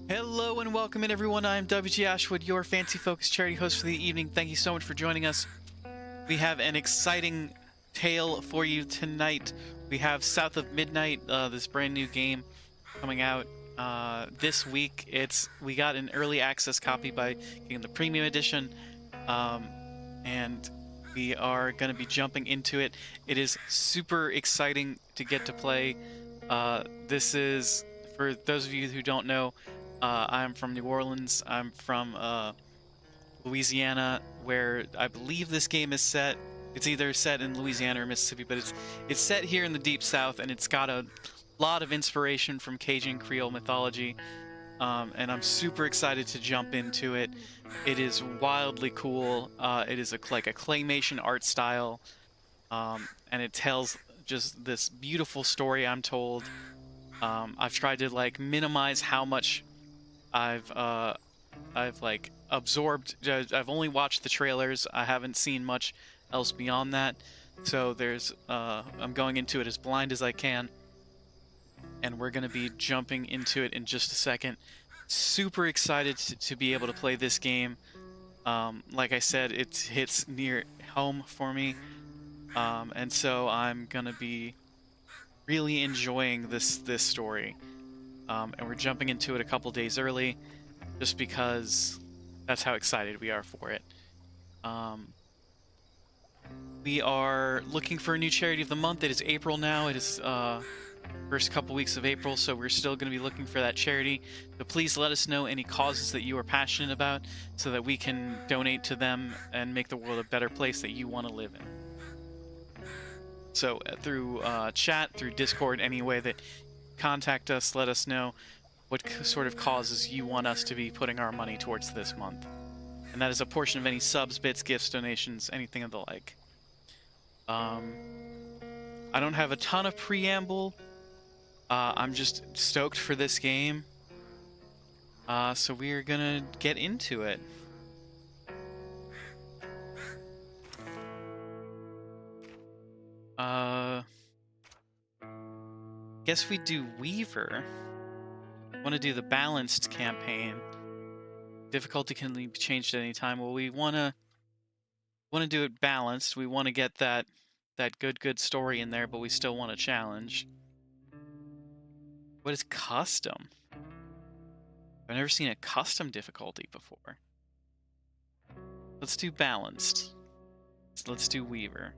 Hello and welcome in, everyone. I am WG Ashwood, your Fancy Focus charity host for the evening. Thank you so much for joining us. We have an exciting tale for you tonight. We have South of Midnight, this brand new game coming out this week. We got an early access copy by getting the premium edition, and we are going to be jumping into it. It is super exciting to get to play. This is, for those of you who don't know, I'm from New Orleans. I'm from Louisiana, where I believe this game is set. It's either set in Louisiana or Mississippi, but it's set here in the Deep South, and it's got a lot of inspiration from Cajun Creole mythology. And I'm super excited to jump into it. It is wildly cool. It is like a claymation art style, and it tells just this beautiful story, I'm told. I've tried to like minimize how much I've like absorbed. I've only watched the trailers. I haven't seen much else beyond that. So I'm going into it as blind as I can, and we're gonna be jumping into it in just a second. Super excited to be able to play this game. Like I said, it hits near home for me, and so I'm gonna be really enjoying this story. And we're jumping into it a couple days early, just because that's how excited we are for it. We are looking for a new charity of the month. It is April now. It is first couple weeks of April, so we're still going to be looking for that charity. But please let us know any causes that you are passionate about, so that we can donate to them and make the world a better place that you want to live in. So through chat, through Discord, any way that contact us, let us know what sort of causes you want us to be putting our money towards this month. And that is a portion of any subs, bits, gifts, donations, anything of the like. I don't have a ton of preamble. I'm just stoked for this game. So we're gonna get into it. Guess we do Weaver. Want to do the balanced campaign. Difficulty can be changed at any time. Well, we want to do it balanced. We want to get that good story in there, but we still want a challenge. What is custom? I've never seen a custom difficulty before. Let's do balanced. So let's do Weaver.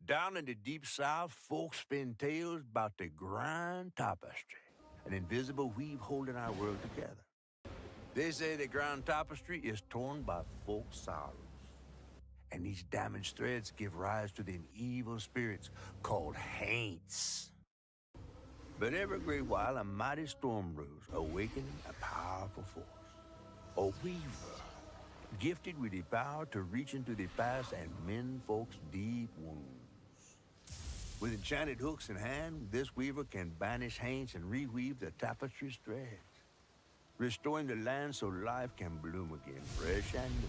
Down in the Deep South, folks spin tales about the Grand Tapestry, an invisible weave holding our world together. They say the Grand Tapestry is torn by folks' sorrows, and these damaged threads give rise to them evil spirits called Haints. But every great while, a mighty storm rose, awakening a powerful force. A weaver, gifted with the power to reach into the past and mend folks' deep wounds. With enchanted hooks in hand, this weaver can banish Haints and reweave the tapestry's threads, restoring the land so life can bloom again, fresh and new.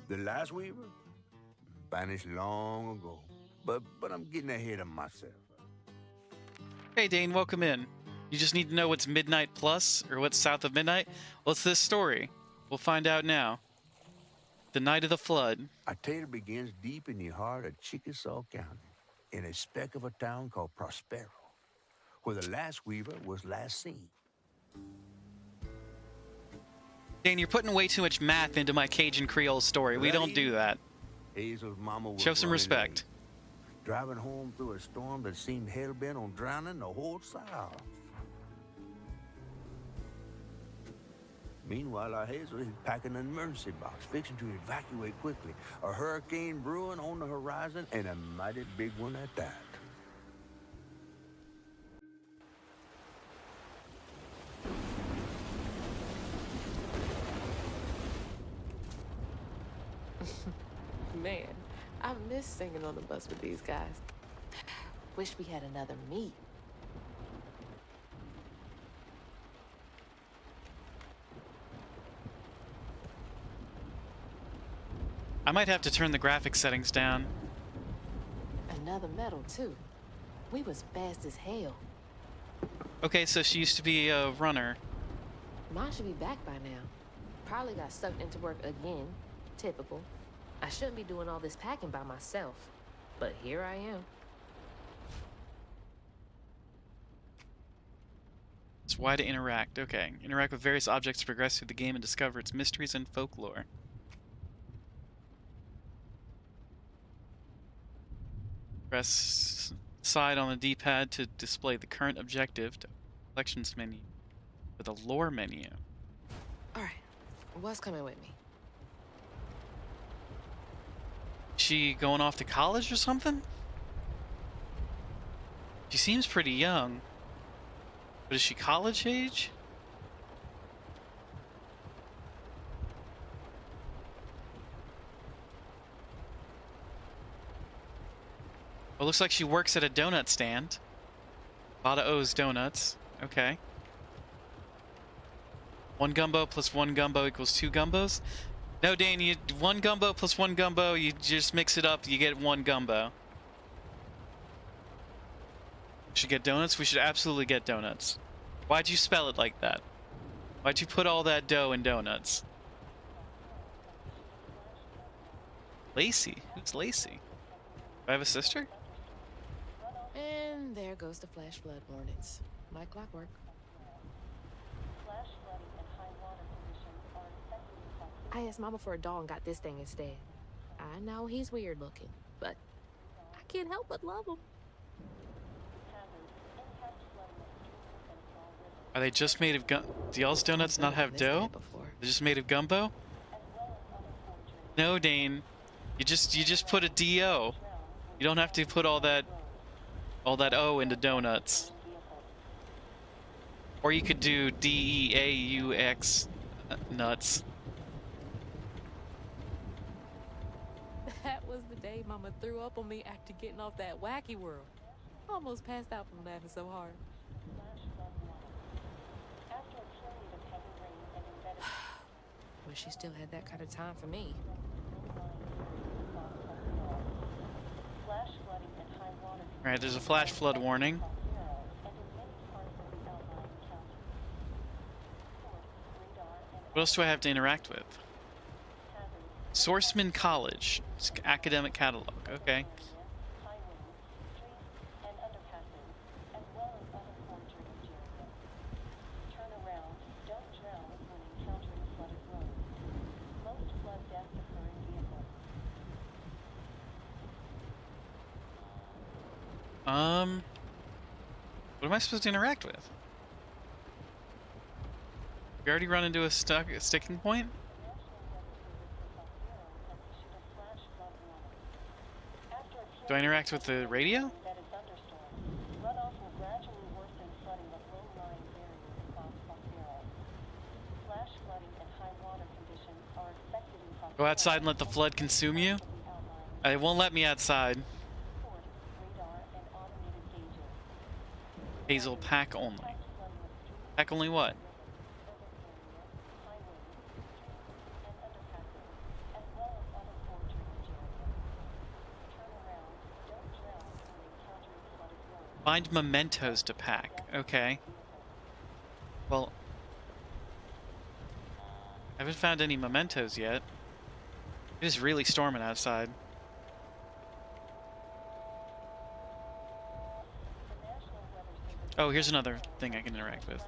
The last weaver? Vanished long ago, but I'm getting ahead of myself. Hey Dane, welcome in. You just need to know what's Midnight Plus, or what's South of Midnight? Well, it's this story. We'll find out now. The Night of the Flood. Our tale begins deep in the heart of Chickasaw County, in a speck of a town called Prospero, where the last weaver was last seen. Dane, you're putting way too much math into my Cajun Creole story. We don't do that. Hazel's mama was Show some running respect. late, driving home through a storm that seemed hell-bent on drowning the whole South. Meanwhile, our Hazel is packing an emergency box, fixing to evacuate quickly. A hurricane brewing on the horizon, and a mighty big one at that. Man, I miss singing on the bus with these guys. Wish we had another meet. I might have to turn the graphic settings down. Another medal, too. We was fast as hell. Okay, so she used to be a runner. Mine should be back by now. Probably got sucked into work again. Typical. I shouldn't be doing all this packing by myself. But here I am. It's why to interact. Okay. Interact with various objects to progress through the game and discover its mysteries and folklore. Press side on the D-pad to display the current objective to collections menu with a lore menu. Alright. What's coming with me? She going off to college or something? She seems pretty young. But is she college age? Well, looks like she works at a donut stand. A lot of O's donuts. Okay. 1 gumbo plus 1 gumbo equals 2 gumbos? No, Dane, 1 gumbo plus 1 gumbo, you just mix it up, you get 1 gumbo. Should get donuts? We should absolutely get donuts. Why'd you spell it like that? Why'd you put all that dough in donuts? Lacey? Who's Lacey? Do I have a sister? And there goes the flash flood warnings. Like clockwork. I asked Mama for a doll and got this thing instead. I know he's weird looking, but I can't help but love him. Are they just made of do y'all's donuts not have dough? They're just made of gumbo? No, Dane. You just put a D-O. You don't have to put all that O into donuts. Or you could do D-E-A-U-X nuts. That was the day Mama threw up on me after getting off that wacky world. Almost passed out from laughing so hard. Wish she still had that kind of time for me. Alright, there's a flash flood warning. What else do I have to interact with? Sourceman College. It's academic catalog. Okay. What am I supposed to interact with? We already run into a sticking point? Do I interact with the radio? Go outside and let the flood consume you? It won't let me outside. Hazel, pack only. Pack only what? Find mementos to pack. Okay. Well, I haven't found any mementos yet. It is really storming outside. Oh, here's another thing I can interact with.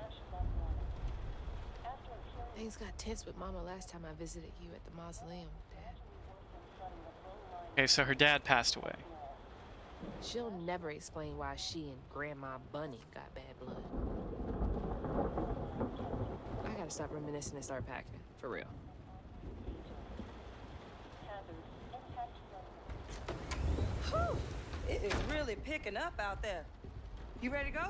Things got tense with Mama last time I visited you at the mausoleum, Dad. Okay, so her dad passed away. She'll never explain why she and Grandma Bunny got bad blood. I gotta stop reminiscing and start packing, for real. Whew, it is really picking up out there. You ready to go?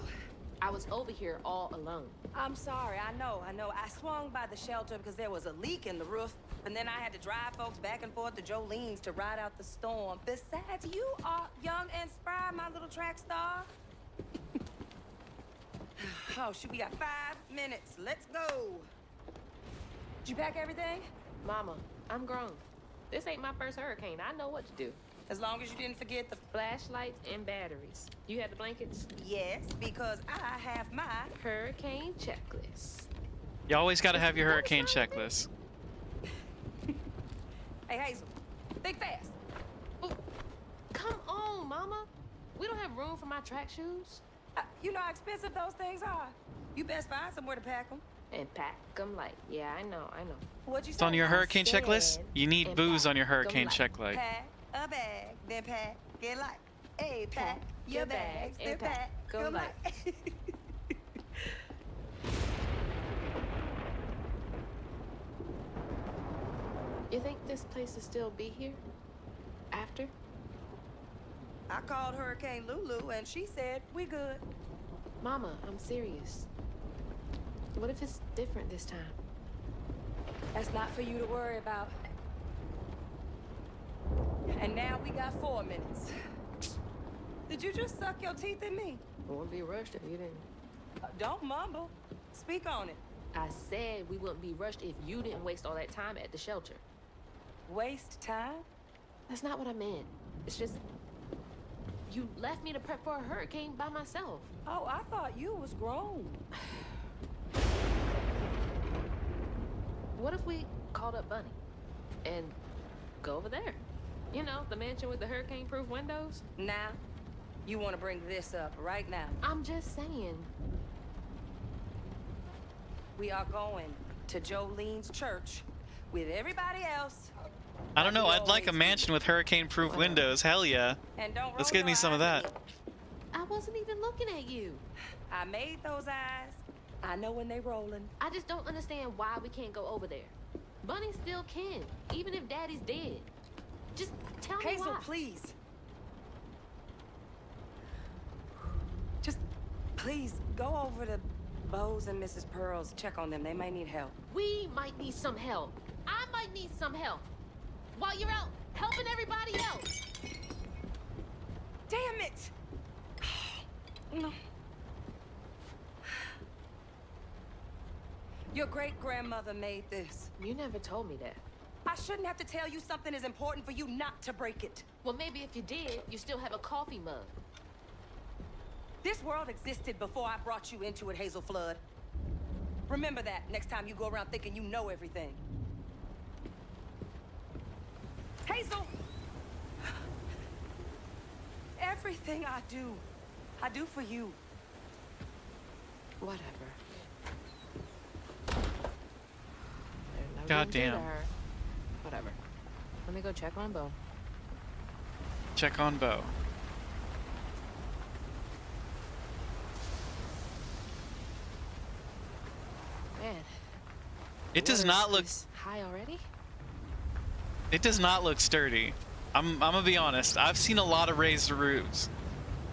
I was over here all alone. I'm sorry, I know. I swung by the shelter because there was a leak in the roof, and then I had to drive folks back and forth to Jolene's to ride out the storm. Besides, you are young and spry, my little track star. Oh, shoot, we got 5 minutes. Let's go. Did you pack everything? Mama, I'm grown. This ain't my first hurricane. I know what to do. As long as you didn't forget the... Flashlights and batteries. You had the blankets? Yes, because I have my... Hurricane checklist. You always got to have your hurricane checklist. Hey, Hazel, think fast. Oh, come on, Mama. We don't have room for my track shoes. You know how expensive those things are. You best find somewhere to pack them. And pack them light. Yeah, I know. What'd you say? It's on your hurricane said checklist? You need and booze pack on your hurricane them checklist. Pack a bag, then pack it light. Hey, pack your bags, then and pack go them light. light. You think this place will still be here? After? I called Hurricane Lulu, and she said we good. Mama, I'm serious. What if it's different this time? That's not for you to worry about. And now we got 4 minutes. Did you just suck your teeth in me? We wouldn't be rushed if you didn't. Don't mumble. Speak on it. I said we wouldn't be rushed if you didn't waste all that time at the shelter. Waste time? That's not what I meant. It's just... You left me to prep for a hurricane by myself. Oh, I thought you was grown. What if we called up Bunny and go over there? You know, the mansion with the hurricane-proof windows? Now, you want to bring this up right now. I'm just saying. We are going to Jolene's church with everybody else. I don't know. I'd like a mansion with hurricane-proof windows. Hell yeah. And don't Let's roll get me your some of eyes that. at me. I wasn't even looking at you. I made those eyes. I know when they rolling. I just don't understand why we can't go over there. Bunny still can, even if Daddy's dead. Just tell me Hazel, why. please. Just, please, go over to Bose and Mrs. Pearl's. Check on them. They may need help. We might need some help. I might need some help. While you're out helping everybody else. Damn it! No. Your great-grandmother made this. You never told me that. I shouldn't have to tell you something is important for you not to break it. Well, maybe if you did, you still have a coffee mug. This world existed before I brought you into it, Hazel Flood. Remember that next time you go around thinking you know everything. Hazel! Everything I do for you. Whatever. Goddamn. Whatever. Let me go check on Bo. Check on Bo. Man. It does not look. High already? It does not look sturdy. I'm gonna be honest. I've seen a lot of raised roofs,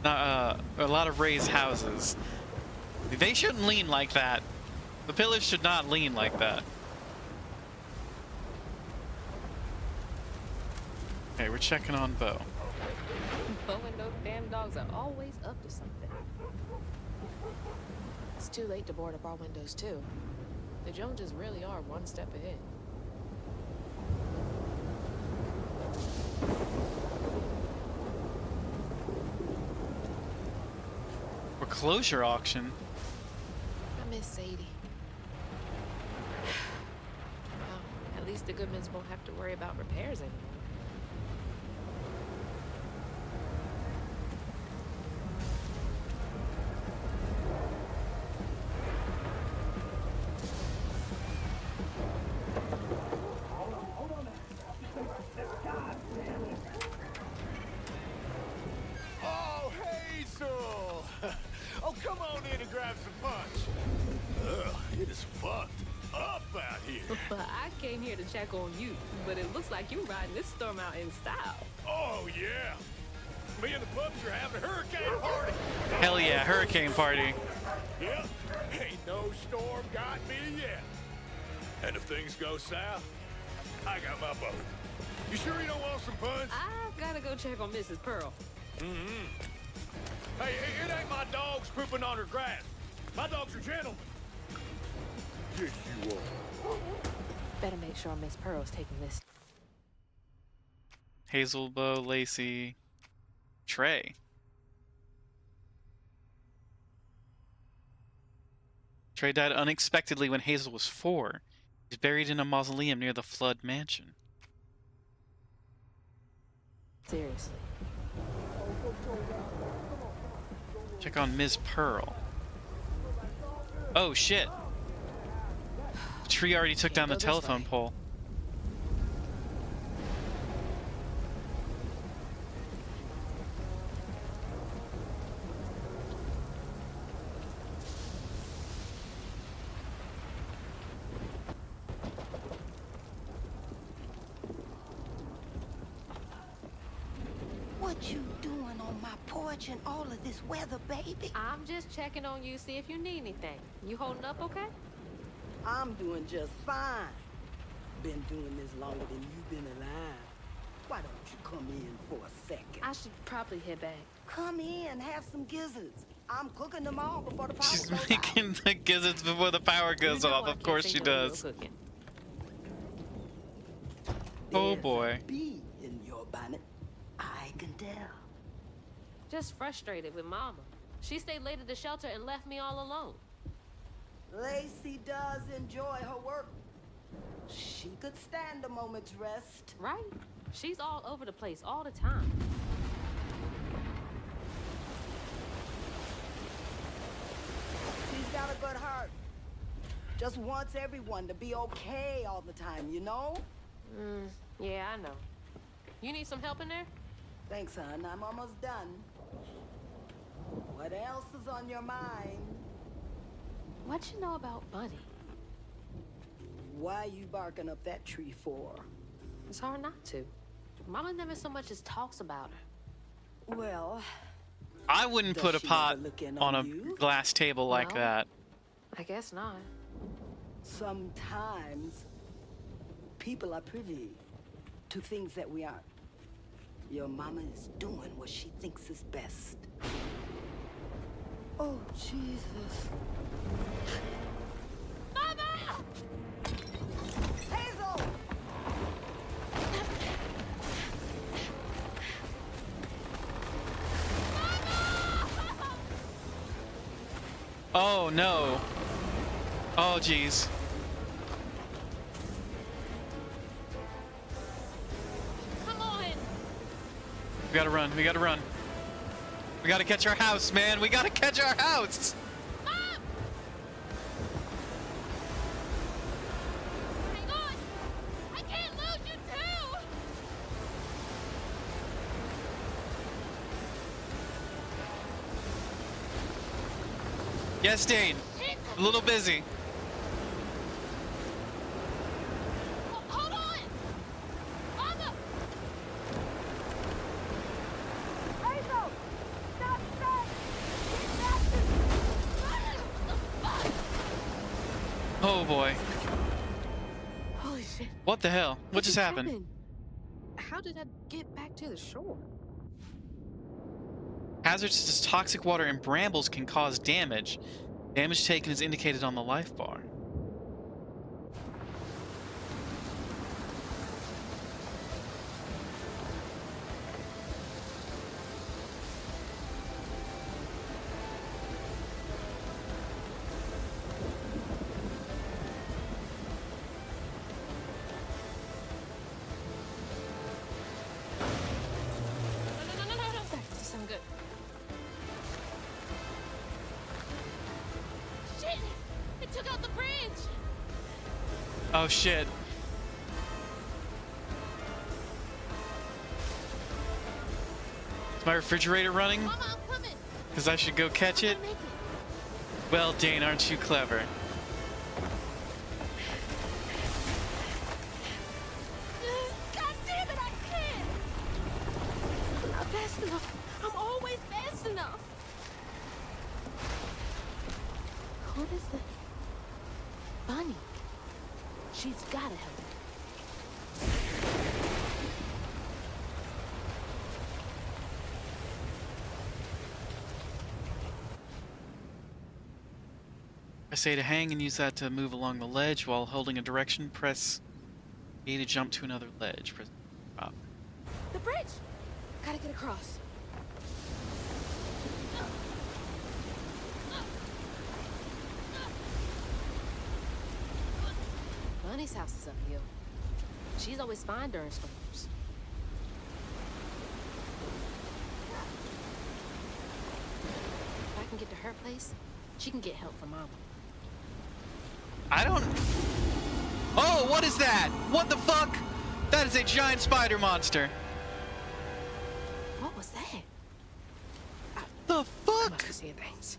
a lot of raised houses. They shouldn't lean like that. The pillars should not lean like that. Okay, we're checking on Bo. Bo and those damn dogs are always up to something. It's too late to board up our windows, too. The Joneses really are one step ahead. Foreclosure auction. I miss Sadie. Well, at least the Goodmans won't have to worry about repairs anymore. Oh, Hazel! Oh, come on in and grab some punch. Ugh, it is fucked up out here. But I came here to check on you, but it looks like you're riding this storm out in style. Oh, yeah. Me and the pups are having a hurricane party. Hell yeah, hurricane party. Yep. Ain't no snowstorm got me yet. And if things go south, I got my boat. You sure you don't want some punch? I've gotta go check on Mrs. Pearl. Hey, it ain't my dogs pooping on her grass. My dogs are gentlemen. Yes, you are. Better make sure Miss Pearl's taking this. Hazel, Bo, Lacey, Trey. Trey died unexpectedly when Hazel was 4. He's buried in a mausoleum near the Flood Mansion. Seriously. Check on Ms. Pearl. Oh shit! The tree already took down the Go this telephone way. pole. What you doing on my porch in all of this weather, baby? I'm just checking on you, see if you need anything. You holding up okay? I'm doing just fine. Been doing this longer than you've been alive. Why don't you come in for a second? I should probably head back. Come in, have some gizzards. I'm cooking them all before the power She's goes making out. the gizzards before the power goes You know off. I Of can't course say she no to no does. cooking. Oh There's boy. a bee in your bonnet. I can tell. Just frustrated with Mama. She stayed late at the shelter and left me all alone. Lacey does enjoy her work. She could stand a moment's rest. Right? She's all over the place all the time. She's got a good heart. Just wants everyone to be okay all the time, you know? Yeah, I know. You need some help in there? Thanks, hon. I'm almost done. What else is on your mind? What you know about Buddy? Why you barking up that tree for? It's hard not to. Mama never so much as talks about her. Well, I wouldn't Does put a she pot ever look in on a on you? glass table like No. that. I guess not. sometimes people are privy to things that we aren't. Your mama is doing what she thinks is best. Oh, Jesus. Mama! Hazel! Oh no. Oh jeez. Come on! We gotta run. We gotta run. We gotta catch our house, man. We gotta catch our house. Mom! Hang on! I can't lose you too! Yes, Dane. A little busy. Hold on! Mama! Hazel! Stop, stop! Oh boy. Holy shit. What the hell? What just happened? How did I get back to the shore? Hazards such as toxic water and brambles can cause damage. Damage taken is indicated on the life bar. No. This is some good. Shit! It took out the bridge! Oh shit. Is my refrigerator running? Mama, I'm coming! Because I should go catch it? I'll make it. Well, Dane, aren't you clever? God damn it, I can't! I'm not fast enough. I'm always fast enough. What is it? Bunny. She's gotta help. I say to hang and use that to move along the ledge while holding a direction. Press A to jump to another ledge. Press drop. The bridge! Gotta get across. Bunny's house is uphill. She's always fine during storms. If I can get to her place, she can get help from Mama. I don't... Oh, what is that? What the fuck? That is a giant spider monster. What was that? The I'm fuck? about to see things.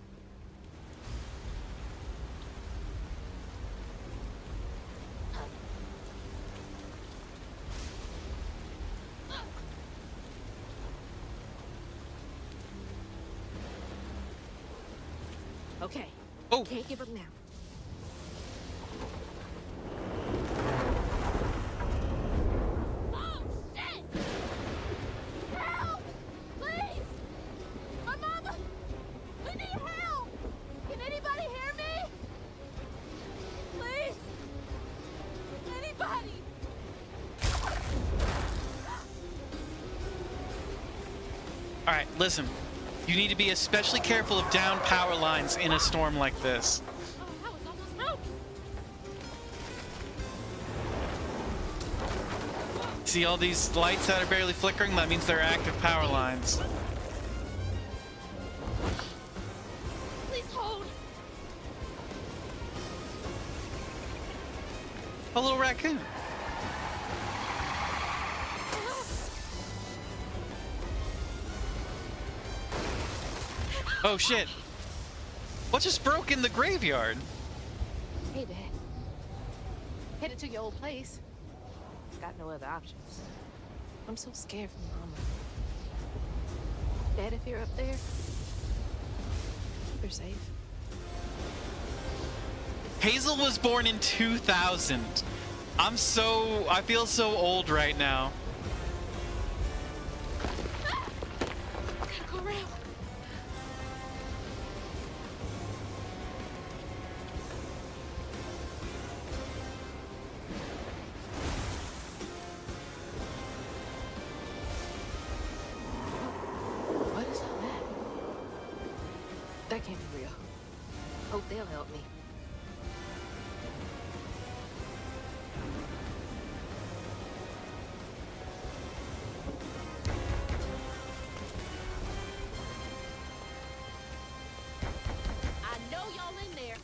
Okay. Oh. Can't give up now. Oh, shit! Help! Please! My mama! We need help! Can anybody hear me? Please! Anybody! All right, listen. You need to be especially careful of down power lines in a storm like this. Oh, I was almost broke! See all these lights that are barely flickering? That means they're active power lines. Please hold! A little raccoon. Oh shit. What just broke in the graveyard? Hey, Dad. Headed to your old place. Got no other options. I'm so scared for Mama. Dad, if you're up there, keep her safe. Hazel was born in 2000. I feel so old right now. Gotta go around. What is all that? That can't be real. Hope they'll help me. I know y'all in there.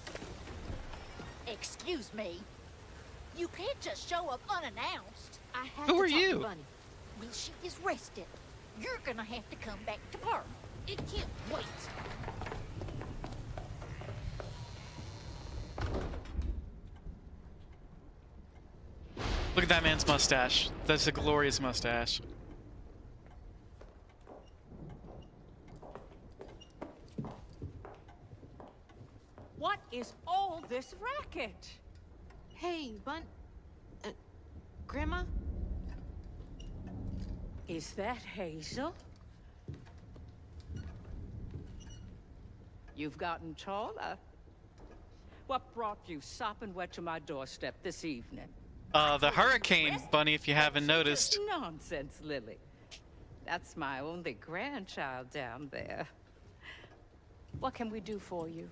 Excuse me. You can't just show up unannounced. I have Who to are talk to you? Bunny. Well, she is rested. You're gonna have to come back to her. It can't wait. Look at that man's mustache. That's a glorious mustache. What is all this racket? Hey, Grandma? Is that Hazel? You've gotten taller. What brought you sopping wet to my doorstep this evening? The hurricane, Bunny, if you haven't noticed. Just nonsense, Lily. That's my only grandchild down there. What can we do for you?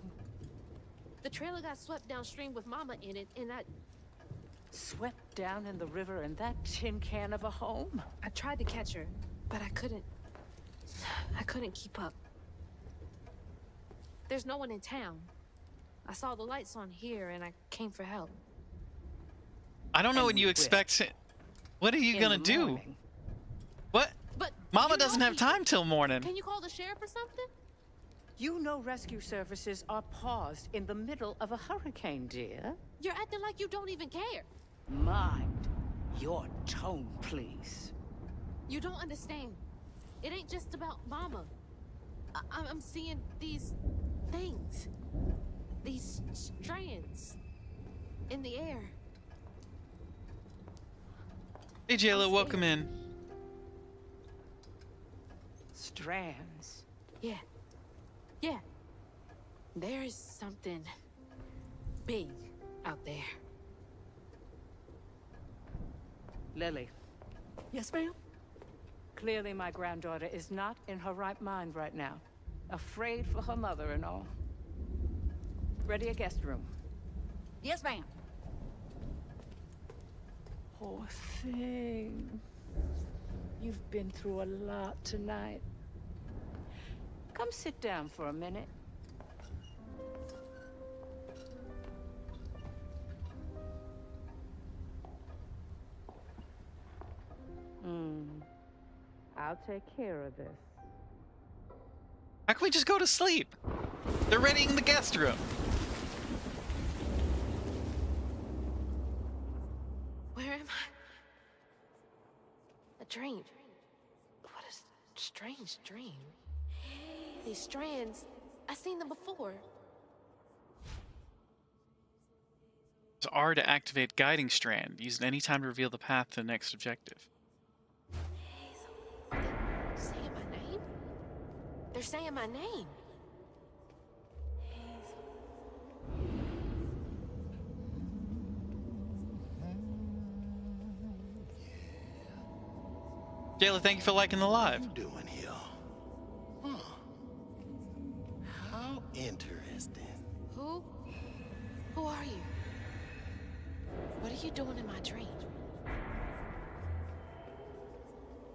The trailer got swept downstream with Mama in it, and Swept down in the river in that tin can of a home? I tried to catch her, but I couldn't keep up. There's no one in town. I saw the lights on here, and I came for help. I don't know And what you you expect. What are you In gonna the do? morning. What? But Mama you know doesn't have people. time till morning. Can you call the sheriff or something? You know rescue services are paused in the middle of a hurricane, dear. You're acting like you don't even care. Mind your tone, please. You don't understand. It ain't just about Mama. I'm seeing these things. These strands. in the air. Hey, Jayla, welcome in. Strands. Yeah. Yeah. There's something big out there. Lily, Yes, ma'am? clearly my granddaughter is not in her right mind right now. Afraid for her mother and all. Ready a guest room. Yes, ma'am. Poor thing. You've been through a lot tonight. Come sit down for a minute. I'll take care of this. How can we just go to sleep? They're readying the guest room. Where am I? A dream. What a strange dream. These strands, I've seen them before. It's R to activate guiding strand. Used any time to reveal the path to the next objective. Are they saying my name? They're saying my name. Jayla, thank you for liking the live. What are you doing here? Huh. How interesting. Who? Who are you? What are you doing in my dream?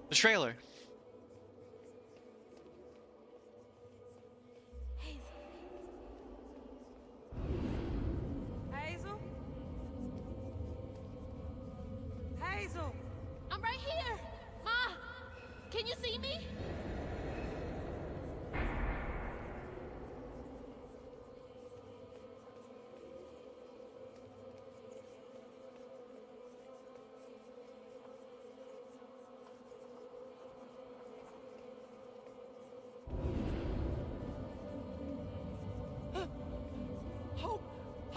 The trailer. Hazel? Hazel! I'm right here! Ma! Can you see me?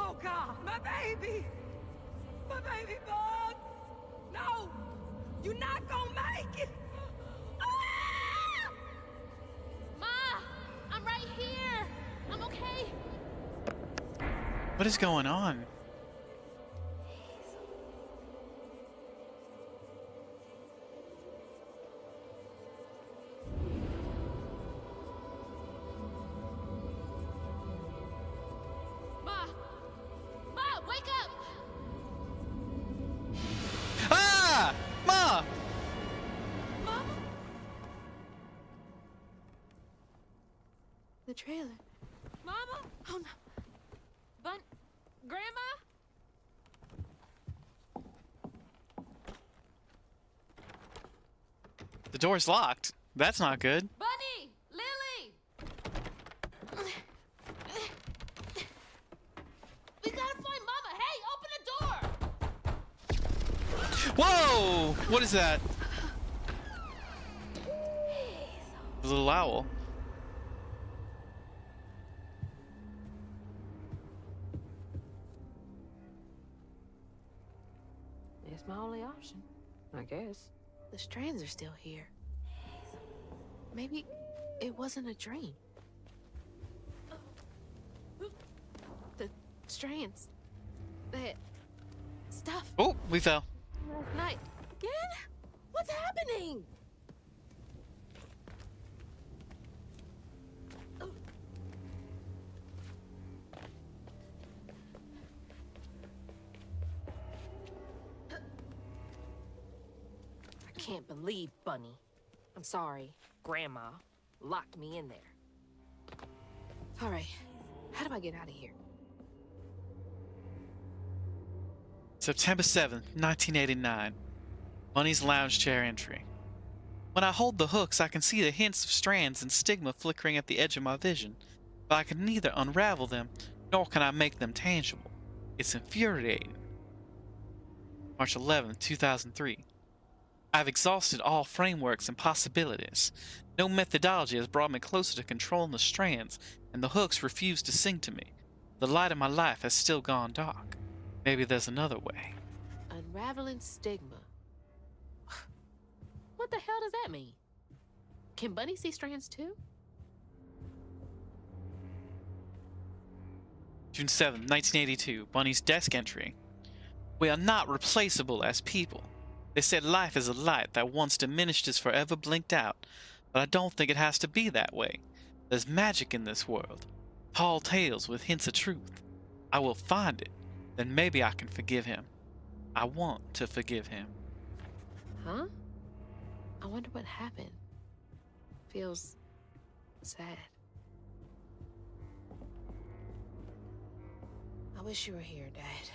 Oh God, my baby! My baby bug! No! You're not gonna make it! Ah! Ma! I'm right here! I'm okay! What is going on? Ma! Ma, wake up! Ah! Ma! Mama? The trailer. Mama? Oh no. Grandma? The door's locked. That's not good. Bunny! Lily! We gotta find Mama! Hey, open the door! Whoa! What is that? The little owl. It's my only option, I guess. The strands are still here. Maybe it wasn't a dream. The strands. That stuff Oh, we fell. last night. Again? What's happening? I can't believe Bunny. I'm sorry, Grandma locked me in there. All right, how do I get out of here? September 7th, 1989. Bunny's lounge chair entry. When I hold the hooks, I can see the hints of strands and stigma flickering at the edge of my vision, but I can neither unravel them, nor can I make them tangible. It's infuriating. March 11th, 2003. I've exhausted all frameworks and possibilities. No methodology has brought me closer to controlling the strands, and the hooks refuse to sing to me. The light of my life has still gone dark. Maybe there's another way. Unraveling stigma. What the hell does that mean? Can Bunny see strands too? June 7th, 1982. Bunny's desk entry. We are not replaceable as people. They said life is a light that once diminished is forever blinked out, but I don't think it has to be that way. There's magic in this world. Tall tales with hints of truth. I will find it. Then maybe I can forgive him. I want to forgive him. Huh? I wonder what happened. Feels sad. I wish you were here, Dad.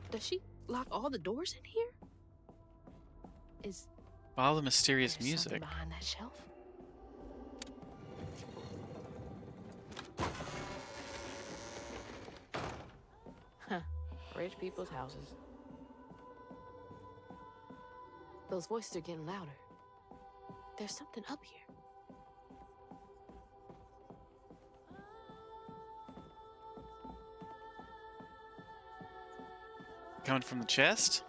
Does she lock all the doors in here? Is All the mysterious there music. something behind that shelf? Huh. Rich people's houses. Those voices are getting louder. There's something up here. Coming from the chest?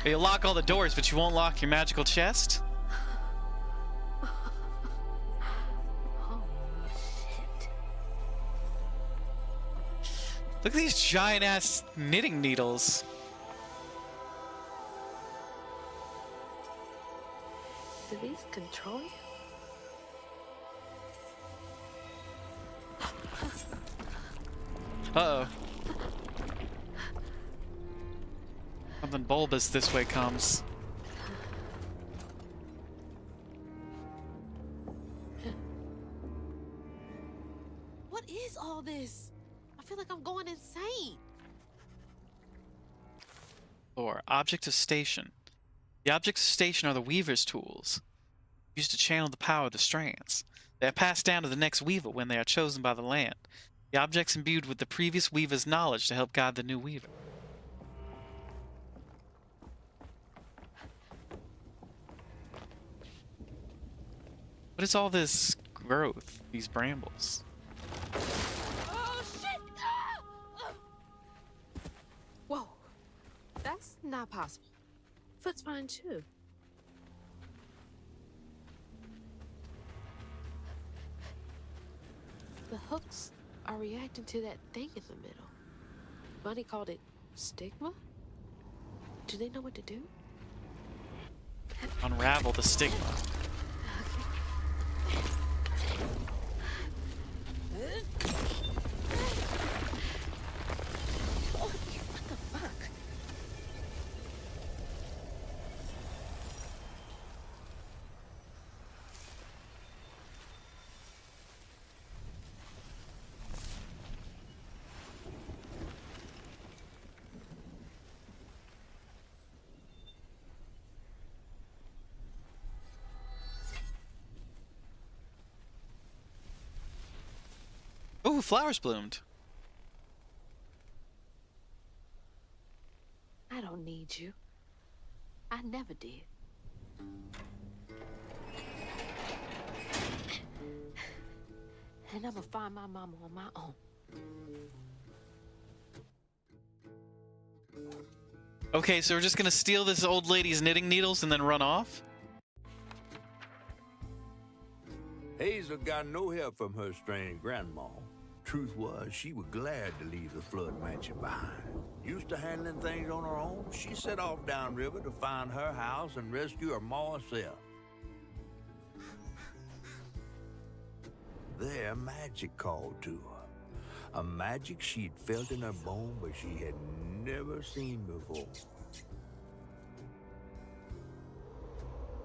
You lock all the doors, but you won't lock your magical chest? Holy shit. Look at these giant ass knitting needles. Do these control you? Uh-oh. Something bulbous this way comes. What is all this? I feel like I'm going insane. Or object of station. The objects of station are the weaver's tools, used to channel the power of the strands. They are passed down to the next weaver when they are chosen by the land. The objects imbued with the previous weaver's knowledge to help guide the new weaver. What is all this growth, these brambles? Oh, shit! Whoa. That's not possible. Foot's fine, too. The hooks are reacting to that thing in the middle. Bunny called it stigma? Do they know what to do? Unravel the stigma. What the fuck? Ooh, flowers bloomed. I don't need you. I never did. And I'm gonna find my mama on my own. Okay, so we're just gonna steal this old lady's knitting needles and then run off? Hazel got no help from her strange grandma. Truth was, she was glad to leave the flood mansion behind. Used to handling things on her own, she set off downriver to find her house and rescue her ma herself. There, magic called to her. A magic she'd felt in her bone, but she had never seen before.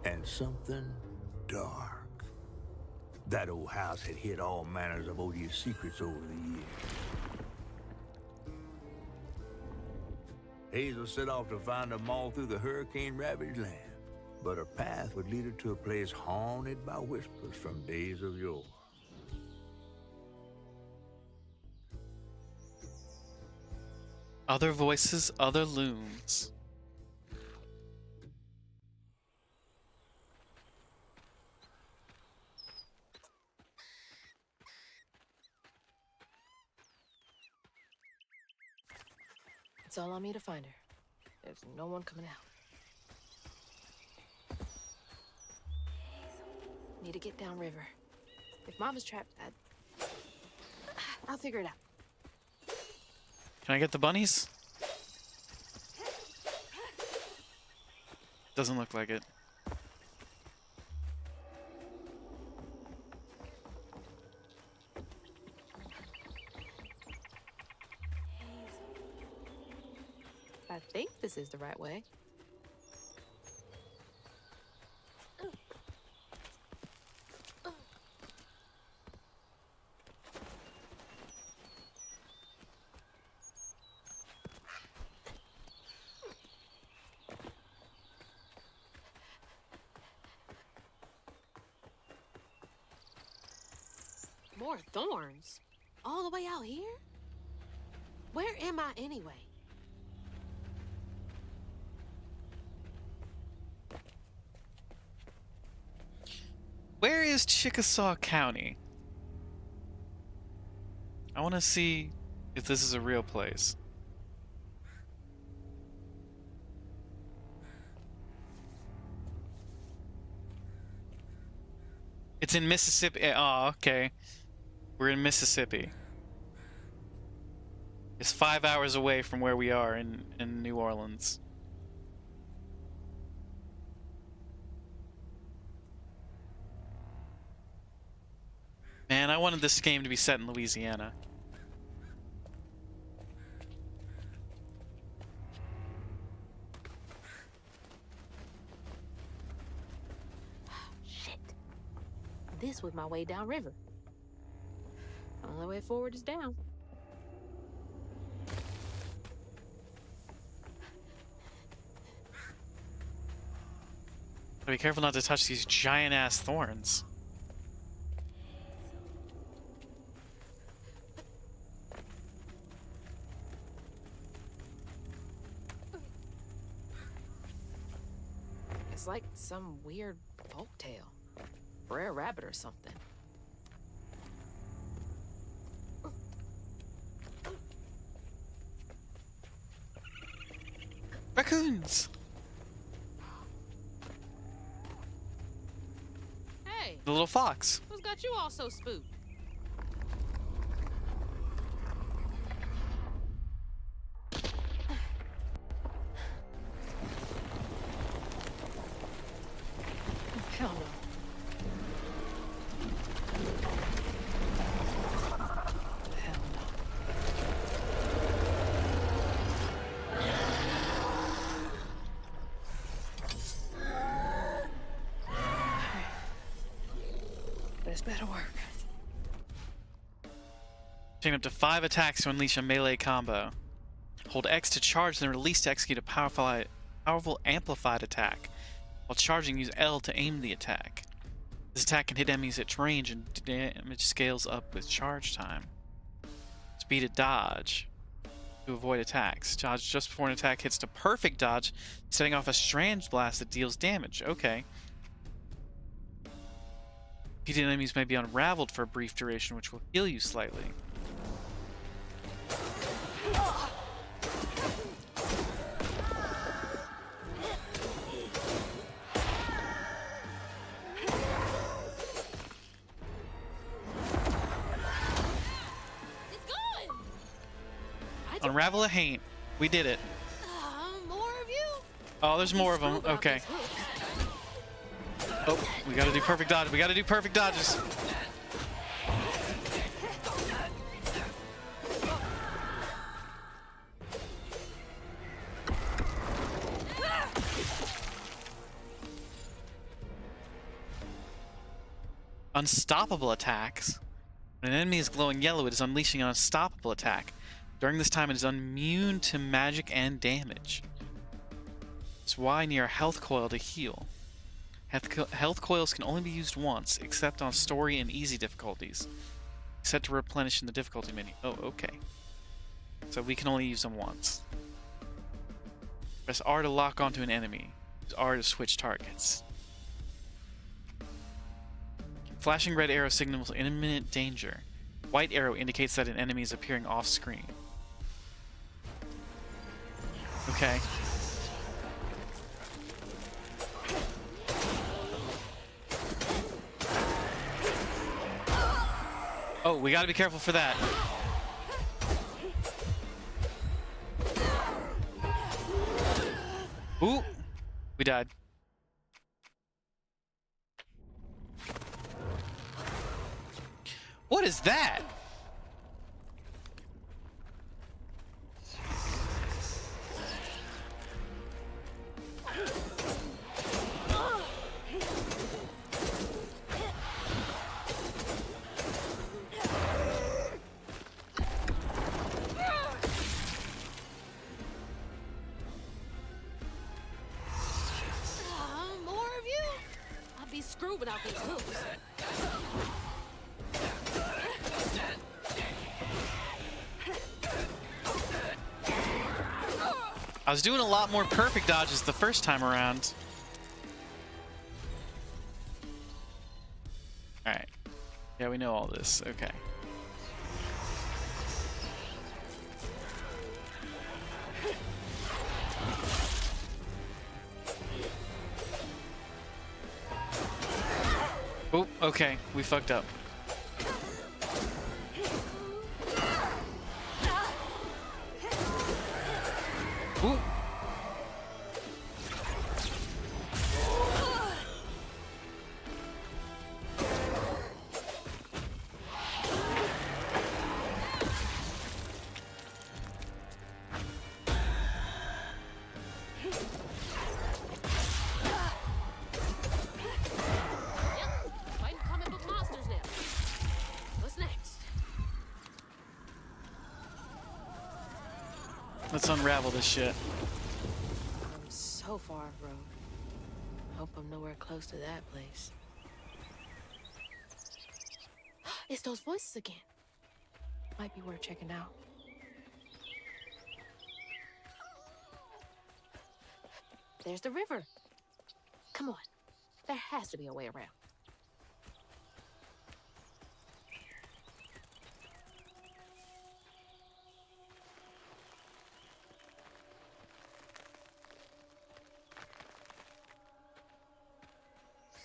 And something dark. That old house had hid all manners of odious secrets over the years. Hazel set off to find them all through the hurricane-ravaged land, but her path would lead her to a place haunted by whispers from days of yore. Other voices, other looms. It's all on me to find her. There's no one coming out. Need to get downriver. If Mama's trapped, I'll figure it out. Can I get the bunnies? Doesn't look like it. I think this is the right way. More thorns? All the way out here? Where am I anyway? Where is Chickasaw County? I want to see if this is a real place. It's in Mississippi. Oh, okay. We're in Mississippi. It's 5 hours away from where we are in New Orleans. Man, I wanted this game to be set in Louisiana. Shit. This was my way downriver. Only way forward is down. Be careful not to touch these giant-ass thorns. It's like some weird folktale. Rare rabbit or something. Raccoons! Hey, The little fox. who's got you all so spooked? Hell no. Hell no. This better work. Chain up to 5 attacks to unleash a melee combo. Hold X to charge, then release to execute a powerful amplified attack. While charging, use L to aim the attack. This attack can hit enemies at range and damage scales up with charge time. Speed at dodge to avoid attacks. Dodge just before an attack hits to perfect dodge, setting off a strange blast that deals damage. Okay. Repeated enemies may be unraveled for a brief duration, which will heal you slightly. Unravel a haint. We did it. More of you? Oh, there's more of them. Okay. Oh, we gotta do perfect dodge. We gotta do perfect dodges. Unstoppable attacks. When an enemy is glowing yellow, it is unleashing an unstoppable attack. During this time, it is immune to magic and damage. It's Y near a health coil to heal. Health coils can only be used once, except on story and easy difficulties. Set to replenish in the difficulty menu. Oh, okay. So we can only use them once. Press R to lock onto an enemy. Use R to switch targets. Flashing red arrow signals imminent danger. White arrow indicates that an enemy is appearing off screen. Okay. Oh, we gotta be careful for that. Ooh! We died. What is that? More of you? I'd be screwed without these hooks. I was doing a lot more perfect dodges the first time around. Alright. Yeah, we know all this. Okay. Oh, okay. We fucked up. Ooh. Fighting comic book monsters now. What's next? Let's unravel this shit. I'm so far off road. Hope I'm nowhere close to that place. It's those voices again. Might be worth checking out. There's the river. Come on. There has to be a way around.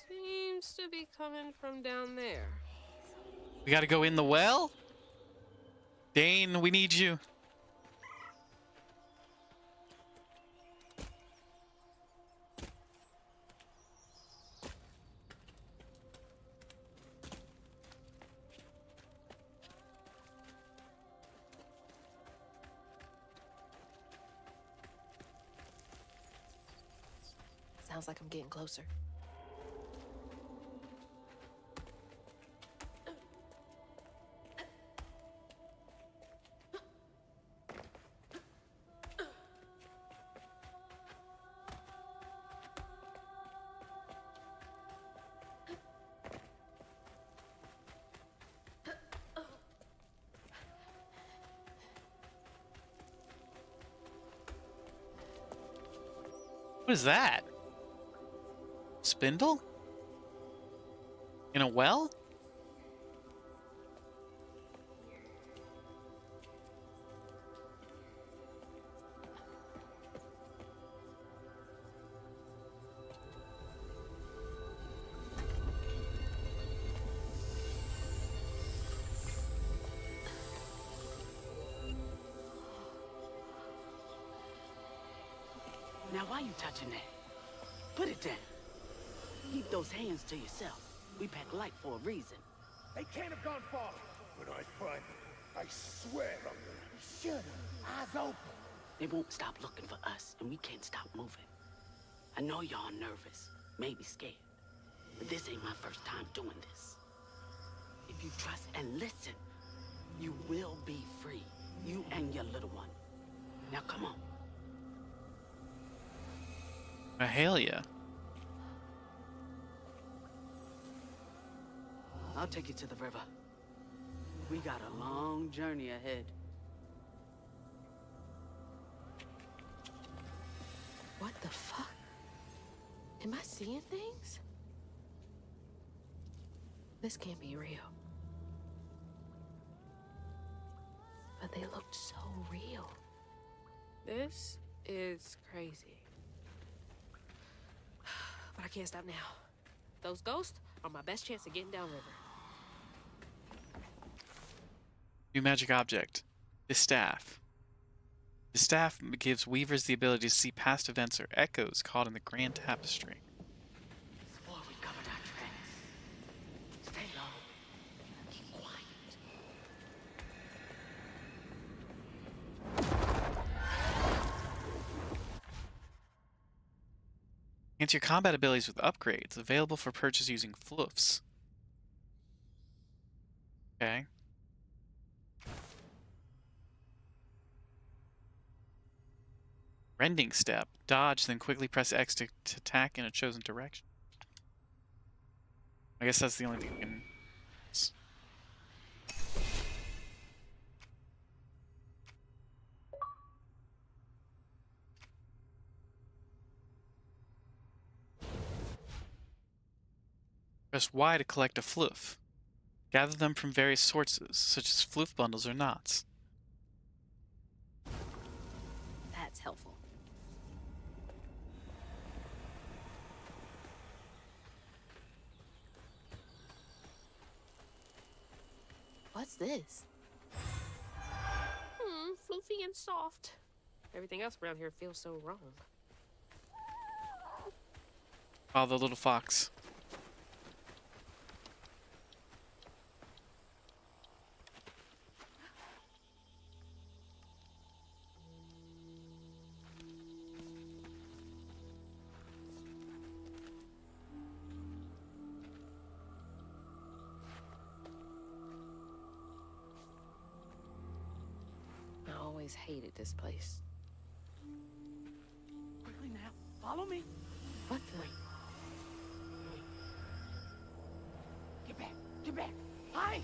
Seems to be coming from down there. We gotta go in the well? Dane, we need you. Sounds like I'm getting closer. What is that? Spindle? In a well? Now, why you touching that? Put it down. Keep those hands to yourself. We pack light for a reason. They can't have gone far. When I find them, I swear I'm gonna... Shut up. Eyes open. They won't stop looking for us, and we can't stop moving. I know y'all nervous, maybe scared, but this ain't my first time doing this. If you trust and listen, you will be free. You and your little one. Now, come on. Mahalia. I'll take you to the river. We got a long journey ahead. What the fuck? Am I seeing things? This can't be real. But they looked so real. This is crazy. But I can't stop now. Those ghosts are my best chance of getting downriver. New magic object. The staff. The staff gives weavers the ability to see past events or echoes caught in the grand tapestry. Before we covered our tracks. Stay low. Keep quiet. Enhance your combat abilities with upgrades available for purchase using floofs. Okay. Rending step. Dodge, then quickly press X to attack in a chosen direction. I guess that's the only thing you can... Press Y to collect a floof. Gather them from various sources, such as floof bundles or knots. That's helpful. What's this? Floofy and soft. Everything else around here feels so wrong. Oh, the little fox. I always hated this place. Quickly now. Follow me. What the? Get back. Get back. Hide.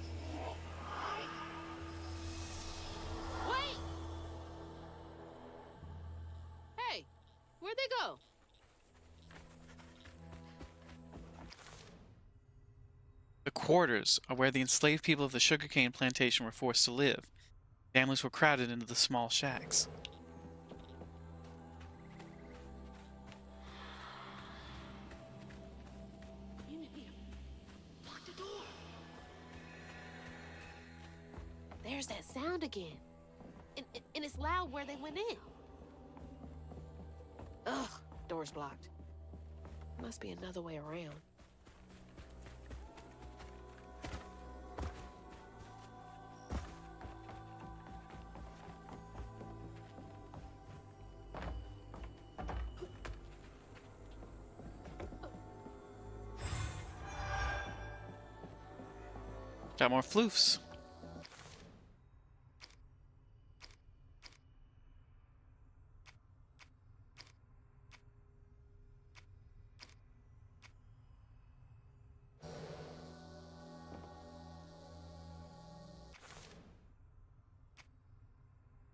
Wait! Hey, where'd they go? The quarters are where the enslaved people of the sugarcane plantation were forced to live. Families were crowded into the small shacks. In here. Lock the door. There's that sound again. And it's loud where they went in. Ugh, door's blocked. Must be another way around. Got more floofs.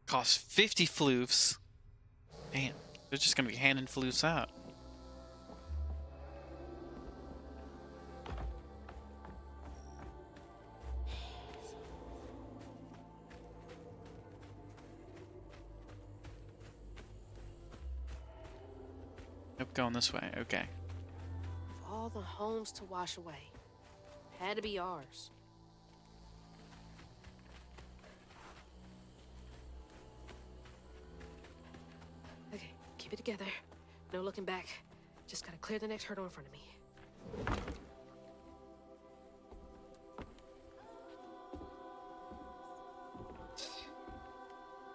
Costs 50 floofs. Damn, they're just gonna be handing floofs out. Nope, going this way. Okay. All the homes to wash away. Had to be ours. Okay, keep it together. No looking back. Just gotta clear the next hurdle in front of me.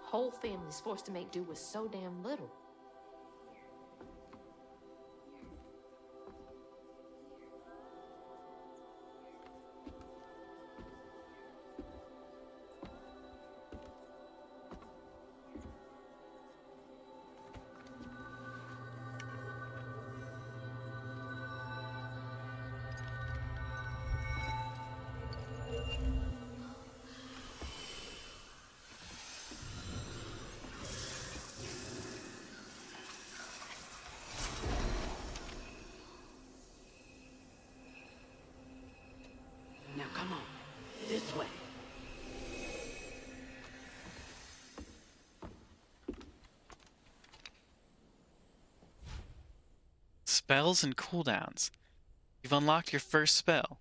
Whole family's forced to make do with so damn little. Now come on. This way. Spells and cooldowns. You've unlocked your first spell.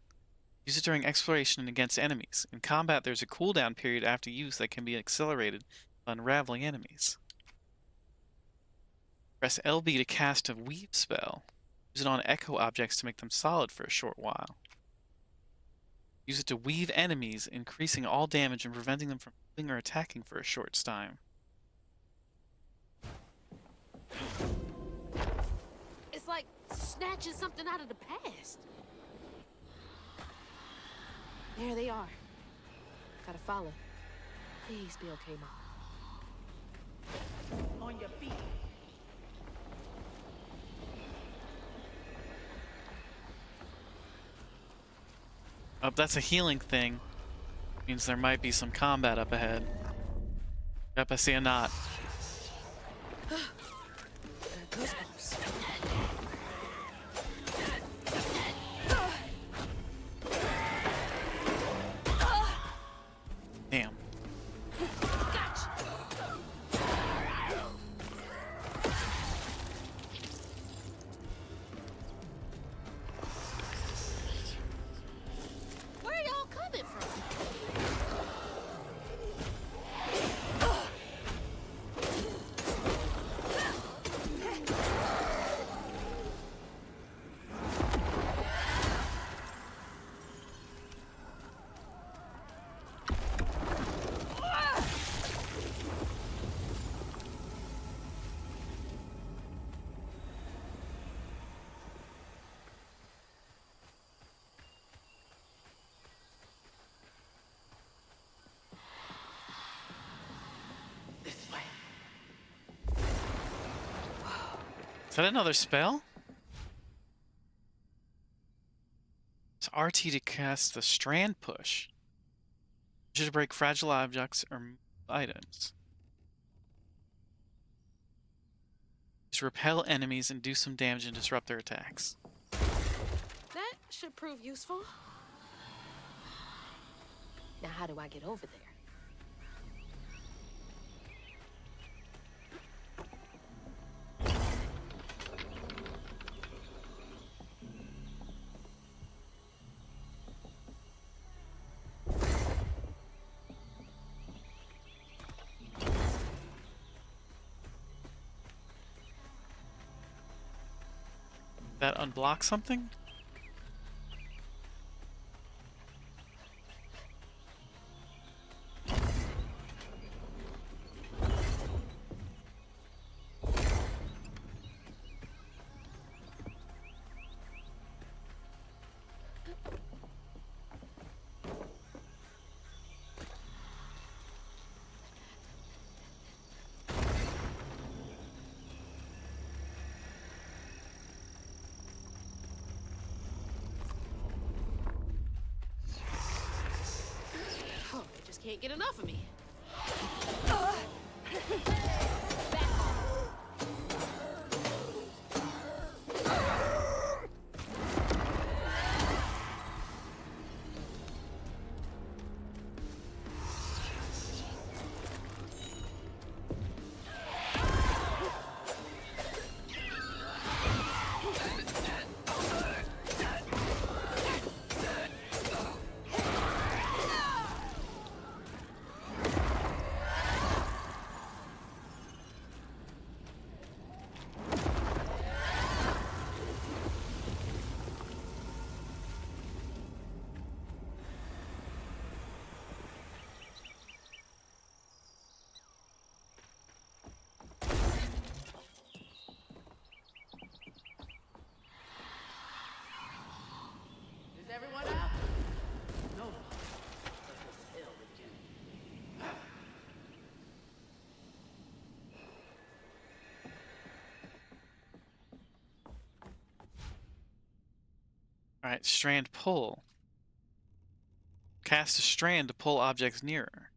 Use it during exploration and against enemies. In combat, there's a cooldown period after use that can be accelerated by unraveling enemies. Press LB to cast a weave spell. Use it on echo objects to make them solid for a short while. Use it to weave enemies, increasing all damage and preventing them from moving or attacking for a short time. It's like snatching something out of the past. There they are. Gotta follow. Please be okay, Mom. On your feet. Oh, that's a healing thing. Means there might be some combat up ahead. Yep, I see a knot. Goosebumps. Damn. Where are y'all coming from? This way. Is that another spell? It's RT to cast the Strand Push. Use it to break fragile objects or move items. Just repel enemies and do some damage and disrupt their attacks. That should prove useful. Now how do I get over there? That unblock something? Oh, they just can't get enough of me. Is everyone out? No. This hell again. Alright, Strand Pull. Cast a strand to pull objects nearer.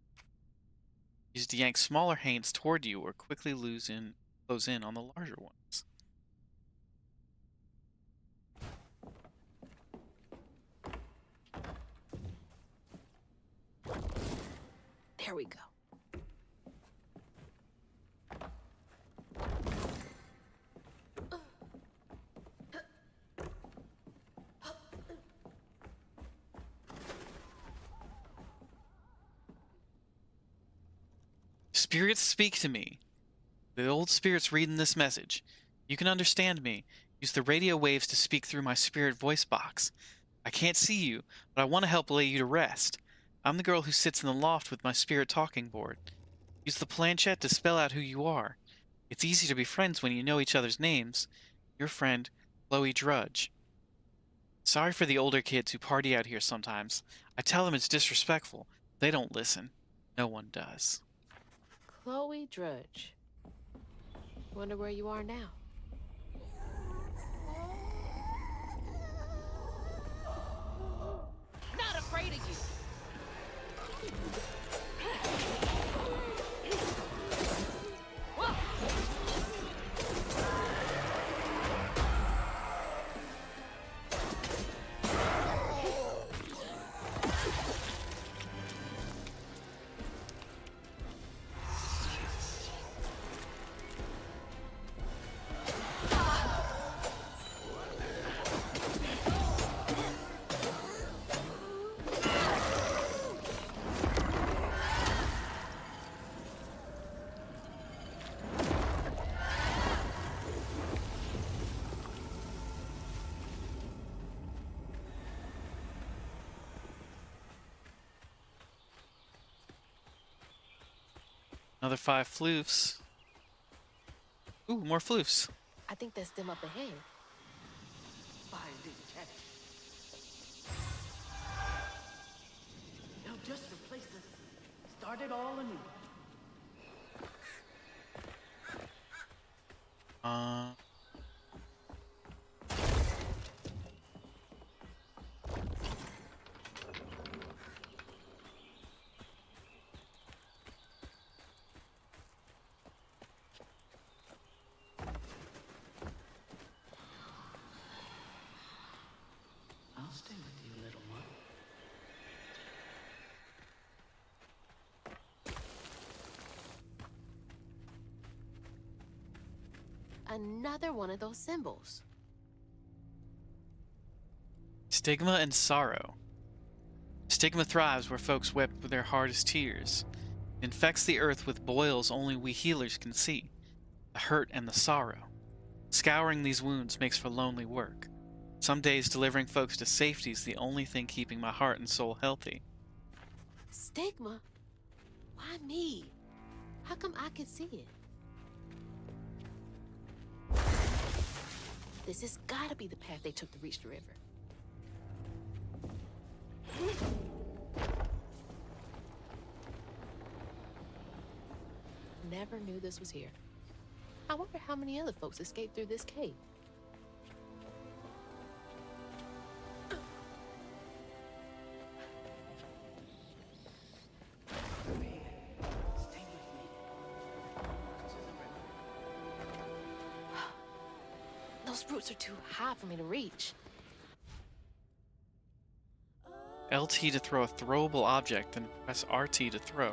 Use it to yank smaller haints toward you or quickly close in on the larger ones. There we go. Spirits speak to me. The old spirits reading this message. You can understand me. Use the radio waves to speak through my spirit voice box. I can't see you, but I want to help lay you to rest. I'm the girl who sits in the loft with my spirit talking board. Use the planchette to spell out who you are. It's easy to be friends when you know each other's names. Your friend, Chloe Drudge. Sorry for the older kids who party out here sometimes. I tell them it's disrespectful. They don't listen. No one does. Chloe Drudge. Wonder where you are now. Not afraid of you. Another 5 floofs. Ooh, more floofs. I think that's them up ahead. They'll just replace us. Start it all anew. I'll stay with you, little one. Another one of those symbols. Stigma and sorrow. Stigma thrives where folks wept with their hardest tears. It infects the earth with boils only we healers can see. The hurt and the sorrow. Scouring these wounds makes for lonely work. Some days delivering folks to safety is the only thing keeping my heart and soul healthy. Stigma? Why me? How come I could see it? This has gotta be the path they took to reach the river. Never knew this was here. I wonder how many other folks escaped through this cave. Stay with me. Those roots are too high for me to reach. LT to throw a throwable object, and press RT to throw.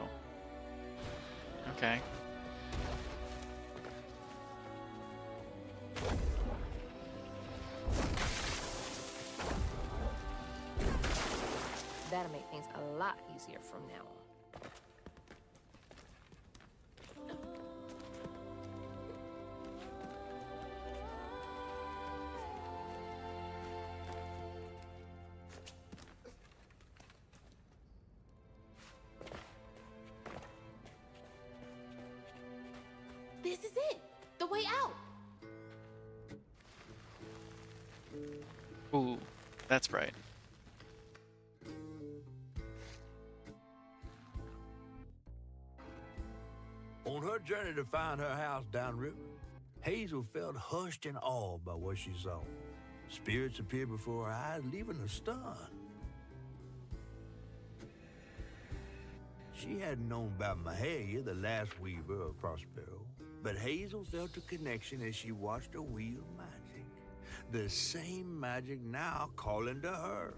Okay. That'll make things a lot easier from now on. This is it! The way out! Ooh, that's right. On her journey to find her house downriver, Hazel felt hushed and awed by what she saw. Spirits appeared before her eyes, leaving her stunned. She hadn't known about Mahalia, the last weaver of Prospero, but Hazel felt a connection as she watched her wheel magic. The same magic now calling to her.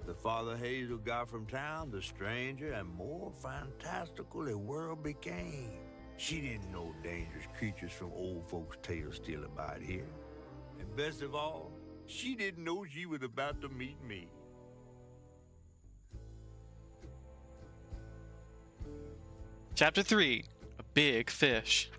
The farther Hazel got from town, the stranger and more fantastical the world became. She didn't know dangerous creatures from old folks' tales still abide here. And best of all, she didn't know she was about to meet me. Chapter 3, A Big Fish.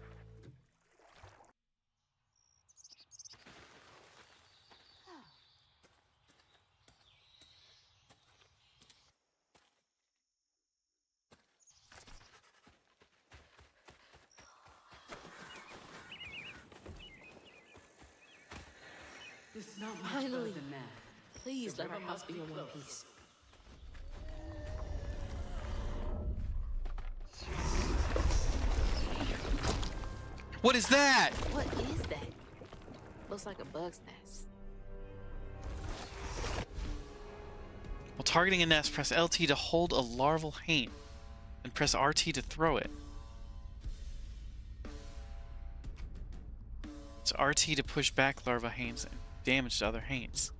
Finally. Please let our house be in one piece. What is that? What is that? Looks like a bug's nest. While targeting a nest, press LT to hold a larval haint, and press RT to throw it. It's RT to push back larva haints and damage to other haints.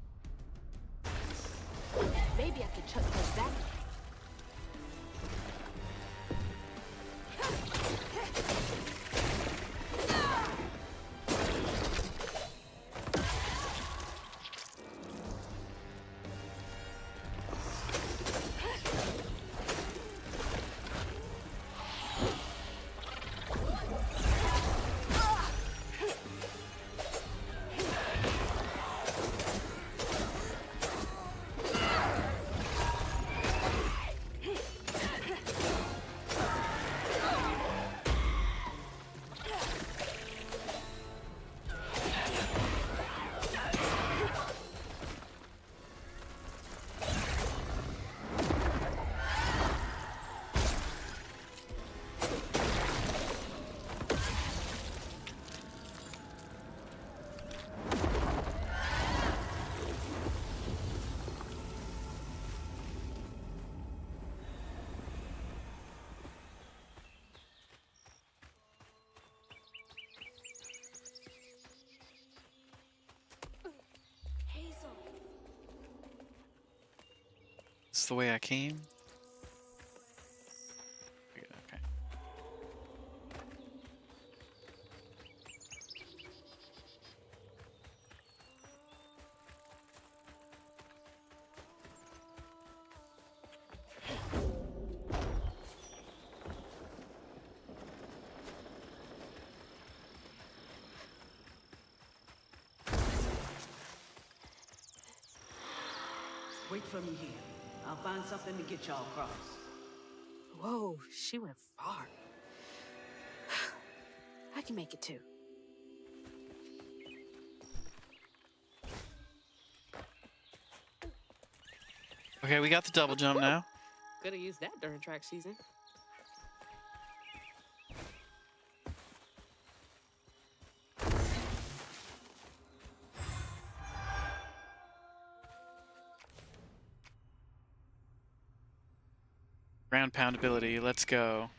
Maybe I could chuck those back. This is the way I came. Okay. Wait for me here. I'll find something to get y'all across. Whoa, she went far. I can make it too. Okay, we got the double jump now. Could have used that during track season. Ground pound ability, let's go.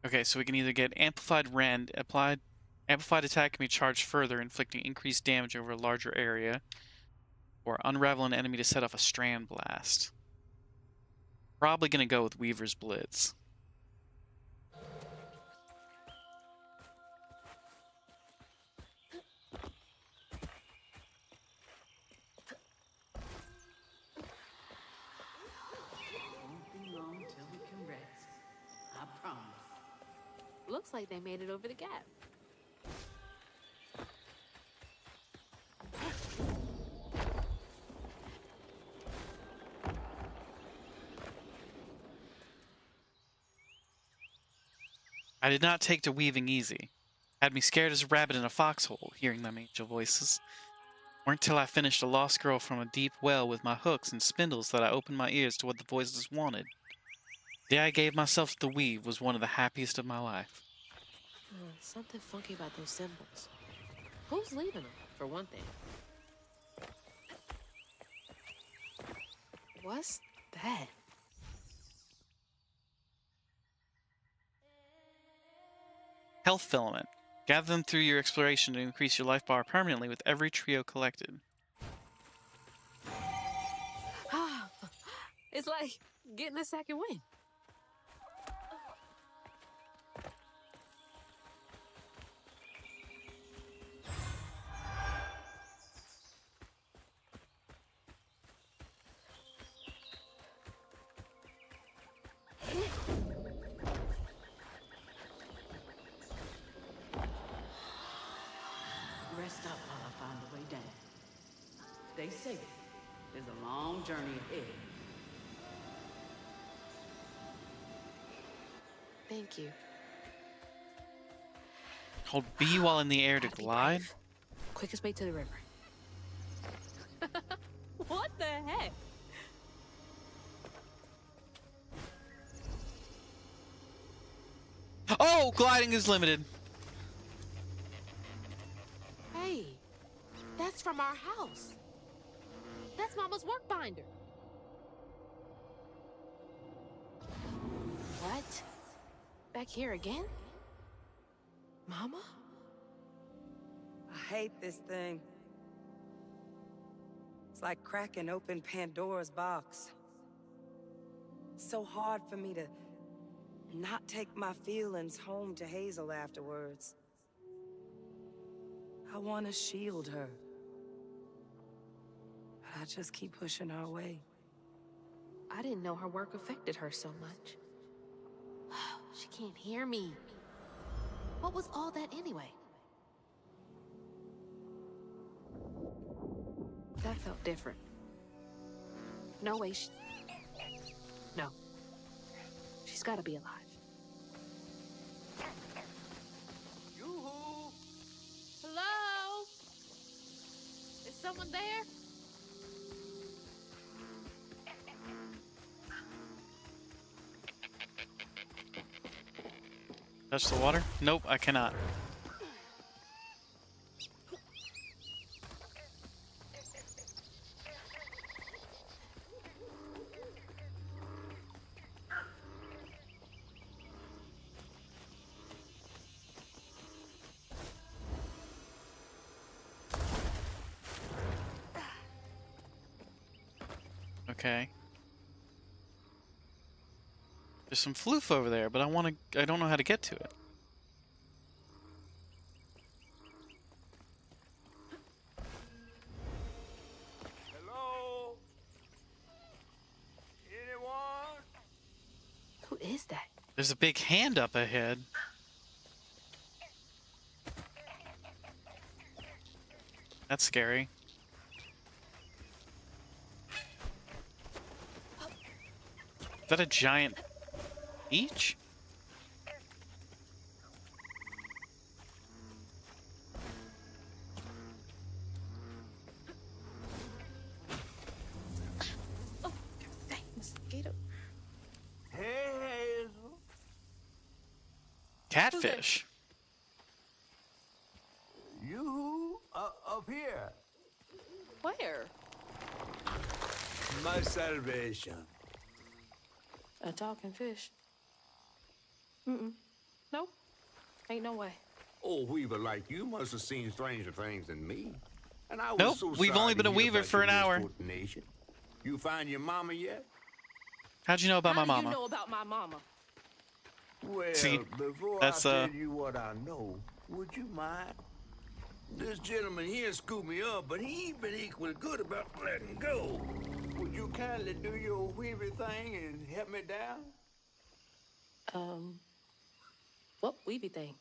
Okay, so we can either get amplified rend, amplified attack can be charged further, inflicting increased damage over a larger area, or unravel an enemy to set off a strand blast. Probably gonna go with Weaver's Blitz. Looks like they made it over the gap. I did not take to weaving easy. Had me scared as a rabbit in a foxhole, hearing them angel voices. Weren't till I finished a lost girl from a deep well with my hooks and spindles that I opened my ears to what the voices wanted. The day I gave myself to the weave was one of the happiest of my life. Something funky about those symbols. Who's leaving them, for one thing? What's that? Health filament. Gather them through your exploration to increase your life bar permanently with every trio collected. It's like getting a second win. Rest up while I find the way down. Stay safe. There's a long journey ahead. Thank you. Hold B while in the air to Gotta be glide. brave. Quickest way to the river. What the heck? Oh, gliding is limited. Hey, that's from our house. That's Mama's work binder. What? Back here again? Mama? I hate this thing. It's like cracking open Pandora's box. It's so hard for me to not take my feelings home to Hazel afterwards. I want to shield her. But I just keep pushing her away. I didn't know her work affected her so much. She can't hear me. What was all that anyway? That felt different. No way No. She's gotta be alive. Yoo-hoo! Hello? Is someone there? Touch the water? Nope, I cannot. Okay. There's some floof over there, but I don't know how to get to it. Hello? Anyone? Who is that? There's a big hand up ahead. That's scary. Is that a giant peach? Oh, dang, mosquito. Hey, Hazel. Catfish. You up here. Where? My salvation. A talking fish. Nope. Ain't no way. Oh, Weaver like you must have seen stranger things than me. And I was Nope, so we've sorry only to been a hear Weaver about for your an hour. misfortune nation. You find your mama yet? How'd you know about my How do mama? you know about my mama? Well, See, before that's, I tell you what I know, would you mind? This gentleman here scooped me up, but he ain't been equal good about letting go. Would you kindly do your Weaver thing and help me down? What weeby thing?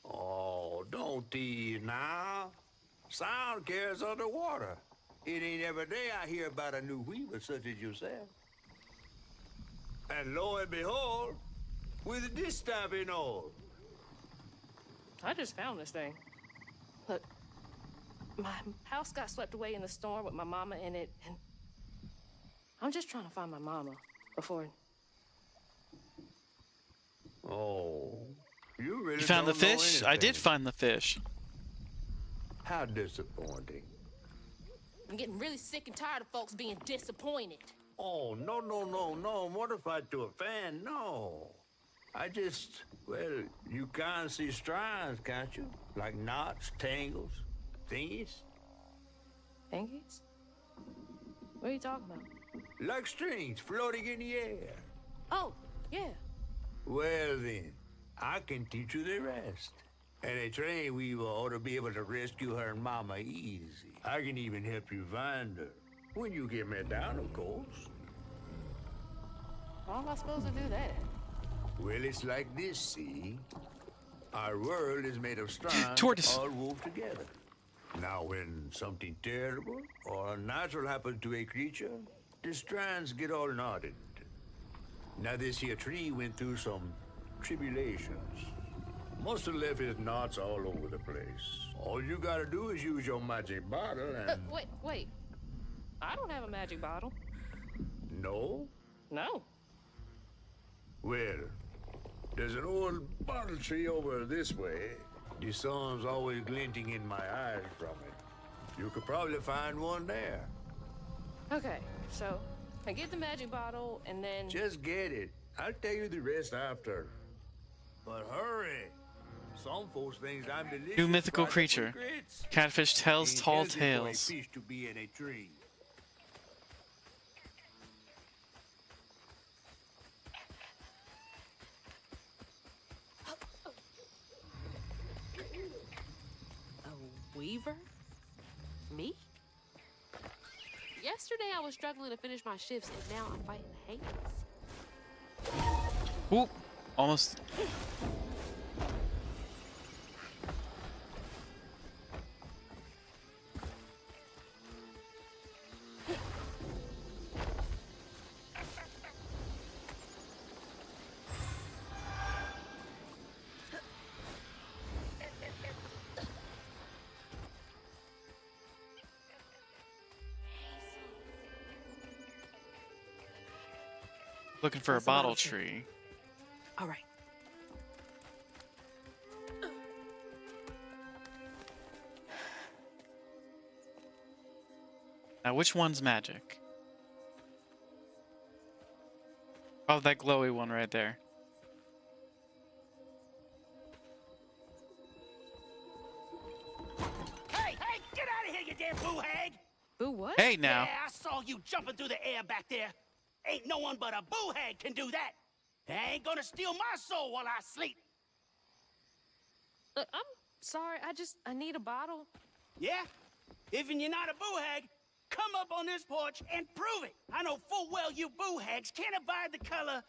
Oh, don't tease now. Sound carries underwater. It ain't every day I hear about a new Weaver such as yourself. And lo and behold, with this stuff and all. I just found this thing. Look, my house got swept away in the storm with my mama in it, and I'm just trying to find my mama before. Oh, you really You found the don't know fish? I did anything. find the fish. How disappointing. I'm getting really sick and tired of folks being disappointed. Oh, no, no, no, no. Mortified to a fan, no. Well, you can't see strands, can't you? Like knots, tangles, thingies? Thingies? What are you talking about? Like strings floating in the air. Oh, yeah. Well then, I can teach you the rest. And a train weaver ought to be able to rescue her mama easy. I can even help you find her. When you get me down, of course. How am I supposed to do that? Well, it's like this, see? Our world is made of strands Tortoise. all wove together. Now, when something terrible or unnatural happens to a creature, the strands get all knotted. Now, this here tree went through some tribulations. Must have left his knots all over the place. All you gotta do is use your magic bottle and... Wait. I don't have a magic bottle. No? No. Well, there's an old bottle tree over this way. The sun's always glinting in my eyes from it. You could probably find one there. Okay, so I get the magic bottle and then... Just get it. I'll tell you the rest after. But hurry. Some folks think I'm delicious. New mythical fried creature. grits. Catfish tells Ain't tall healthy for a tales. fish to be in a tree. A weaver? Me? Yesterday I was struggling to finish my shifts, and now I'm fighting Hades. Oop. Almost. Looking for a What's the bottle bottle tree? tree. All right. Now, which one's magic? Oh, that glowy one right there. Hey, get out of here, you damn boo hag! Boo what? Hey, now. Yeah, I saw you jumping through the air back there. Ain't no one but a boo hag can do that. I ain't gonna steal my soul while I sleep. Look, I'm sorry. I need a bottle. Yeah? Even you're not a boo hag, come up on this porch and prove it. I know full well you boo hags can't abide the color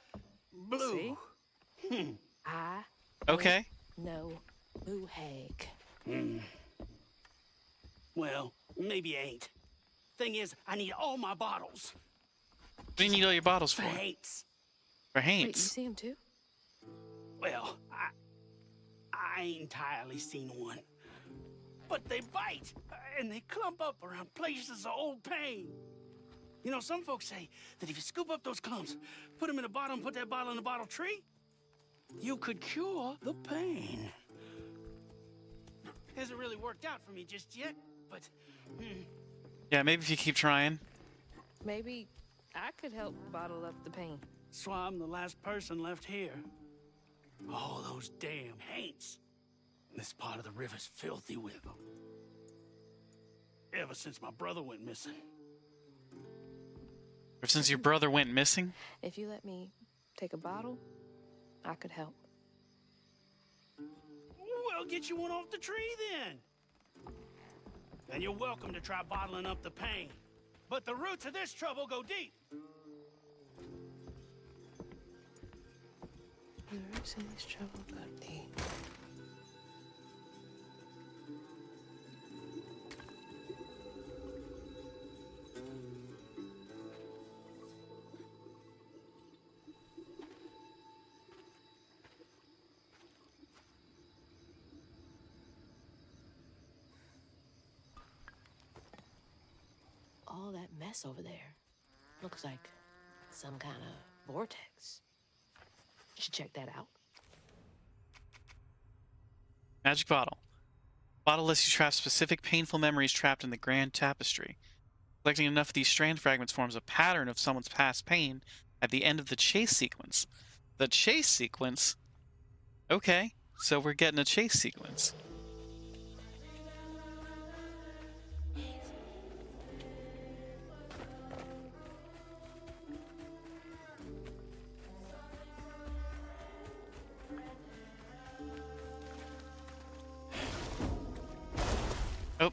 blue. See? I Okay. know boo hag. Well, maybe you ain't. Thing is, I need all my bottles. What do you need all your bottles for? For Haints. For Wait, you Haints. see him too? Well, I ain't entirely seen one. But they bite, and they clump up around places of old pain. You know, some folks say that if you scoop up those clumps, put them in a bottle and put that bottle in a bottle tree, you could cure the pain. Hasn't really worked out for me just yet, but... Yeah, maybe if you keep trying. Maybe I could help bottle up the pain. So I'm the last person left here. All those damn Haints. This part of the river's filthy with them. Ever since my brother went missing. Ever since your brother went missing? If you let me take a bottle, I could help. Well, get you one off the tree then. And you're welcome to try bottling up the pain. But the roots of this trouble go deep. The roots of this trouble go deep. All that mess over there looks like some kind of vortex. Should check that out. Magic bottle. Bottle lets you trap specific painful memories trapped in the grand tapestry. Collecting enough of these strand fragments forms a pattern of someone's past pain at the end of the chase sequence. The chase sequence? Okay, so we're getting a chase sequence. Oh.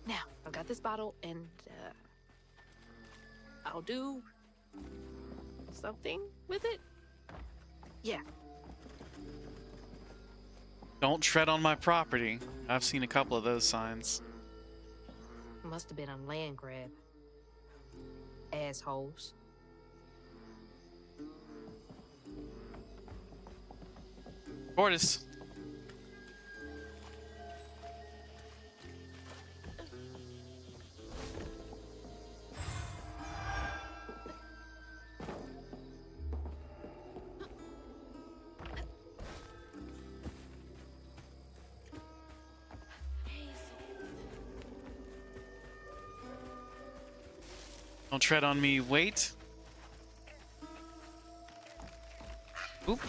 Now, I've got this bottle, and I'll do something with it. Yeah. Don't tread on my property. I've seen a couple of those signs. Must have been a land grab. Assholes. Cordis. Don't tread on me. Wait. Oop.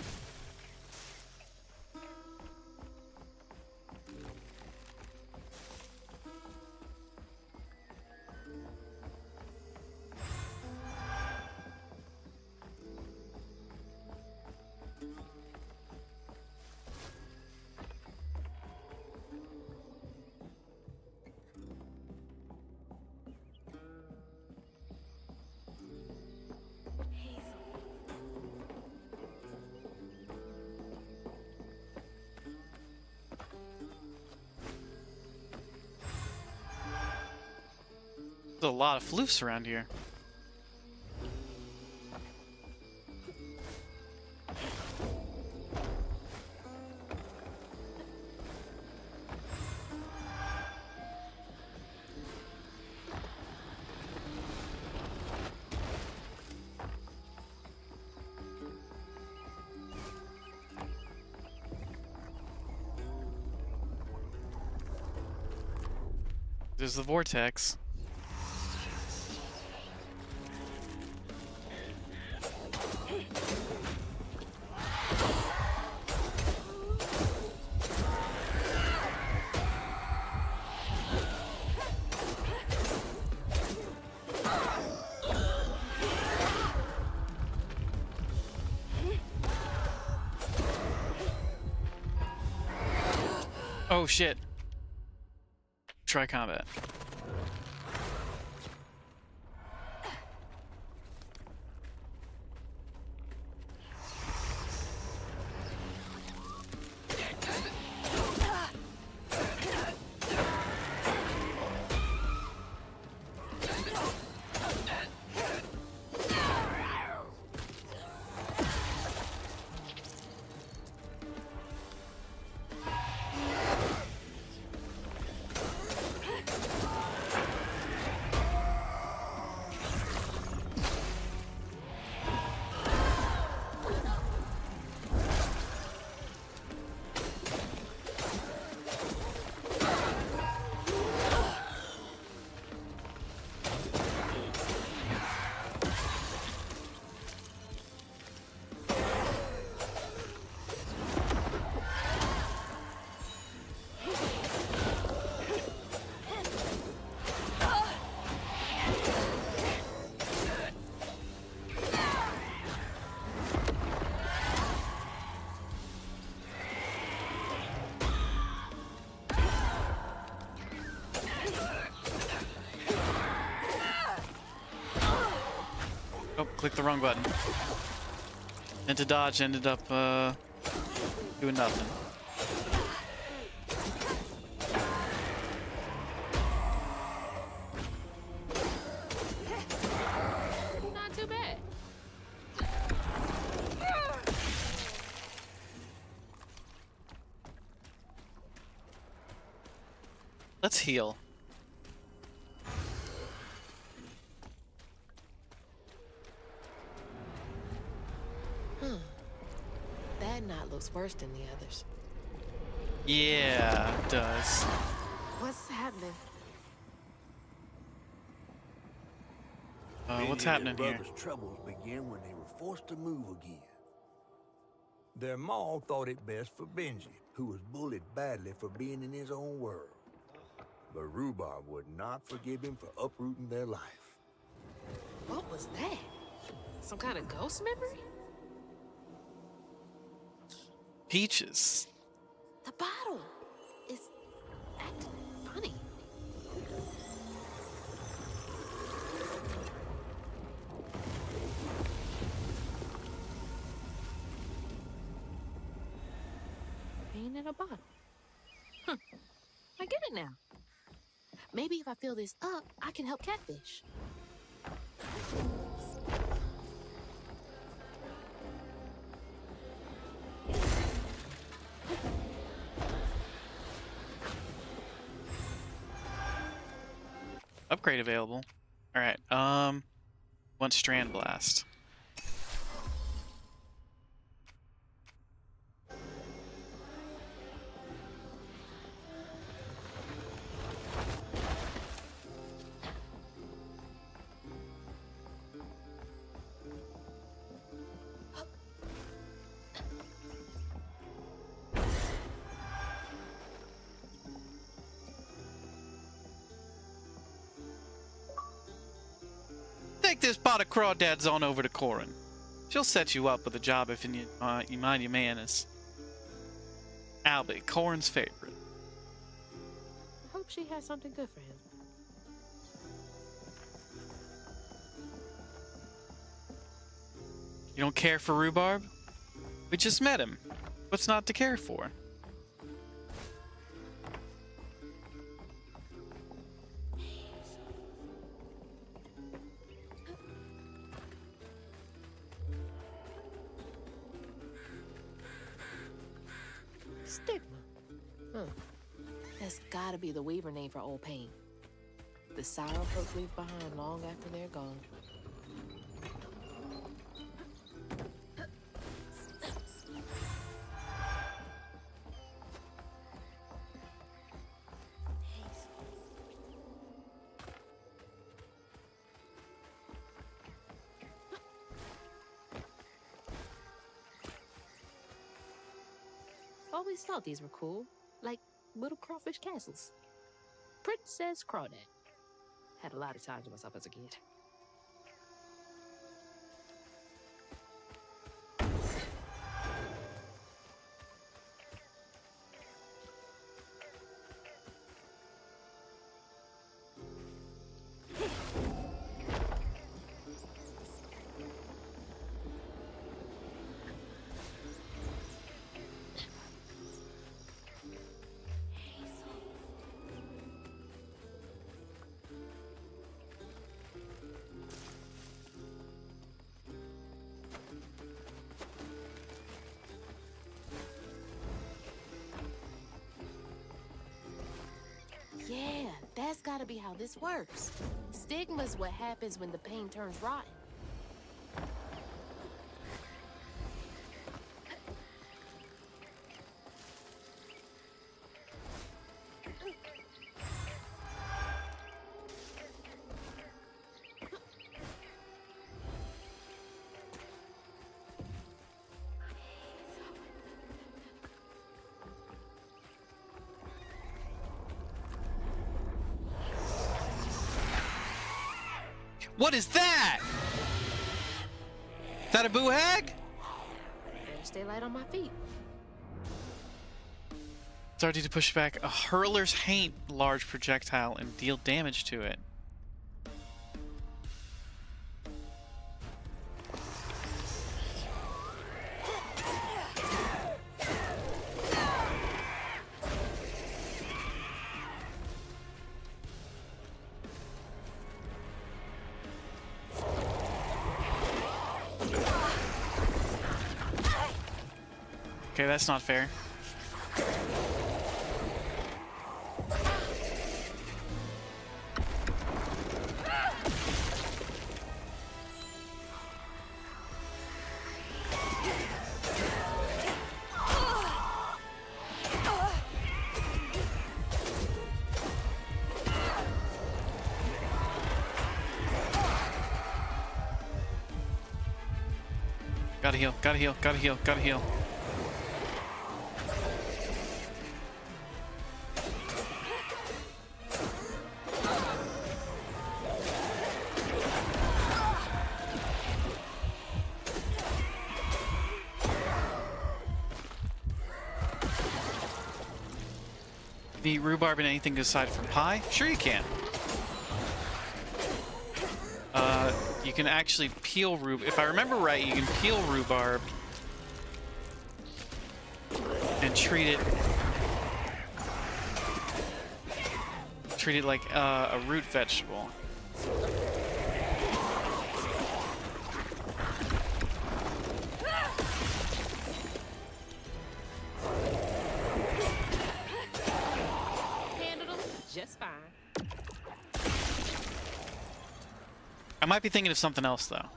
There's a lot of floofs around here. There's the vortex. Oh shit. Try combat. Oh, clicked the wrong button. And to dodge ended up doing nothing. Let's heal. That knot looks worse than the others. Yeah, it does. What's happening? What's Benji and happening his here? brothers' troubles began when they were forced to move again. Their ma thought it best for Benji, who was bullied badly for being in his own world. But Rhubarb would not forgive him for uprooting their life. What was that? Some kind of ghost memory? Peaches. The bottle is acting funny. Pain in a bottle. Huh. I get it now. Maybe if I fill this up, I can help Catfish. Upgrade available. Alright, one Strand Blast. Take this pot of crawdads on over to Corin. She'll set you up with a job if you mind your manners. Albie, Corin's favorite. Hope she has something good for him. You don't care for Rhubarb? We just met him. What's not to care for? Stigma. That's gotta be the Weaver name for old pain. The sorrow folks leave behind long after they're gone. Always thought these were cool, like little crawfish castles. Princess Crawdad. Had a lot of time to myself as a kid. Yeah, that's gotta be how this works. Stigma's what happens when the pain turns rotten. What is that? Is that a boo-hag? Better stay light on my feet. It's RD to push back a hurler's haint large projectile and deal damage to it. Okay, that's not fair. Gotta heal, gotta heal, gotta heal, gotta heal. Eat rhubarb and anything aside from pie? Sure you can. You can actually peel rhubarb. If I remember right, you can peel rhubarb and treat it like a root vegetable. Just fine. I might be thinking of something else, though.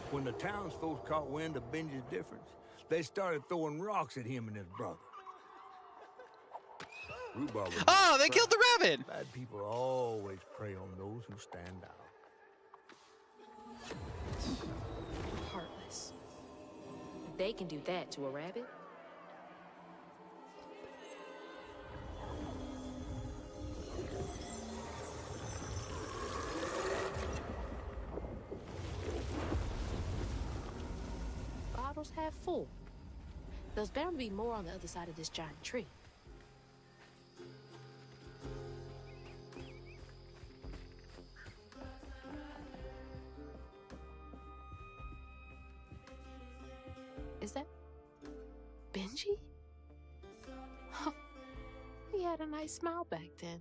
When the townsfolk caught wind of Benji's difference, they started throwing rocks at him and his brother. Rhubarb was Oh, they killed the rabbit! Bad people always prey on those who stand out. Heartless. They can do that to a rabbit. Bottles half full. There's bound to be more on the other side of this giant tree. Is that Benji? Huh. He had a nice smile back then.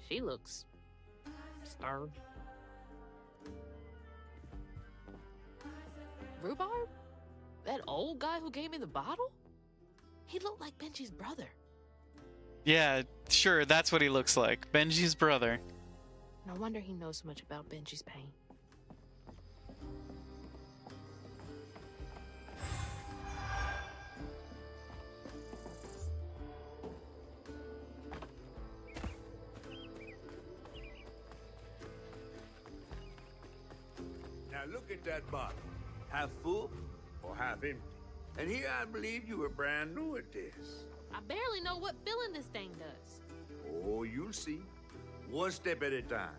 She looks starved. Rhubarb? That old guy who gave me the bottle? He looked like Benji's brother. Yeah, sure, that's what he looks like. Benji's brother. No wonder he knows so much about Benji's pain. Now look at that bottle. Half full or half empty? And here I believe you were brand new at this. I barely know what filling this thing does. Oh, you'll see. One step at a time.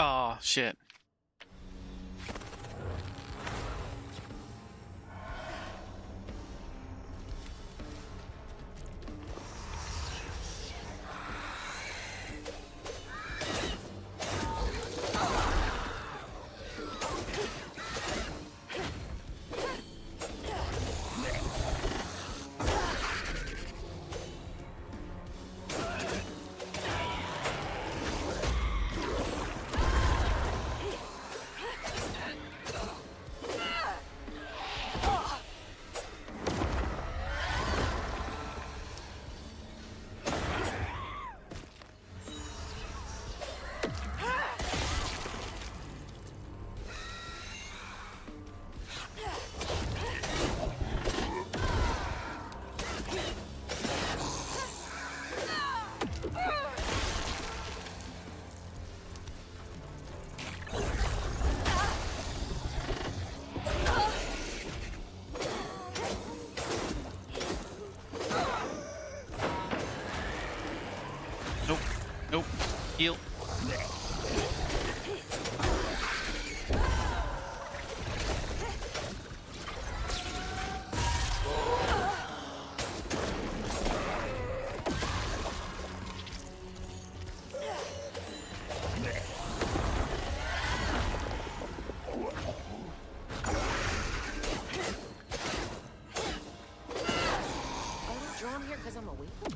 Oh, shit. Heal. Oh, you drawn here because I'm a weakling?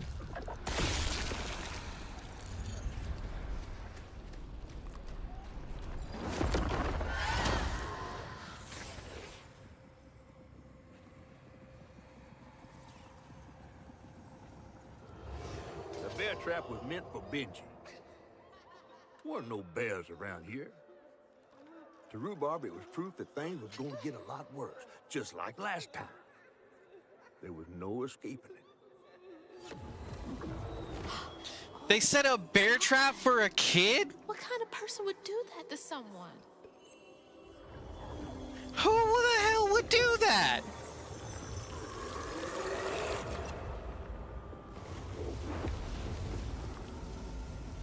The bear trap was meant for Benji. There weren't no bears around here. To Rhubarb, it was proof that things was going to get a lot worse, just like last time. There was no escaping it. They set a bear trap for a kid? What kind of person would do that to someone? Who the hell would do that?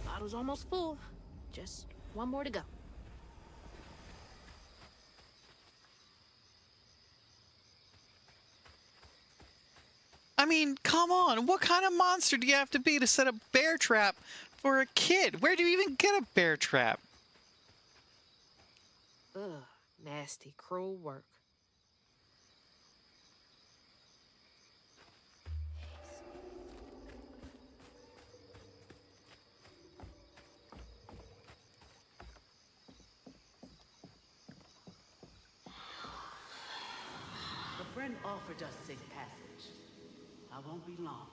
Bottle's almost full. Just one more to go. I mean, come on. What kind of monster do you have to be to set a bear trap for a kid? Where do you even get a bear trap? Ugh, nasty, cruel work. A friend offered us safe passage. I won't be long.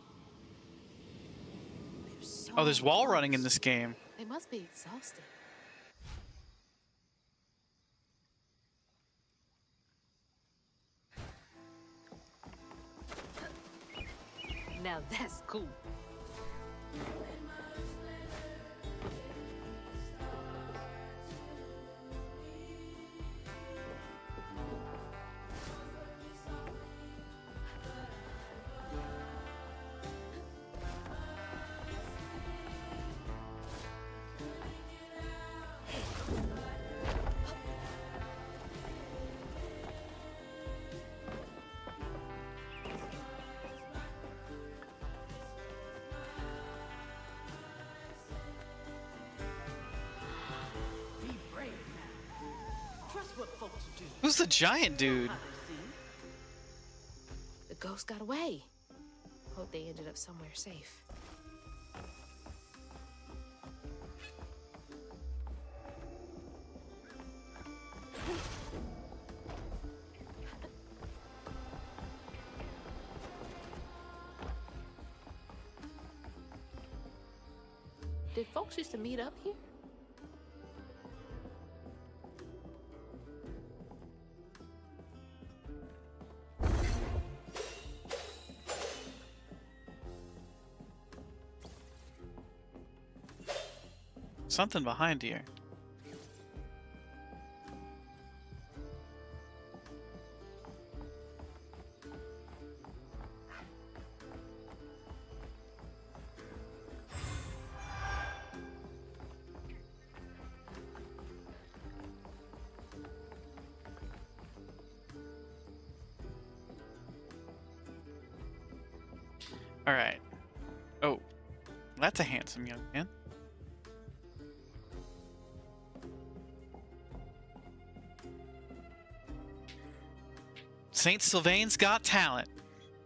Oh, there's wall running in this game. They must be exhausted. Now that's cool. Be brave now. Trust what folks do. Who's the giant dude? How they see. The ghost got away. Hope they ended up somewhere safe. Did folks used to meet up here? Something behind here. All right. Oh, that's a handsome young man. St. Sylvain's Got Talent,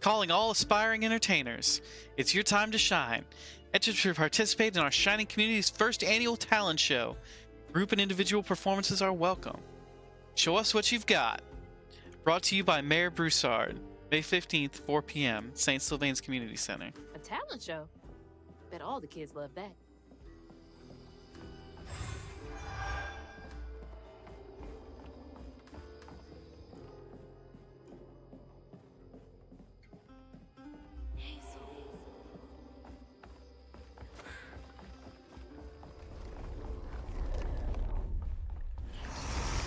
calling all aspiring entertainers. It's your time to shine. Enter to participate in our Shining Community's first annual talent show. Group and individual performances are welcome. Show us what you've got. Brought to you by Mayor Broussard. May 15th, 4 p.m., St. Sylvain's Community Center. A talent show. Bet all the kids love that.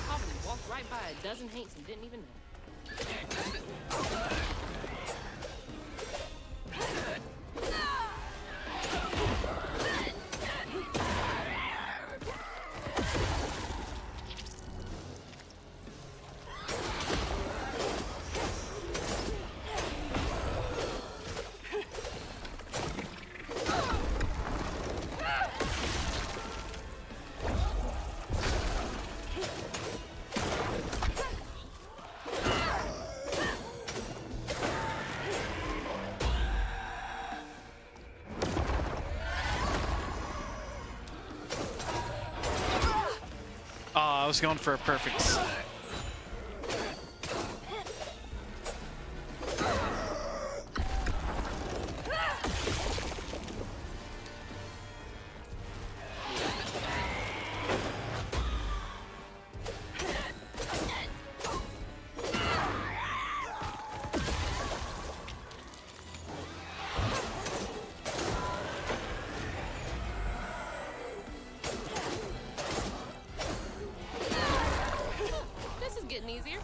Probably walked right by a dozen Hanks and didn't even know. I was going for a perfect. This is getting easier.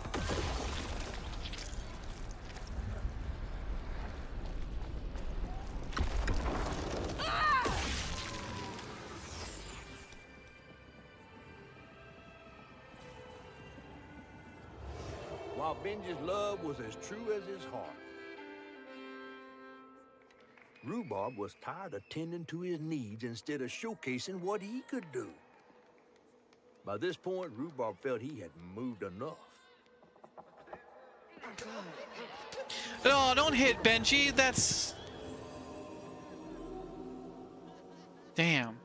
While Benji's love was as true as his heart, Rhubarb was tired of tending to his needs instead of showcasing what he could do. By this point, Rhubarb felt he had moved enough. Oh, don't hit Benji. That's. Damn.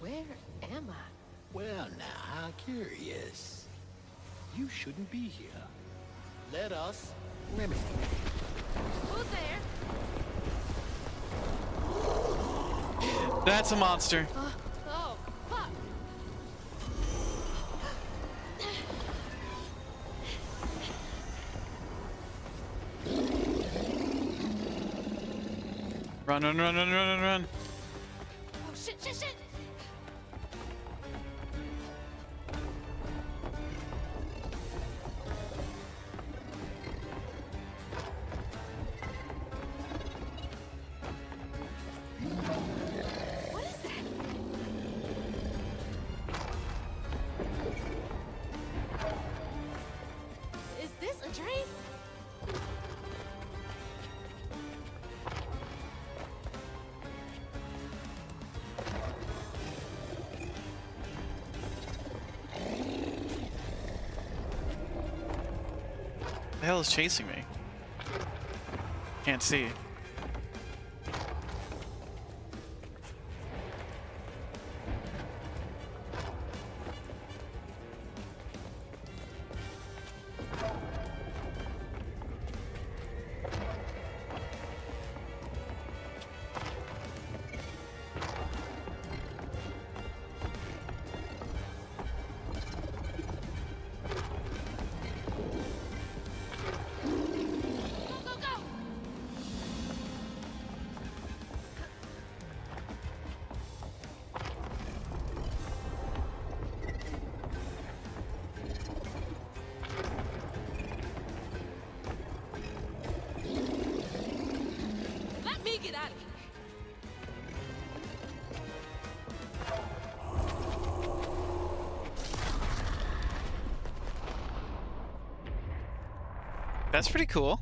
Where am I? Well, now, how curious. You shouldn't be here. Let us remedy. Who's there? That's a monster. Oh, fuck. Run, run, run, run, run, run, run. Oh, shit. What is that? Is this a dream? The hell is chasing me? Can't see. Let me get out of here. That's pretty cool.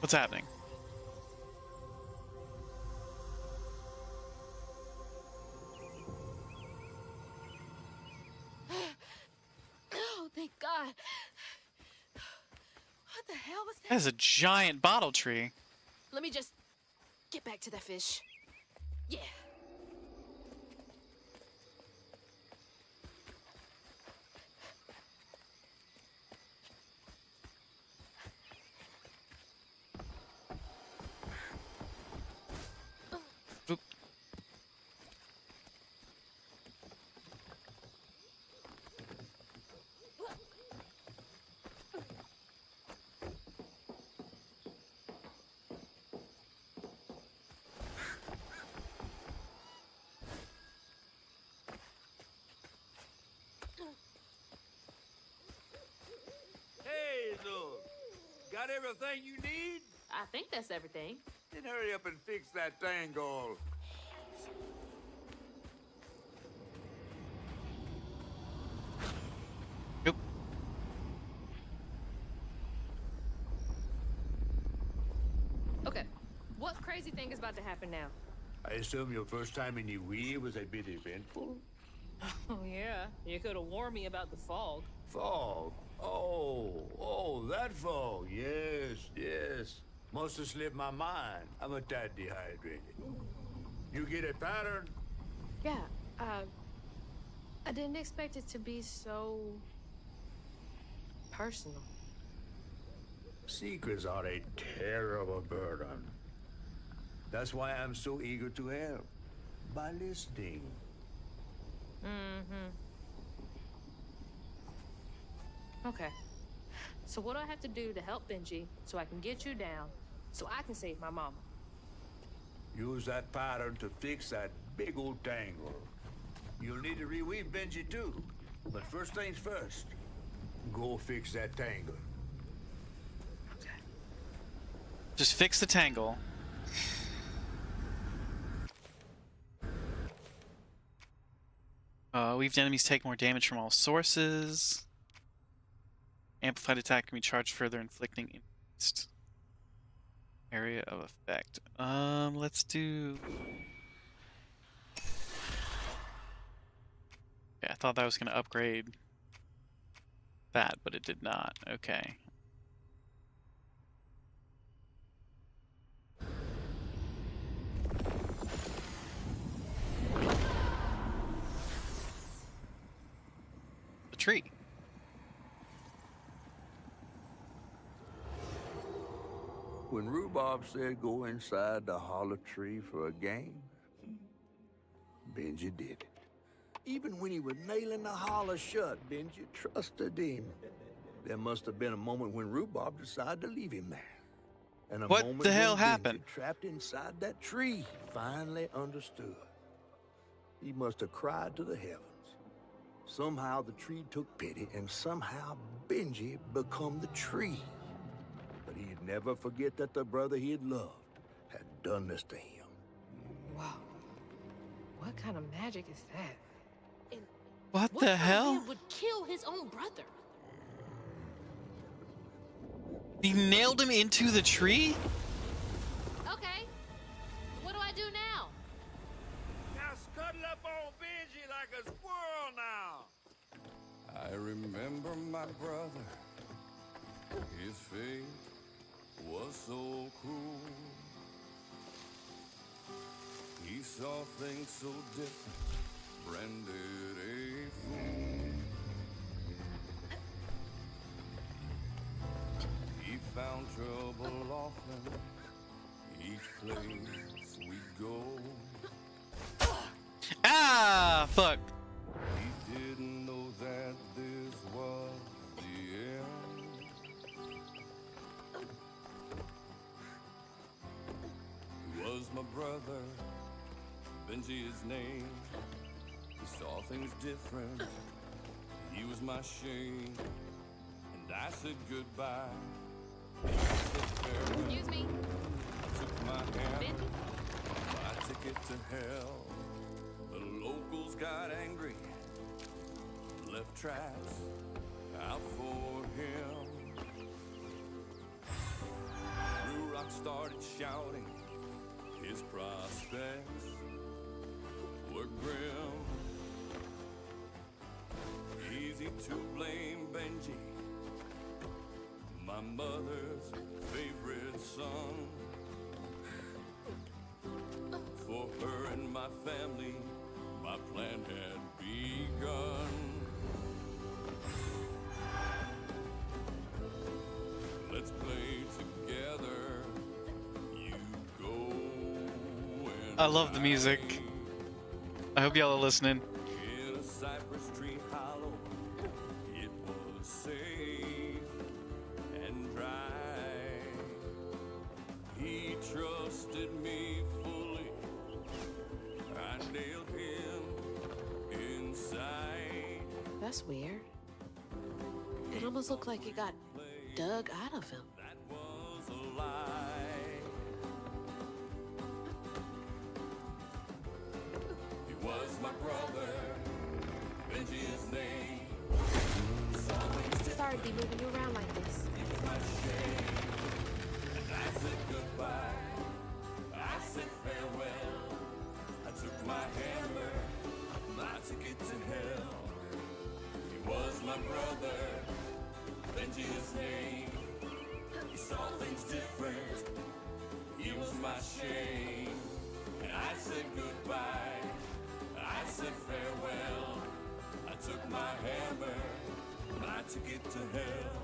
What's happening? Oh, thank God. What the hell was that? That is a giant bottle tree. Let me just get back to that fish. Yeah. Oop. Got everything you need? I think that's everything. Then hurry up and fix that tangle. Yep. Okay, what crazy thing is about to happen now? I assume your first time in Niue was a bit eventful? Oh, yeah. You could have warned me about the fog. Fog? Oh, that fog. Yes. Must have slipped my mind. I'm a tad dehydrated. You get a pattern? Yeah, I didn't expect it to be so personal. Secrets are a terrible burden. That's why I'm so eager to help. By listening. Okay. So what do I have to do to help Benji so I can get you down so I can save my mama? Use that pattern to fix that big old tangle. You'll need to reweave Benji too. But first things first. Go fix that tangle. Just fix the tangle. Weaved enemies take more damage from all sources. Amplified attack can be charged further, inflicting increased area of effect. Let's do... Yeah, I thought that was going to upgrade that, but it did not. Okay. The tree. When Rhubarb said go inside the hollow tree for a game, Benji did it. Even when he was nailing the hollow shut, Benji trusted him. There must have been a moment when Rhubarb decided to leave him there. And a What moment the hell when happened? Benji, trapped inside that tree, finally understood. He must have cried to the heavens. Somehow the tree took pity, and somehow Benji become the tree. But he'd never forget that the brother he had loved had done this to him. Wow. What kind of magic is that? And What what the kind of hell? man would kill his own brother? He nailed him into the tree? Okay. What do I do now? Now scuttle up on Benji like a squirrel now. I remember my brother. His fate was so cruel. He saw things so different, branded a fool. He found trouble often, each place we go. Ah, fuck. He didn't know that this was the end. He was my brother, Benji his name. He saw things different, he was my shame. And I said goodbye, I said farewell. Excuse me. I took my hand, Benji? my ticket to hell. The locals got angry, left tracks out for him. Blue Rock started shouting, his prospects were grim. Easy to blame Benji, my mother's favorite son. For her and my family, my plan had begun. Let's play together. You go and I love the music. I hope y'all are listening. in a cypress tree hollow, it was safe and dry. He trusted me fully. I nailed him inside. That's weird. It almost looked like it got dug out of him. That lie. He was my brother, Benji his name. Sorry to be moving you around like this. He was my shame. And I said goodbye. I said farewell. I took my hammer. I took it to hell. He was my brother, Benji his name. He saw things different. He was my shame. And I said goodbye. I said farewell. I took my hammer. I took it to hell.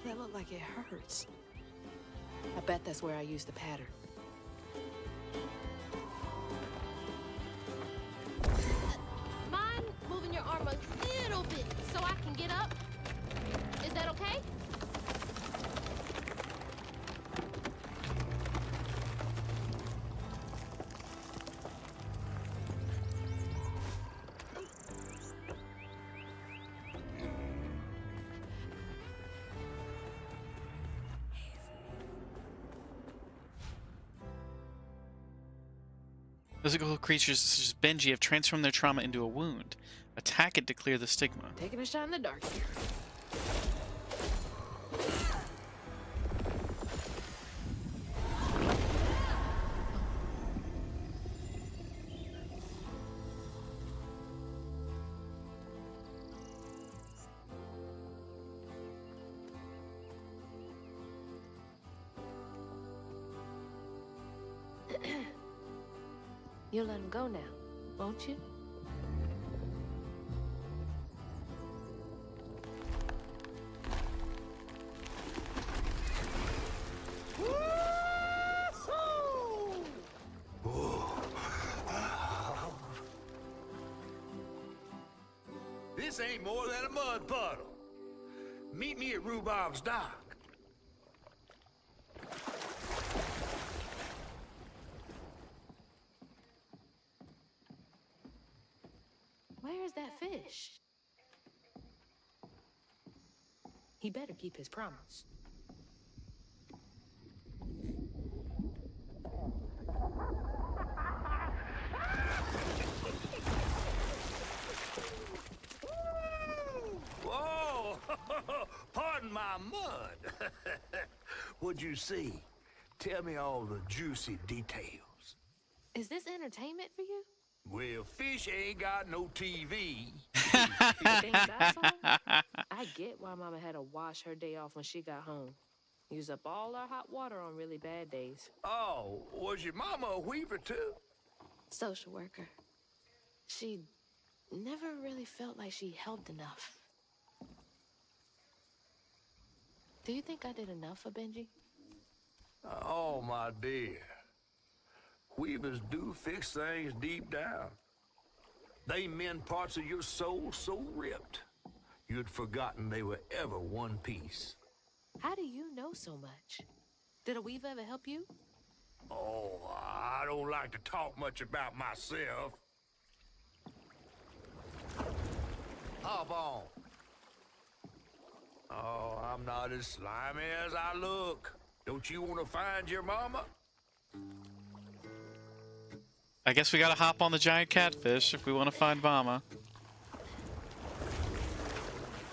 That looked like it hurts. I bet that's where I used the pattern. Mind moving your arm a little bit so I can get up? Is that okay? Physical creatures such as Benji have transformed their trauma into a wound. Attack it to clear the stigma. Taking a shot in the dark here. You'll let him go now, won't you? This ain't more than a mud puddle. Meet me at Rhubob's dock. Where's that fish? He better keep his promise. Whoa! Pardon my mud. What'd you see? Tell me all the juicy details. Is this entertainment for you? Well, fish ain't got no TV. Things I saw? I get why Mama had to wash her day off when she got home. Use up all our hot water on really bad days. Oh, was your mama a weaver too? Social worker. She never really felt like she helped enough. Do you think I did enough for Benji? Oh, my dear. Weavers do fix things deep down. They mend parts of your soul so ripped, you'd forgotten they were ever one piece. How do you know so much? Did a weaver ever help you? Oh, I don't like to talk much about myself. Hop on. Oh, I'm not as slimy as I look. Don't you want to find your mama? I guess we gotta hop on the giant catfish if we want to find Mama.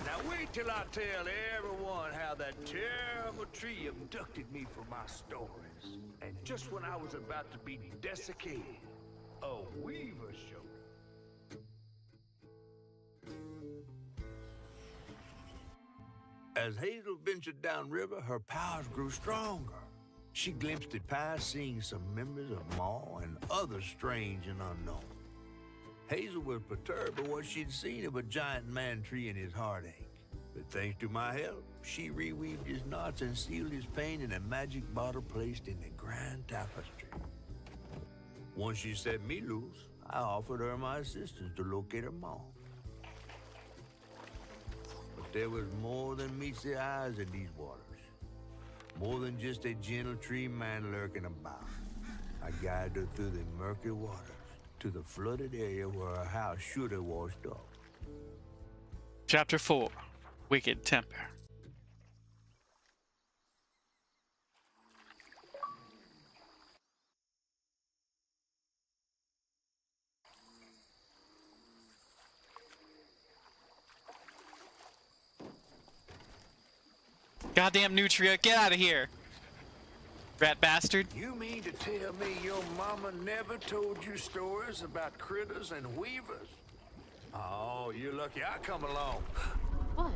Now wait till I tell everyone how that terrible tree abducted me for my stories. And just when I was about to be desiccated, a weaver showed up. As Hazel ventured downriver, her powers grew stronger. She glimpsed it past, seeing some members of Maw and others strange and unknown. Hazel was perturbed by what she'd seen of a giant man tree and his heartache. But thanks to my help, she reweaved his knots and sealed his pain in a magic bottle placed in the grand tapestry. Once she set me loose, I offered her my assistance to locate her Maw. But there was more than meets the eyes in these waters. more than just a gentle tree man lurking about. I guided her through the murky waters to the flooded area where her house should have washed off. Chapter 4. Wicked Temper. Goddamn Nutria, get out of here! Rat bastard. You mean to tell me your mama never told you stories about critters and weavers? Oh, you're lucky I come along. What?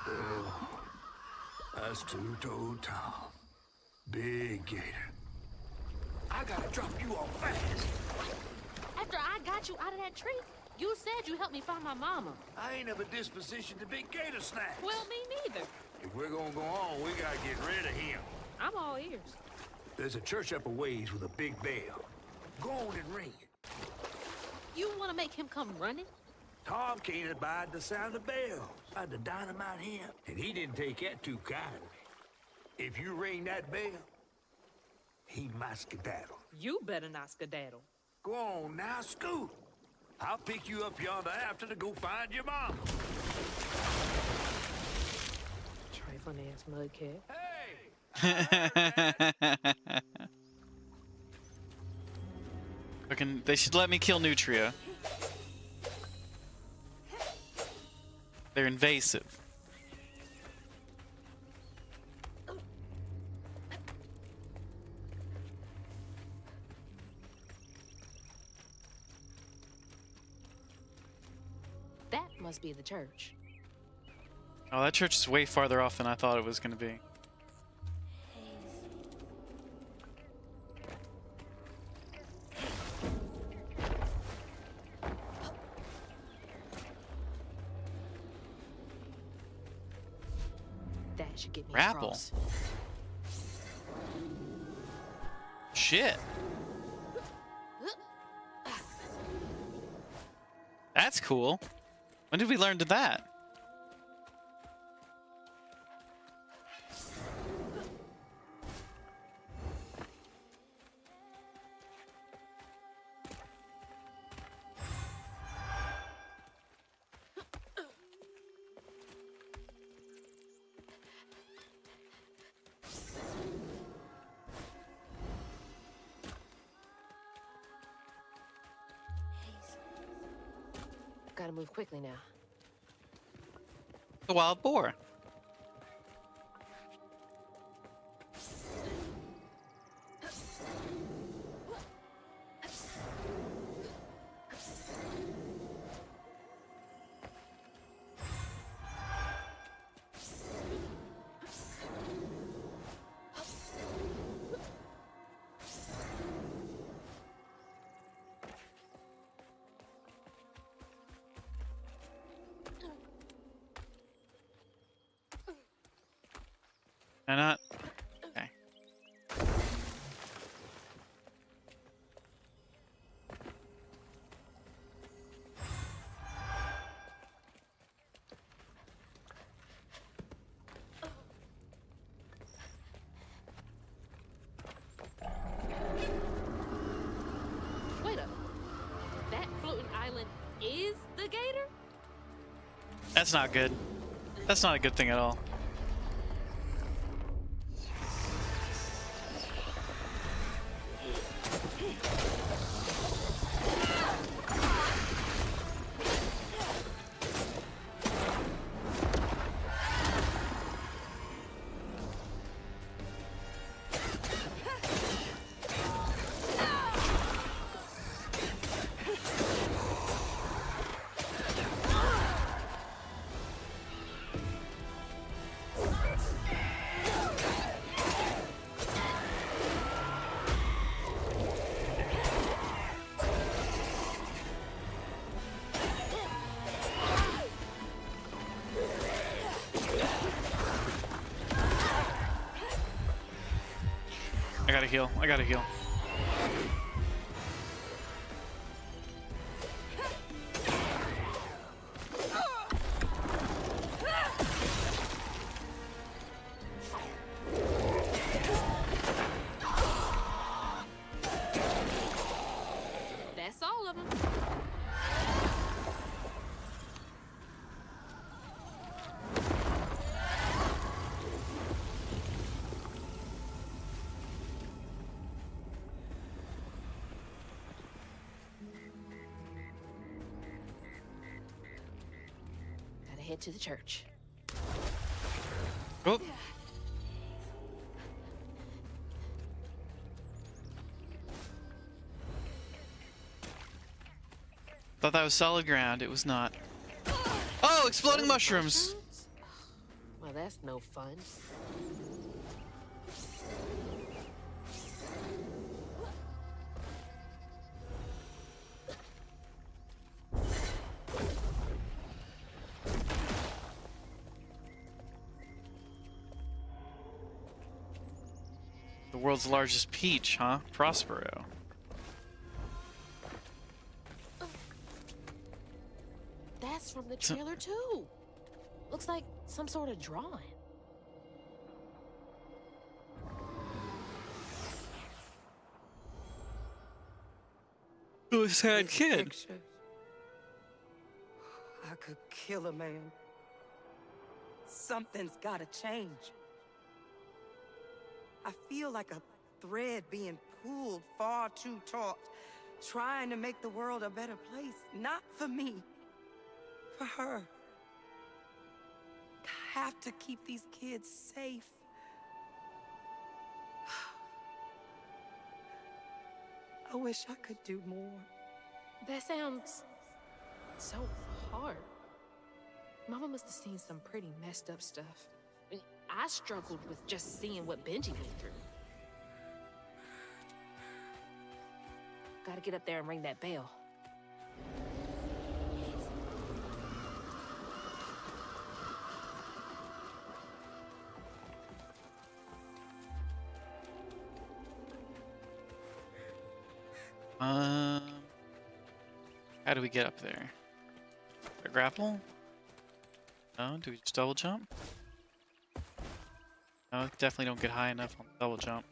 Oh, that's two-toed Tom. Big gator. I gotta drop you off fast. After I got you out of that tree, you said you helped me find my mama. I ain't of a disposition to be gator snacks. Well, me neither. If we're gonna go on, we gotta get rid of him. I'm all ears. There's a church up a ways with a big bell. Go on and ring it. You want to make him come running? Tom can't abide the sound of bells. I had to dynamite him, and he didn't take that too kindly. If you ring that bell, he might skedaddle. You better not skedaddle. Go on now, scoot. I'll pick you up yonder after to go find your mom. Trifling ass mudcat. Fucking, they should let me kill Nutria. They're invasive. That must be the church. Oh, that church is way farther off than I thought it was going to be. That should get me Rapple. across. Shit. That's cool. When did we learn to that? Gotta move quickly now. The wild boar. Why not? Okay. Wait up. That floating island is the gator? That's not good. That's not a good thing at all. I gotta heal. I gotta heal. head to the church. Oh. Thought that was solid ground. It was not. Oh, exploding mushrooms! Well, that's no fun. The world's largest peach, huh? Prospero. That's from the trailer too. Looks like some sort of drawing. Oh, a sad kid. Picture. I could kill a man. Something's gotta change. I feel like a thread being pulled far too taut, trying to make the world a better place. Not for me, for her. I have to keep these kids safe. I wish I could do more. That sounds so hard. Mama must have seen some pretty messed up stuff. I mean, I struggled with just seeing what Benji went through. Gotta get up there and ring that bell. How do we get up there? A grapple? No, do we just double jump? No, definitely don't get high enough on the double jump.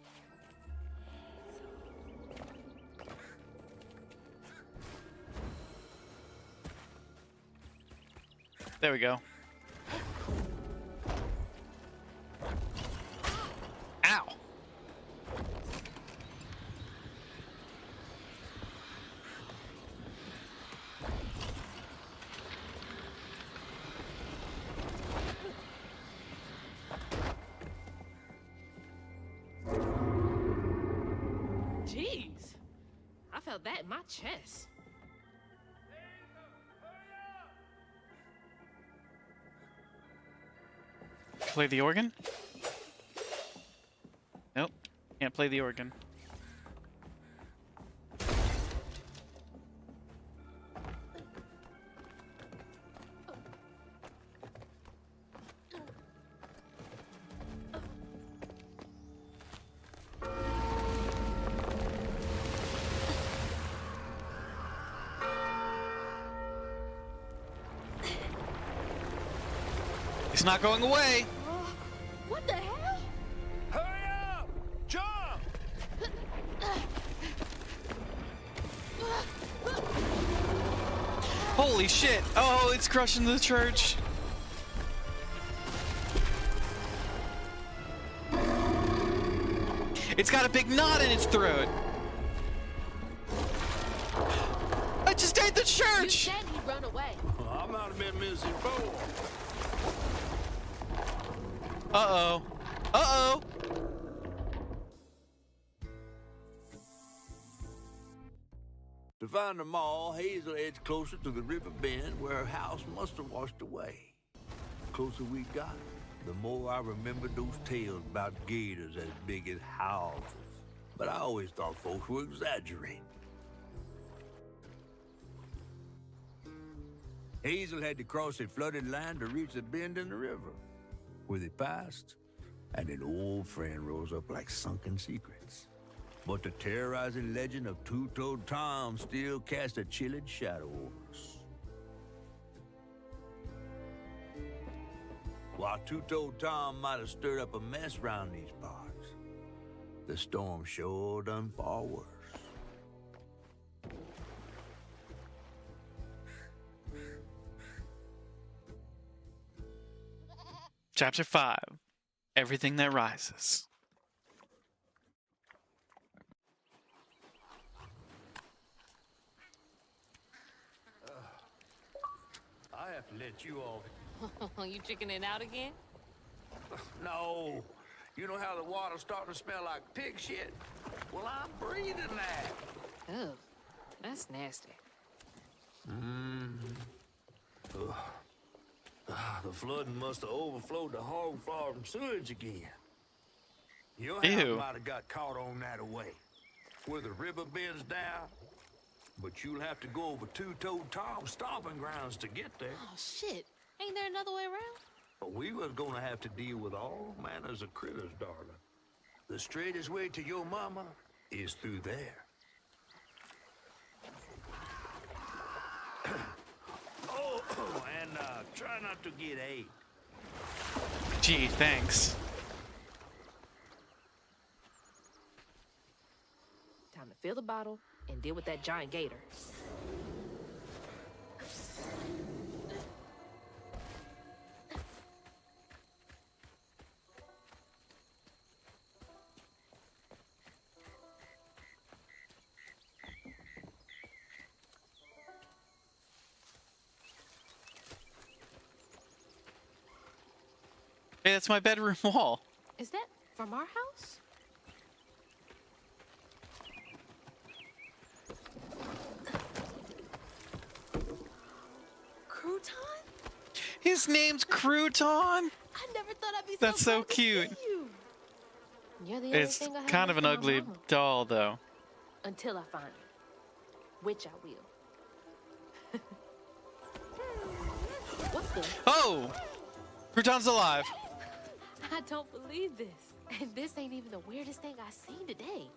There we go. Ow! Jeez, I felt that in my chest. Play the organ? Nope, can't play the organ. It's not going away! What the hell? Hurry up! Jump! Holy shit! Oh, it's crushing the church! It's got a big knot in its throat! I just ate the You church! said he'd run away. I might have been missing four. Uh-oh. Uh-oh! To find them all, Hazel edged closer to the river bend where her house must have washed away. The closer we got, the more I remembered those tales about gators as big as houses. But I always thought folks were exaggerating. Hazel had to cross a flooded land to reach the bend in the river, where they passed, and an old friend rose up like sunken secrets. But the terrorizing legend of Two-Toed Tom still cast a chilling shadow over us. While Two-Toed Tom might have stirred up a mess round these parts, the storm sure done far worse. Chapter 5. Everything that rises. I have to let you all You chickening out again? No. You know how the water's starting to smell like pig shit? Well, I'm breathing that. Oh, that's nasty. The flooding must have overflowed the hog farm sewage again. Your Ew. house might have got caught on that way, where the river bends down. But you'll have to go over Two-Toed Tom's stomping grounds to get there. Oh, shit. Ain't there another way around? But we was gonna have to deal with all manners of critters, darling. The straightest way to your mama is through there. And try not to get AIDS. Gee, thanks. Time to fill the bottle and deal with that giant gator. Hey, that's my bedroom wall. Is that from our house? Crouton? His name's Crouton. I never thought I'd be That's so glad to cute. see you. You're the only It's thing I have kind of left an for my ugly mama. doll, though. Until I find it. Which I will. What's the... Oh! Crouton's alive. I don't believe this. And this ain't even the weirdest thing I've seen today.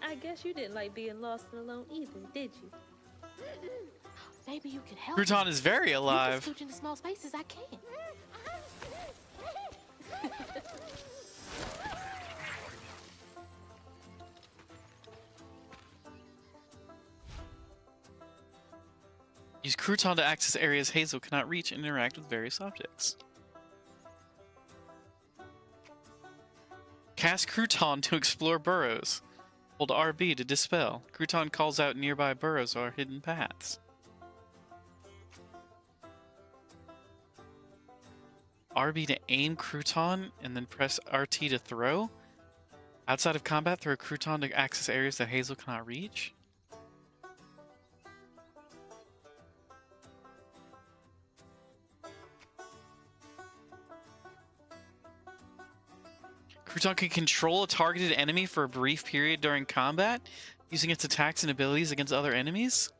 I guess you didn't like being lost and alone either, did you? Maybe you can help Crouton me. is very You alive. can scooch into small spaces. I can't. Use Crouton to access areas Hazel cannot reach and interact with various objects. Cast Crouton to explore burrows. Hold RB to dispel. Crouton calls out nearby burrows or hidden paths. RB to aim Crouton and then press RT to throw. Outside of combat, throw Crouton to access areas that Hazel cannot reach. Crouton can control a targeted enemy for a brief period during combat, using its attacks and abilities against other enemies.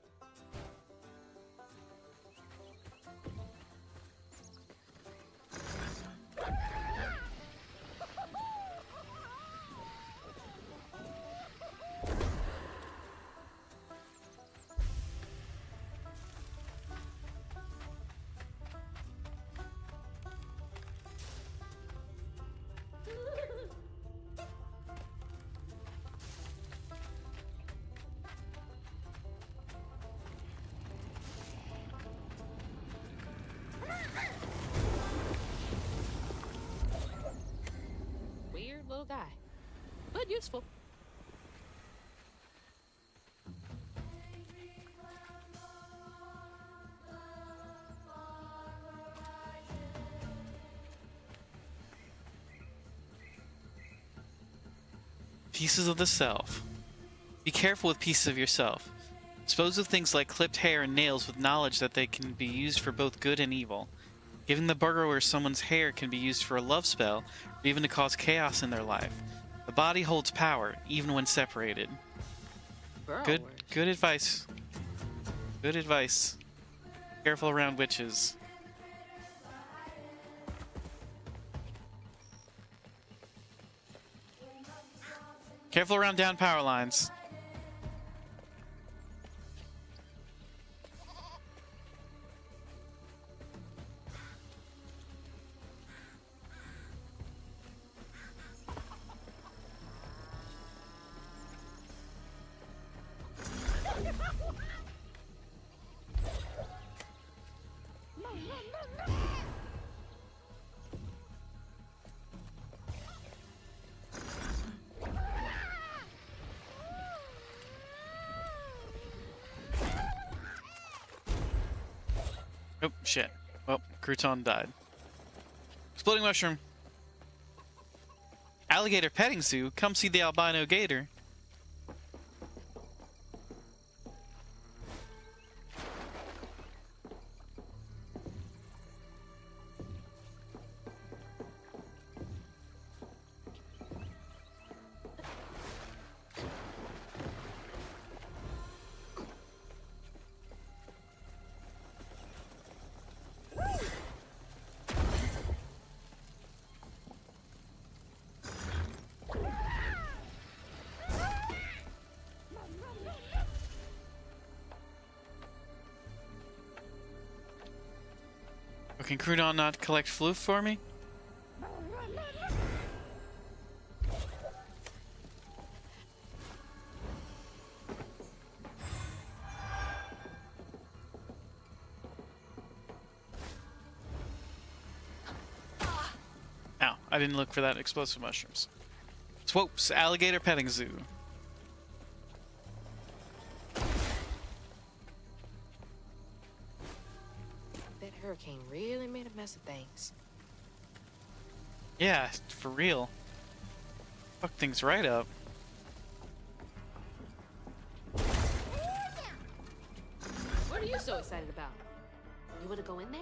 Weird little guy. But useful. Pieces of the self. Be careful with pieces of yourself. Dispose of things like clipped hair and nails with knowledge that they can be used for both good and evil. Giving the burrower someone's hair can be used for a love spell, or even to cause chaos in their life. The body holds power, even when separated. Good advice. Good advice. Careful around witches. Careful around down power lines. Oh, shit. Well, Crouton died. Exploding mushroom. Alligator petting zoo. Come see the albino gator. Can Crouton not collect floof for me? Ow, I didn't look for that explosive mushrooms. Swopes, alligator petting zoo. That hurricane really made a mess of things. Yeah, for real. Fuck things right up. What are you so excited about? You want to go in there?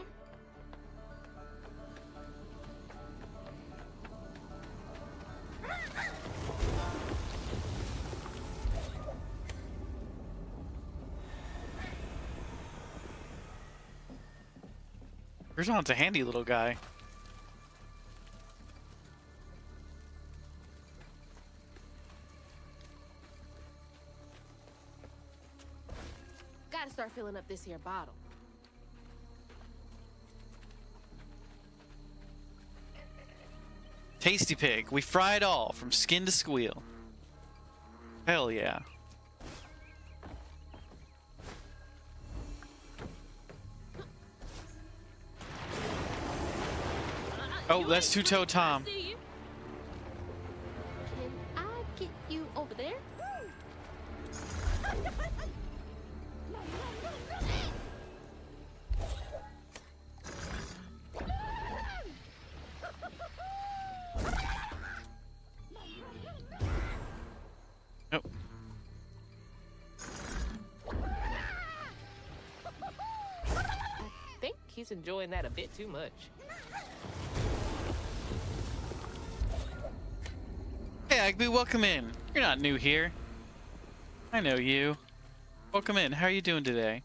Crouton's a handy little guy. Gotta start filling up this here bottle. Tasty pig. We fry it all from skin to squeal. Hell yeah. Oh, that's Two-Toe Tom. Can I get you over there? Nope. I think he's enjoying that a bit too much. Hey, Agbu, welcome in. You're not new here. I know you. Welcome in. How are you doing today?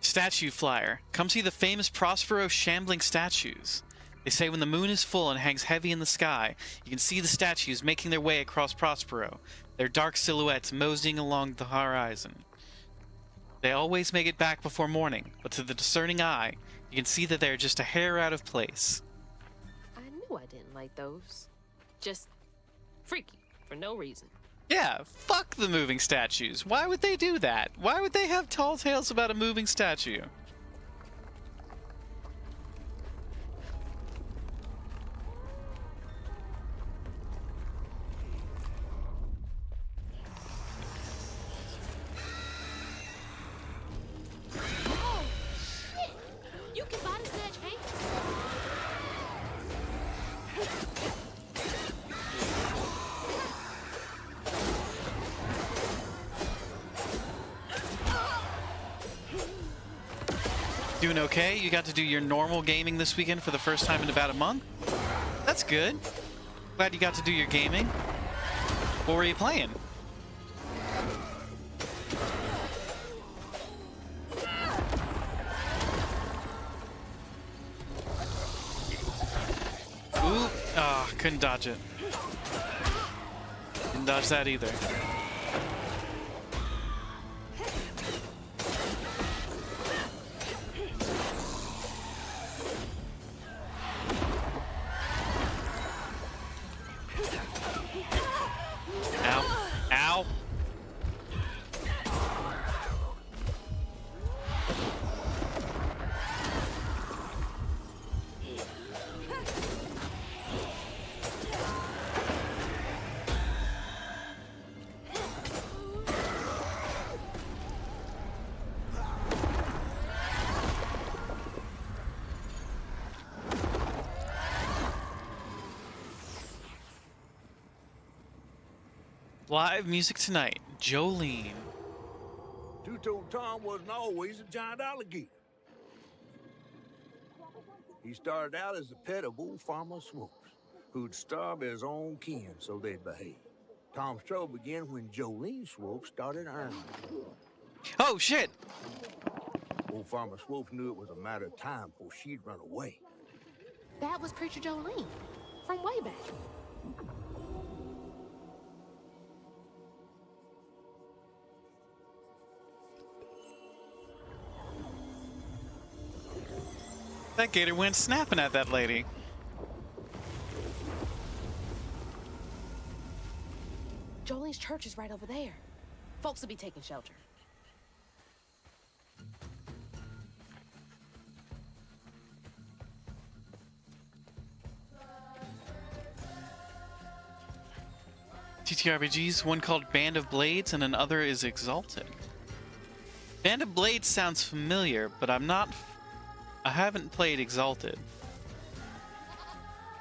Statue flyer. Come see the famous Prospero shambling statues. They say when the moon is full and hangs heavy in the sky, you can see the statues making their way across Prospero, their dark silhouettes moseying along the horizon. They always make it back before morning, but to the discerning eye, you can see that they're just a hair out of place. I knew I didn't like those. Just freaky for no reason. Yeah, fuck the moving statues. Why would they do that? Why would they have tall tales about a moving statue? Oh, shit! You can body snatch, Hank. Doing okay? You got to do your normal gaming this weekend for the first time in about a month? That's good. Glad you got to do your gaming. What were you playing? Ooh, ah, couldn't dodge it. Didn't dodge that either. Live music tonight, Jolene. Two-Toed Tom wasn't always a giant alligator. He started out as a pet of old Farmer Swoops, who'd starve his own kin so they'd behave. Tom's trouble began when Jolene Swope started ironing. Oh, shit! Old Farmer Swope knew it was a matter of time before she'd run away. That was Preacher Jolene from way back. That gator went snapping at that lady. Jolene's church is right over there. Folks will be taking shelter. TTRPGs, one called Band of Blades and another is Exalted. Band of Blades sounds familiar, but I haven't played Exalted.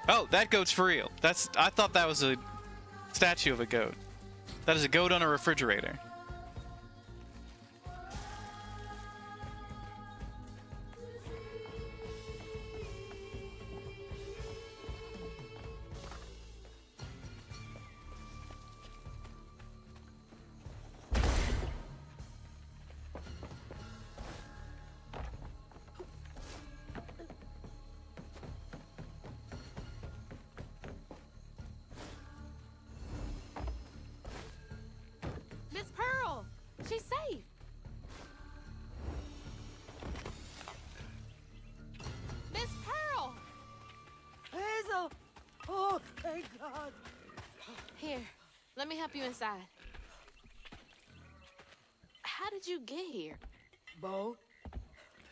Oh, that goat's for real. I thought that was a statue of a goat. That is a goat on a refrigerator. Miss Pearl! She's safe! Miss Pearl! Hazel! Oh, thank God. Here, let me help you inside. How did you get here? Bo,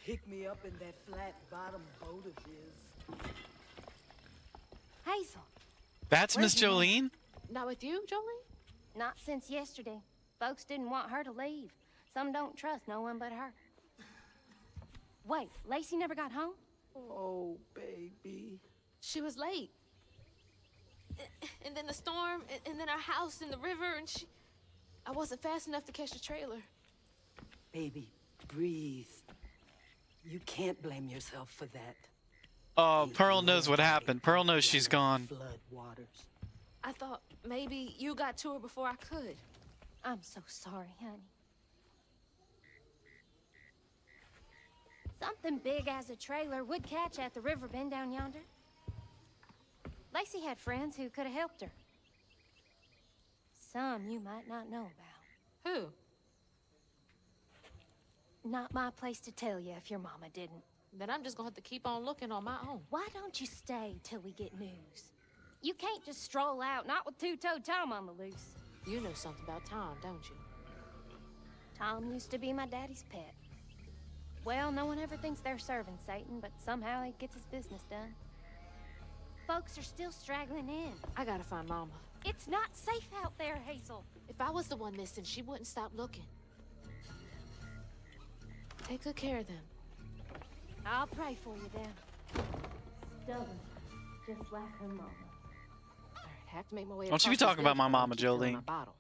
pick me up in that flat bottom boat of his. Hazel, That's Miss Jolene? Not with you, Jolene? not since yesterday. Folks didn't want her to leave. Some don't trust no one but her. Wait, Lacey never got home? Oh, baby. She was late. And then the storm, and then our house in the river, and I wasn't fast enough to catch the trailer. Baby, breathe. You can't blame yourself for that. Oh, Pearl knows what happened. Pearl knows she's gone. Flood waters. I thought maybe you got to her before I could. I'm so sorry, honey. Something big as a trailer would catch at the river bend down yonder. Lacey had friends who could have helped her. Some you might not know about. Who? Not my place to tell you if your mama didn't. Then I'm just gonna have to keep on looking on my own. Why don't you stay till we get news? You can't just stroll out, not with Two-Toed Tom on the loose. You know something about Tom, don't you? Tom used to be my daddy's pet. Well, no one ever thinks they're serving Satan, but somehow he gets his business done. Folks are still straggling in. I gotta find Mama. It's not safe out there, Hazel. If I was the one missing, she wouldn't stop looking. Take good care of them. I'll pray for you then. Stubborn, just like her mama. All right, have to make my way. Don't you be across talking this about my village mama, and keep filling Jolene. my bottle.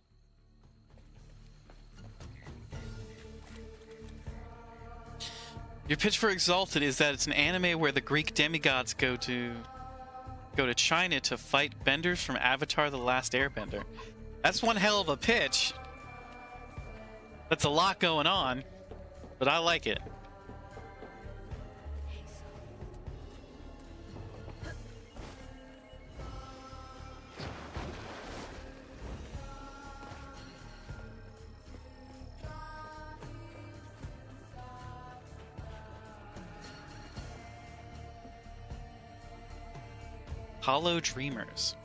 Your pitch for Exalted is that it's an anime where the Greek demigods go to China to fight benders from Avatar: The Last Airbender. That's one hell of a pitch. That's a lot going on, but I like it. Hollow Dreamers.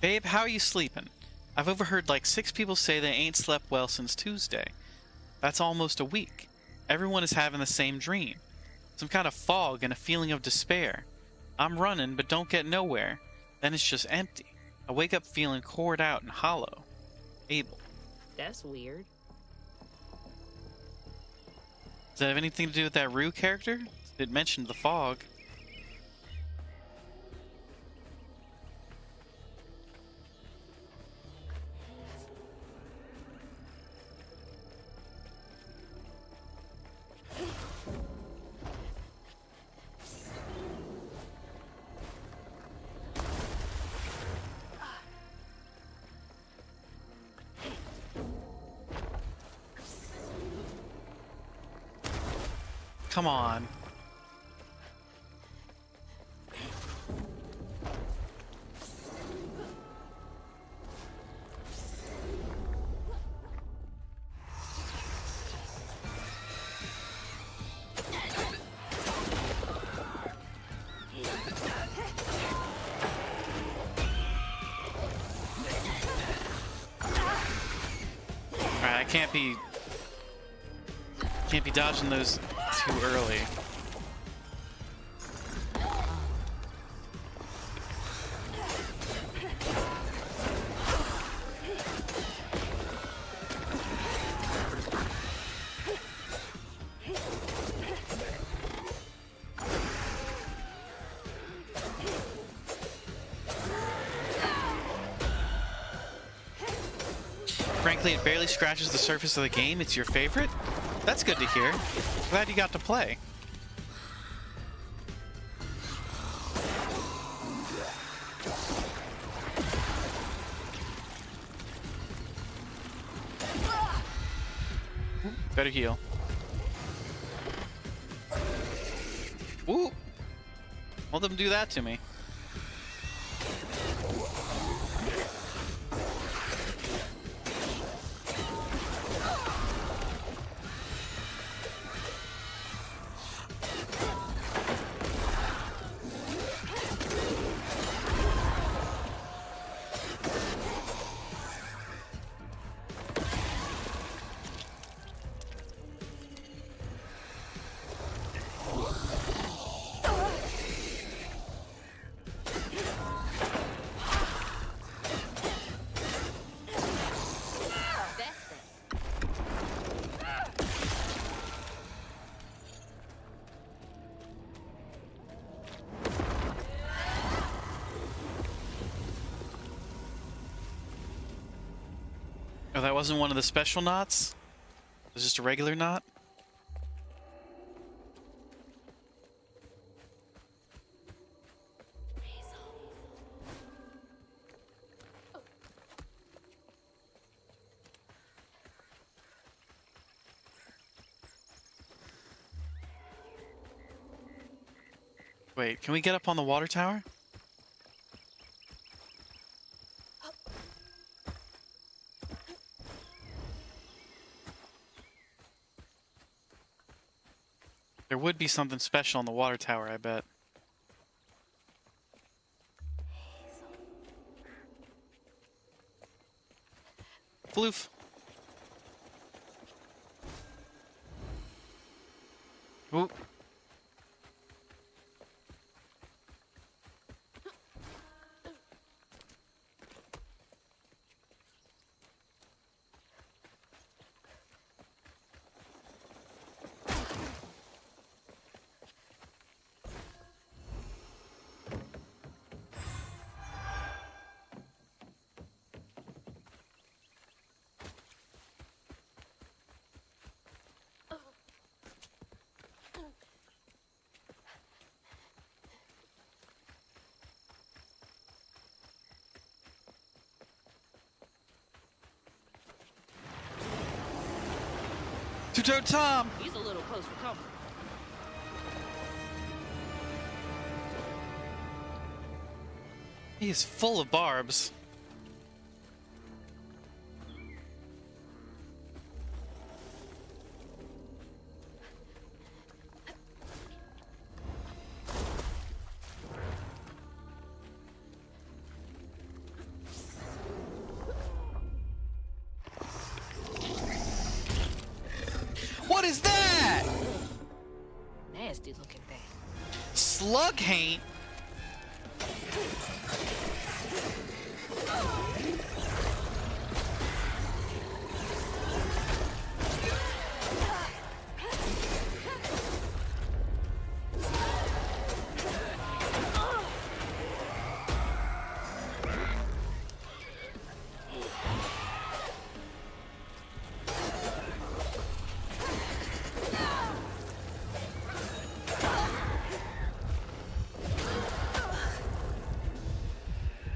Babe, how are you sleeping? I've overheard like 6 people say they ain't slept well since Tuesday. That's almost a week. Everyone is having the same dream. Some kind of fog and a feeling of despair. I'm running but don't get nowhere. Then it's just empty. I wake up feeling cored out and hollow. Abel. That's weird. Does that have anything to do with that Rue character? It mentioned the fog. Come on. Alright, I can't be dodging those too early. Frankly, it barely scratches the surface of the game. It's your favorite? That's good to hear. Glad you got to play. Better heal. Woo! Let them do that to me. Oh, that wasn't one of the special knots? It was just a regular knot? Wait, can we get up on the water tower? There would be something special on the water tower, I bet. Floof. Oop. Two-Toed Tom! He's a little close for comfort. He is full of barbs. What is that? Nasty looking thing. Slug haint?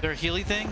There a Healy thing?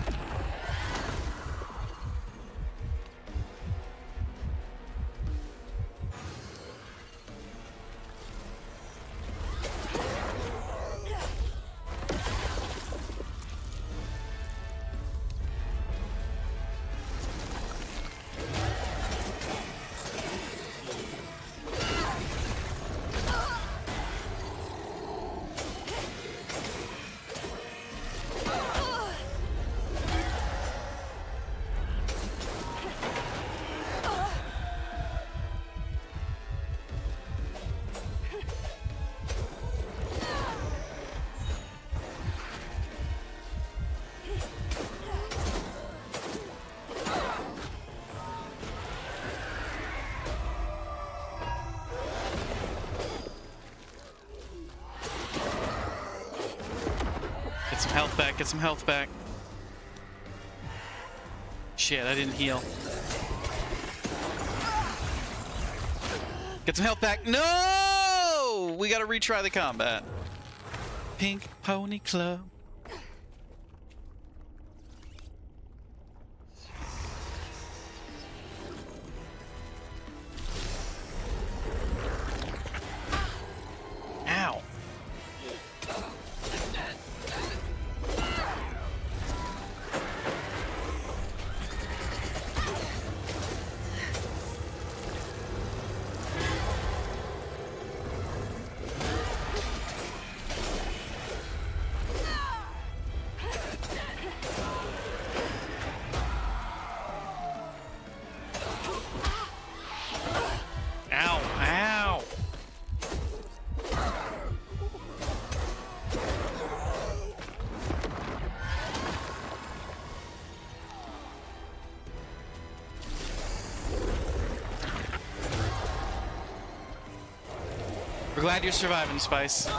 some health back, get some health back. Shit, I didn't heal. Get some health back. No! We gotta retry the combat. Pink Pony Club. Ow. Ow, ow. We're glad you're surviving, Spice.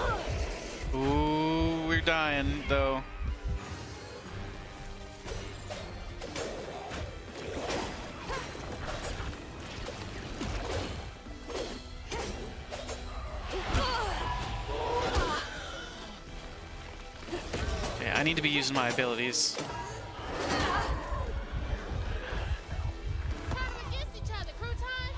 Ooh, we're dying, though. Okay, I need to be using my abilities. Against each other, Crouton.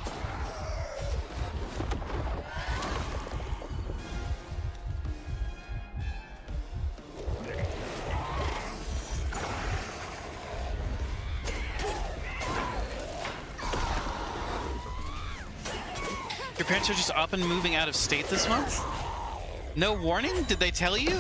Your parents are just up and moving out of state this month? No warning? Did they tell you?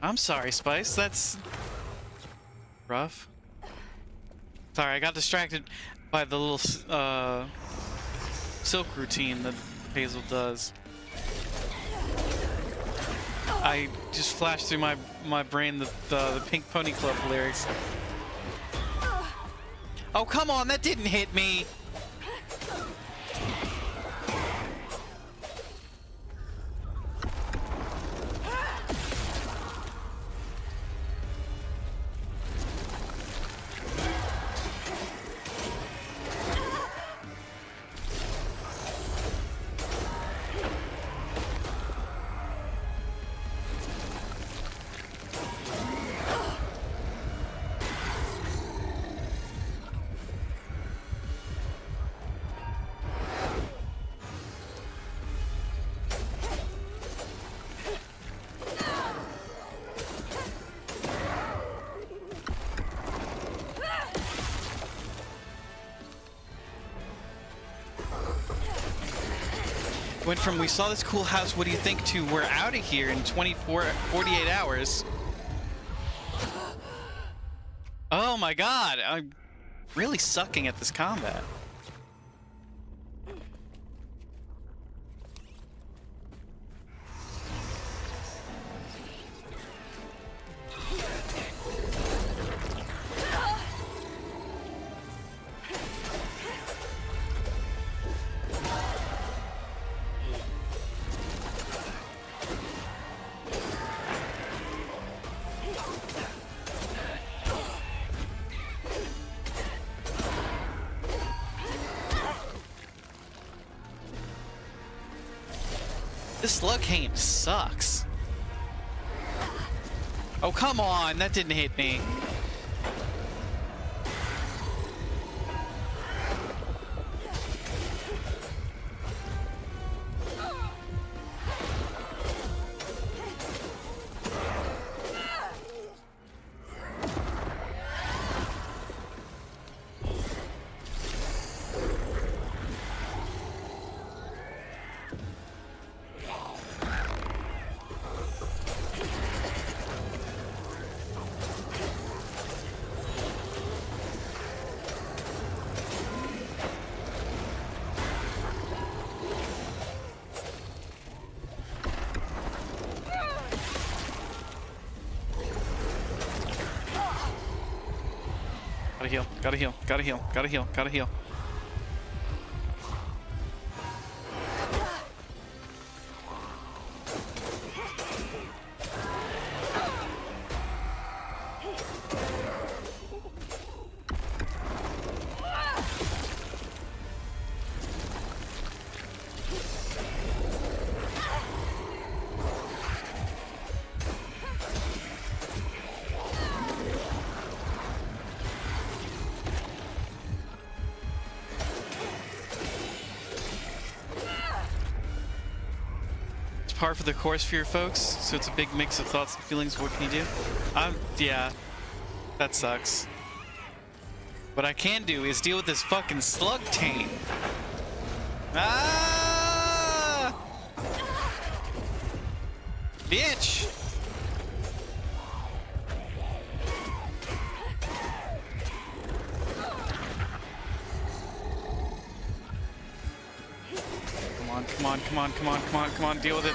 I'm sorry, Spice. That's rough. Sorry, I got distracted by the little silk routine that Hazel does. I just flashed through my brain the Pink Pony Club lyrics. Oh, come on, that didn't hit me. Went from we saw this cool house, what do you think, to we're out of here in 48 hours. Oh my god, I'm really sucking at this combat. This slug game sucks. Oh, come on, that didn't hit me. Gotta heal, gotta heal, gotta heal, gotta heal, gotta heal. Par for the course for your folks, so it's a big mix of thoughts and feelings. What can you do? Yeah, that sucks. What I can do is deal with this fucking slug taint. Ah! Bitch! Come on, come on, come on, come on, come on, deal with it.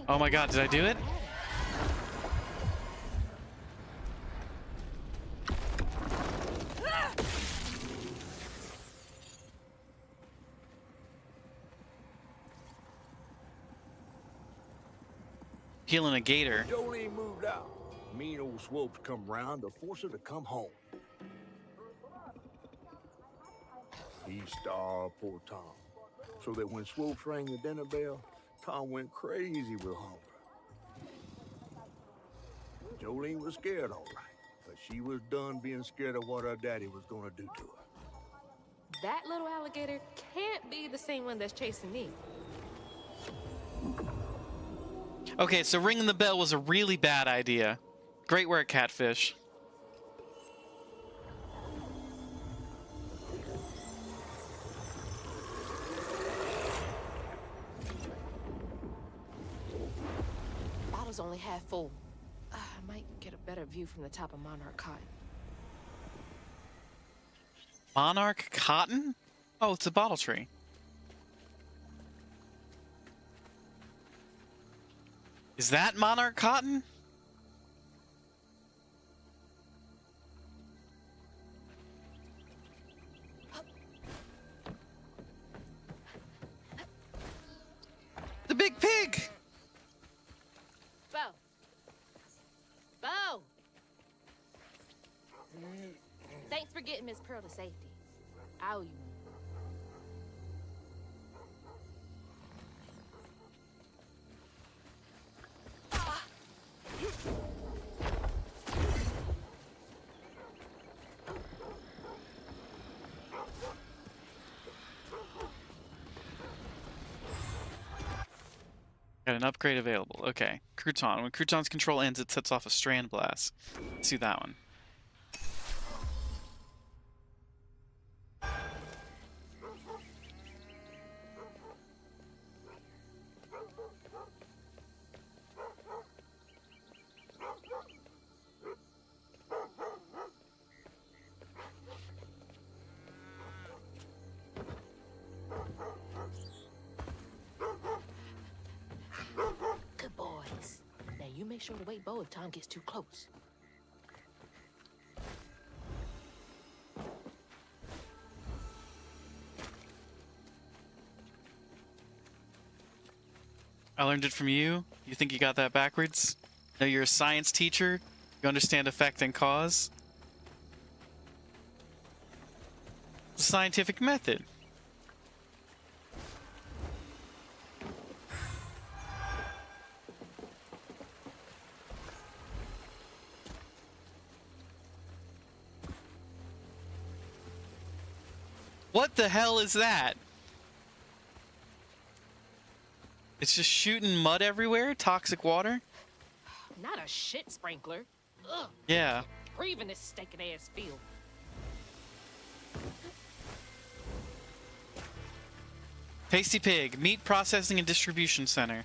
Oh my god, did I do it? Healing a gator. Jolene moved out. Mean old Swopes come round to force her to come home. He starved poor Tom, so that when Swopes rang the dinner bell, Tom went crazy with hunger. Jolene was scared, all right, but she was done being scared of what her daddy was gonna do to her. That little alligator can't be the same one that's chasing me. Okay, so ringing the bell was a really bad idea. Great work, Catfish. Bottle's only half full. I might get a better view from the top of Monarch Cotton. Monarch Cotton? Oh, it's a bottle tree. Is that Monarch Cotton? The big pig! Bo! Bo! Thanks for getting Miss Pearl to safety. I owe you one. Got an upgrade available. Okay. Crouton. When Crouton's control ends, it sets off a strand blast. Let's do that one. Good boys. Now you make sure to wake Bo if Tom gets too close. I learned it from you. You think you got that backwards? No, you're a science teacher. You understand effect and cause. The scientific method. What the hell is that? It's just shooting mud everywhere? Toxic water? Not a shit sprinkler. Ugh. Yeah. Breathing this stinking ass field. Tasty Pig, Meat Processing and Distribution Center.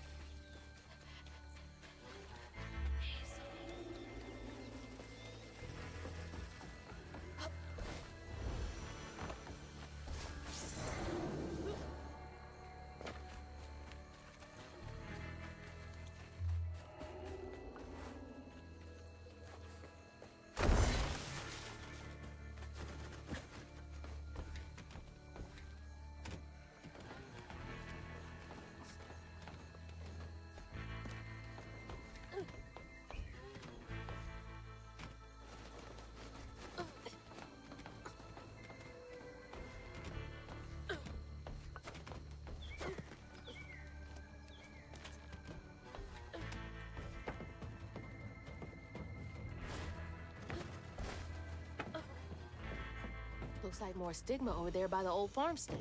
looks like more stigma over there by the old farmstead.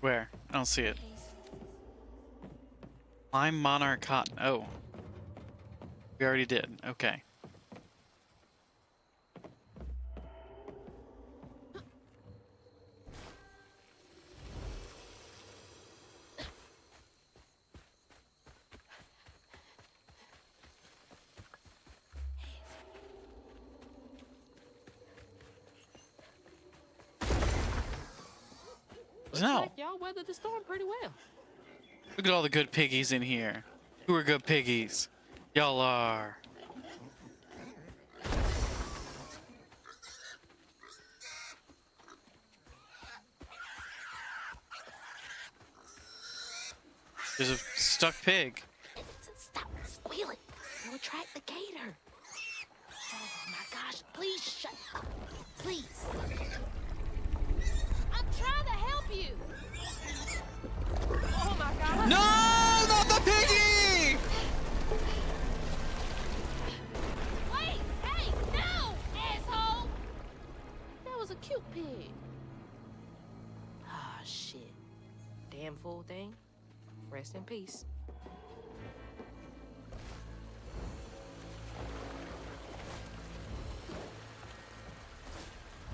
Where? I don't see it. Lime monarch cotton. Oh. We already did. Okay. Looks like y'all weathered the storm pretty well. Look at all the good piggies in here. Who are good piggies? Y'all are. There's a stuck pig. Stop squealing. You'll attract the gator. Oh my gosh, please shut up. Please. I'm trying to help you. Oh my god. No, not the piggy! Wait, hey, no, asshole. That was a cute pig. Ah, shit. Damn fool thing. Rest in peace.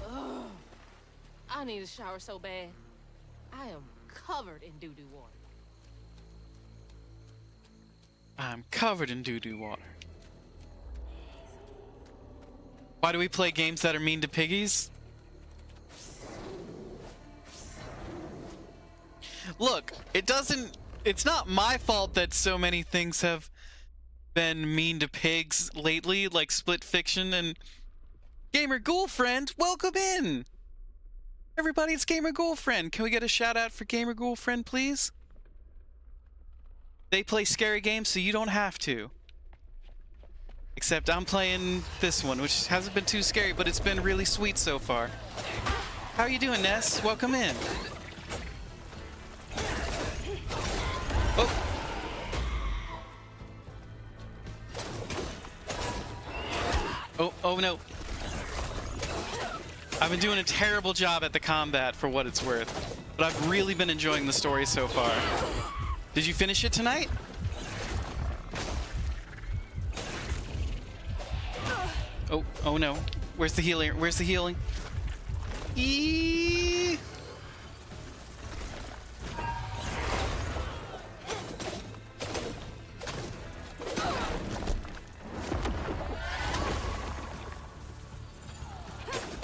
Ugh. I need a shower so bad. I am covered in doo-doo water. I'm covered in doo-doo water. Why do we play games that are mean to piggies? Look, it's not my fault that so many things have been mean to pigs lately, like Split Fiction and Gamer Ghoulfriend. Welcome in! Everybody, it's Gamer Ghoulfriend. Can we get a shout out for Gamer Ghoulfriend, please? They play scary games, so you don't have to. Except I'm playing this one, which hasn't been too scary, but it's been really sweet so far. How are you doing, Ness? Welcome in. Oh. Oh no. I've been doing a terrible job at the combat for what it's worth, but I've really been enjoying the story so far. Did you finish it tonight? Oh no. Where's the healing? Where's the healing? Eee!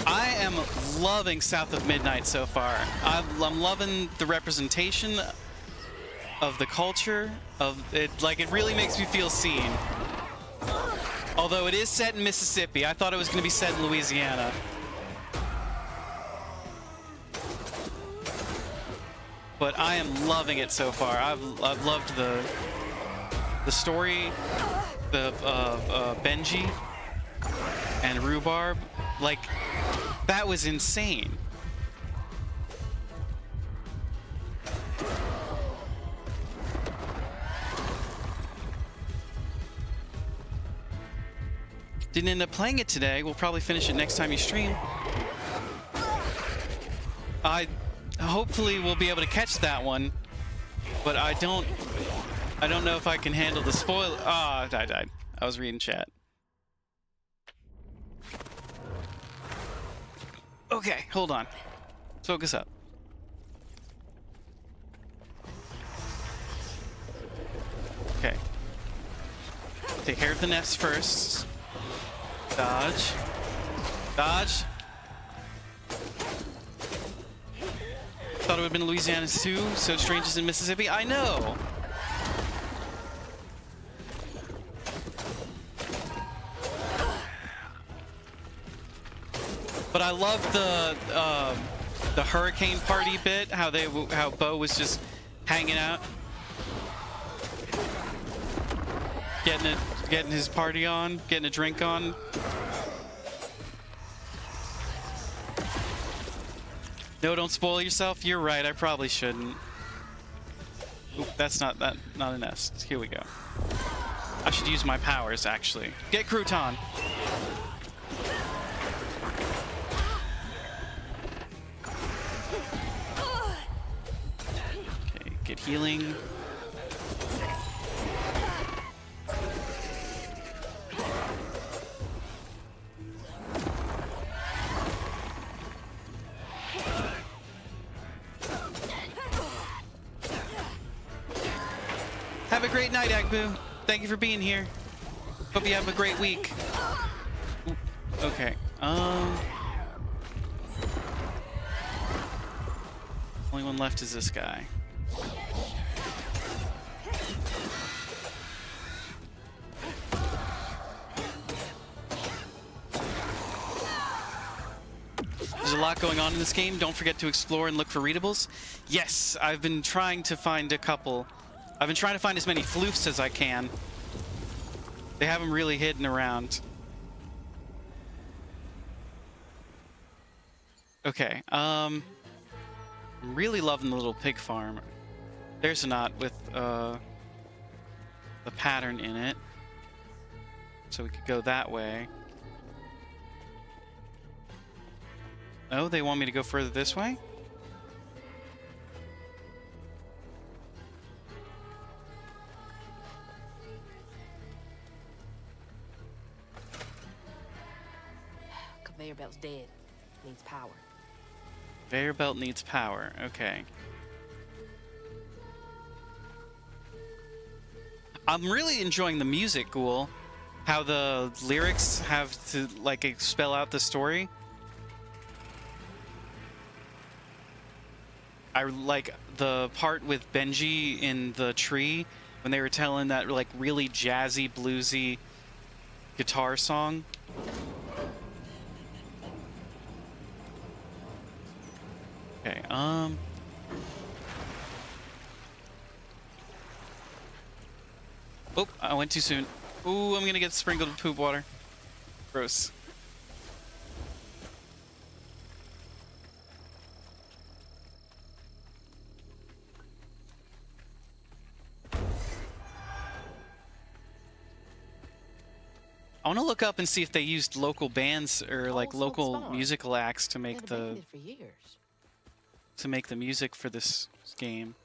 I am loving South of Midnight so far. I'm loving the representation of the culture of it. Like, it really makes me feel seen. Although it is set in Mississippi, I thought it was going to be set in Louisiana. But I am loving it so far. I've loved the story of Benji and Rhubarb. Like, that was insane. Didn't end up playing it today. We'll probably finish it next time you stream. Hopefully we'll be able to catch that one, but I don't know if I can handle the spoil. Ah, I died. I was reading chat. Okay, hold on. Let's focus up. Okay. Take care of the nest first. Dodge. Dodge. Thought it would have been Louisiana too, so strange as in Mississippi. I know! But I love the hurricane party bit, how Bo was just hanging out, getting his party on, getting a drink on. No, don't spoil yourself. You're right. I probably shouldn't. Oop, that's not a nest. Here we go. I should use my powers actually. Get Crouton. Get healing. Have a great night, Agbu. Thank you for being here. Hope you have a great week. Ooh, okay. Only one left is this guy. There's a lot going on in this game. Don't forget to explore and look for readables. Yes, I've been trying to find a couple. I've been trying to find as many floofs as I can. They have them really hidden around. Okay, I'm really loving the little pig farm. There's a knot with the pattern in it. So we could go that way. Oh, they want me to go further this way? Conveyor belt's dead. Needs power. Conveyor belt needs power. Okay. I'm really enjoying the music, Ghoul. How the lyrics have to, like, spell out the story. I like the part with Benji in the tree when they were telling that, like, really jazzy, bluesy guitar song. Okay, Oh, I went too soon. Ooh, I'm gonna get sprinkled with poop water. Gross. I want to look up and see if they used local bands or like local musical acts to make the music for this game.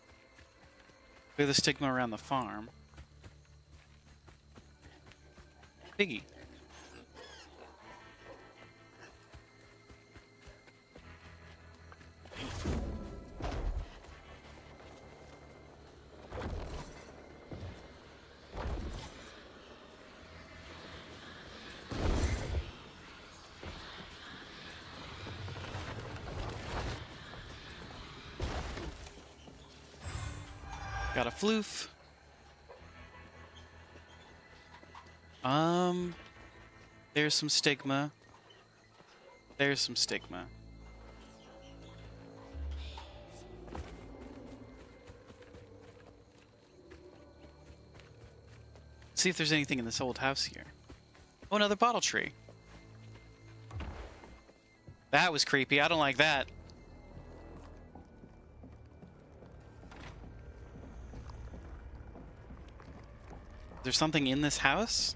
Clear the stigma around the farm. Piggy. Got a floof. There's some stigma. There's some stigma. See if there's anything in this old house here. Oh, another bottle tree. That was creepy. I don't like that. There's something in this house?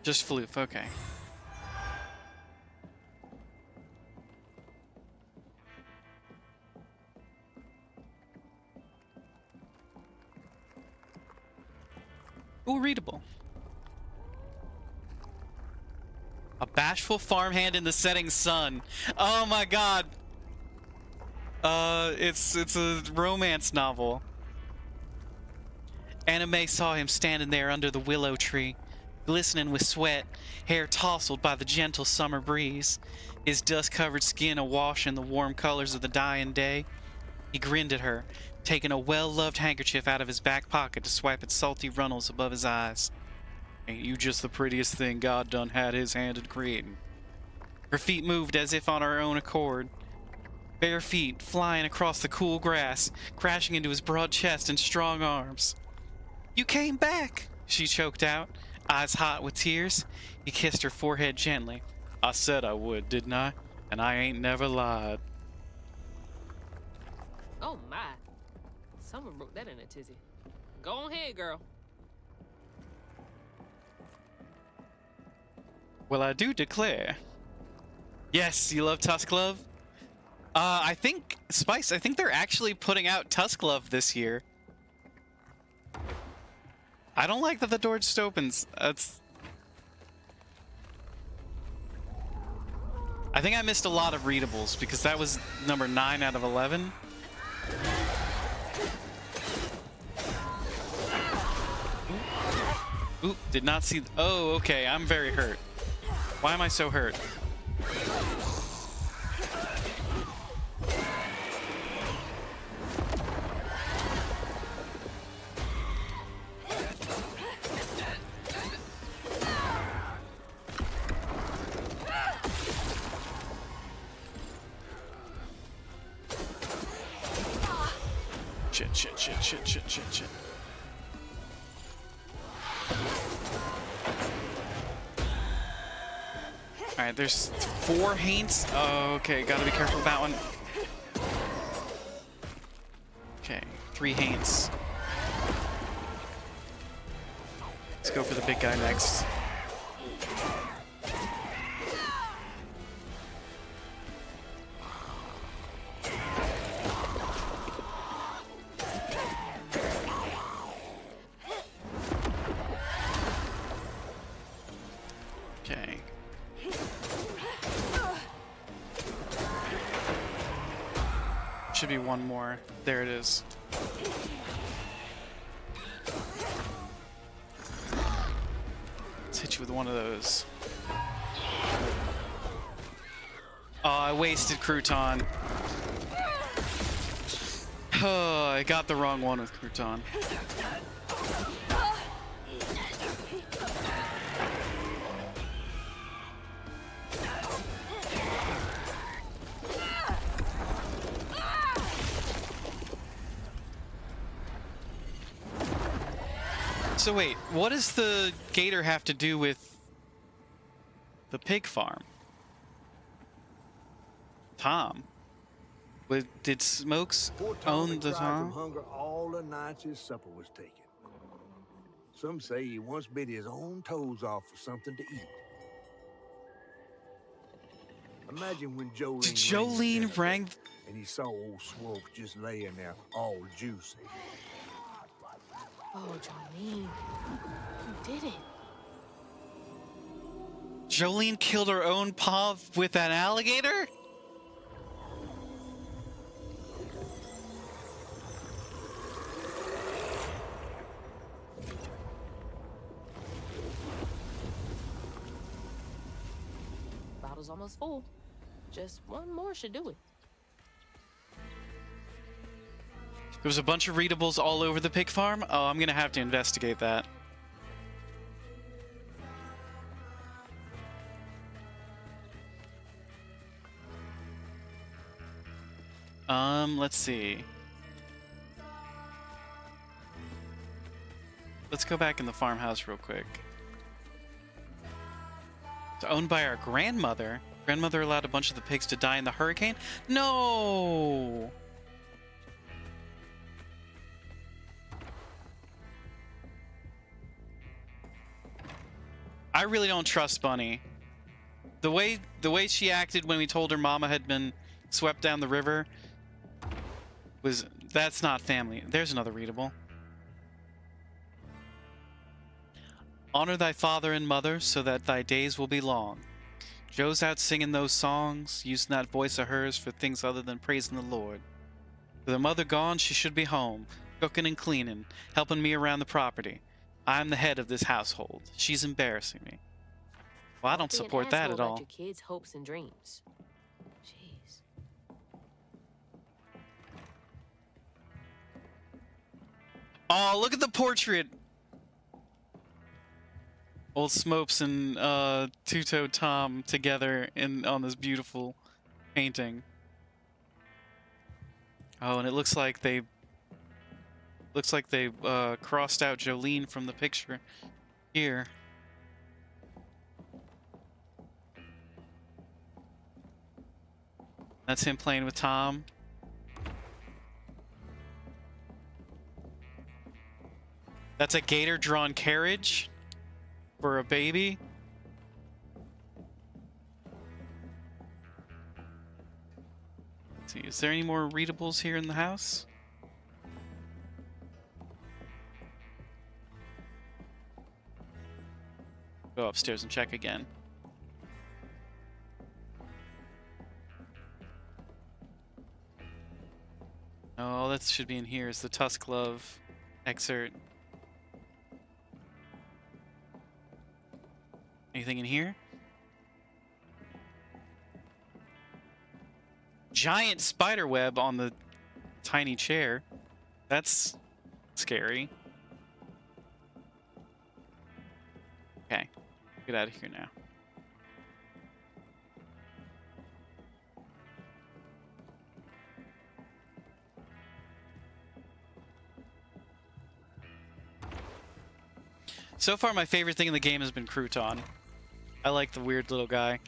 Just floof, okay. Ooh, readable. A bashful farmhand in the setting sun. Oh my god. It's a romance novel. Anime saw him standing there under the willow tree, glistening with sweat, hair tousled by the gentle summer breeze, his dust-covered skin awash in the warm colors of the dying day. He grinned at her, taking a well-loved handkerchief out of his back pocket to swipe its salty runnels above his eyes. Ain't you just the prettiest thing God done had his hand in creating? Her feet moved as if on her own accord. Bare feet flying across the cool grass, crashing into his broad chest and strong arms. You came back, she choked out, eyes hot with tears. He kissed her forehead gently. I said I would, didn't I? And I ain't never lied. Oh my. Someone broke that in a tizzy. Go on ahead, girl. Well, I do declare. Yes, you love Tusk Love? I think, Spice, I think they're actually putting out Tusk Love this year. I don't like that the door just opens. I think I missed a lot of readables because that was number 9 out of 11. Ooh, did not see. Oh, okay, I'm very hurt. Why am I so hurt? Shit. Alright, there's 4 Haints. Oh, okay, gotta be careful with that one. Okay, 3 Haints. Let's go for the big guy next. Okay. Should be one more. There it is. Let's hit you with one of those. Oh, I wasted Crouton. Oh, I got the wrong one with Crouton. So wait, what does the gator have to do with the pig farm? Tom? Did Smokes own the Tom? From hunger all the nights his supper was taken. Some say he once bit his own toes off for something to eat. Imagine when Jolene. Did Jolene rang? And he saw old Swope just laying there, all juicy. Oh, Jolene, you did it. Jolene killed her own paw with an alligator? Bottle's almost full. Just one more should do it. There was a bunch of readables all over the pig farm? Oh, I'm gonna have to investigate that. Let's see. Let's go back in the farmhouse real quick. It's owned by our grandmother. Grandmother allowed a bunch of the pigs to die in the hurricane? No! I really don't trust Bunny. The way she acted when we told her mama had been swept down the river that's not family. There's another readable. Honor thy father and mother so that thy days will be long. Joe's out singing those songs, using that voice of hers for things other than praising the Lord. With her mother gone, she should be home, cooking and cleaning, helping me around the property. I'm the head of this household. She's embarrassing me. Well, I don't support that at all. Your kids' hopes and dreams. Jeez. Oh, look at the portrait. Old Smokes and Two-Toed Tom together on this beautiful painting. Oh, and it looks like they crossed out Jolene from the picture here. That's him playing with Tom. That's a gator drawn carriage for a baby. Let's see, is there any more readables here in the house? Go upstairs and check again. Oh, that should be in here. Is the Tusk Glove excerpt. Anything in here? Giant spider web on the tiny chair. That's scary. Okay, get out of here now. So far, my favorite thing in the game has been Crouton. I like the weird little guy.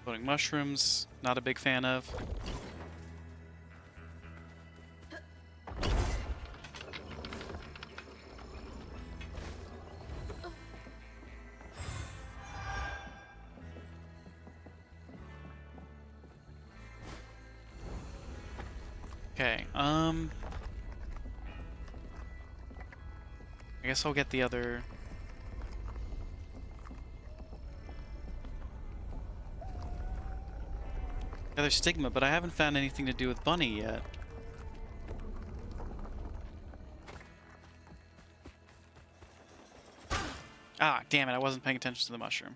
Floating mushrooms, not a big fan of. Okay, I guess I'll get the other... stigma, but I haven't found anything to do with Bunny yet. Ah, damn it, I wasn't paying attention to the mushroom.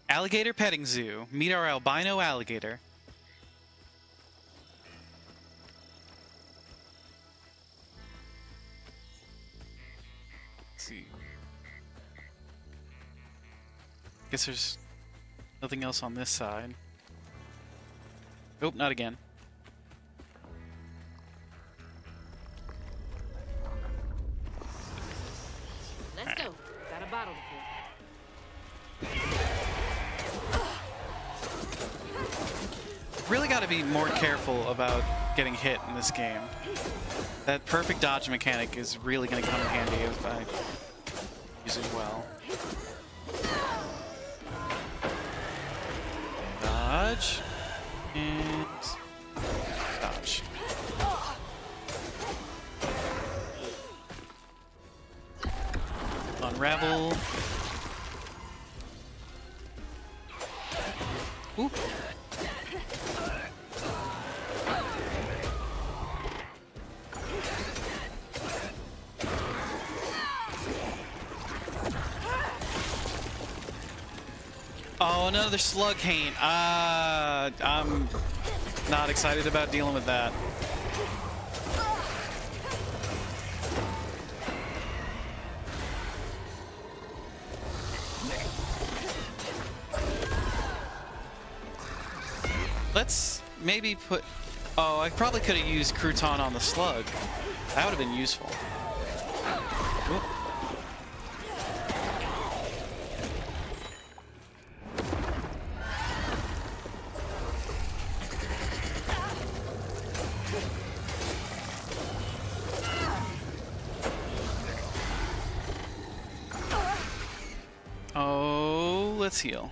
Alligator petting zoo. Meet our albino alligator. Let's see. Guess there's nothing else on this side. Nope, not again. Let's go. Got a bottle to fill. Really got to be more careful about getting hit in this game. That perfect dodge mechanic is really going to come in handy if I use it well. Dodge. And dodge. Unravel. Ooh. Oh, another slug haint. I'm not excited about dealing with that. Let's maybe put... Oh, I probably could have used Crouton on the slug. That would have been useful. Oop. Oh, let's heal.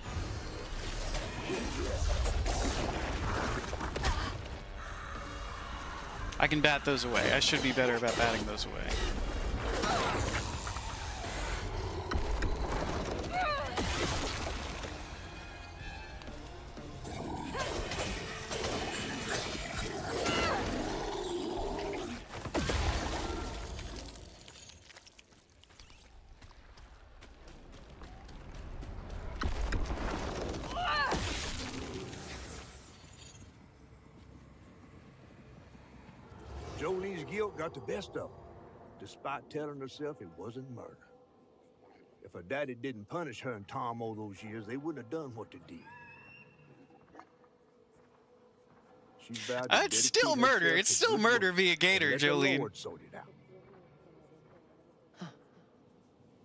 I can bat those away. I should be better about batting those away. Jolene's guilt got the best of her, despite telling herself it wasn't murder. If her daddy didn't punish her and Tom all those years, they wouldn't have done what they did. She vowed to It's still murder. It's still murder via Gator, Jolene. Lord sort it out.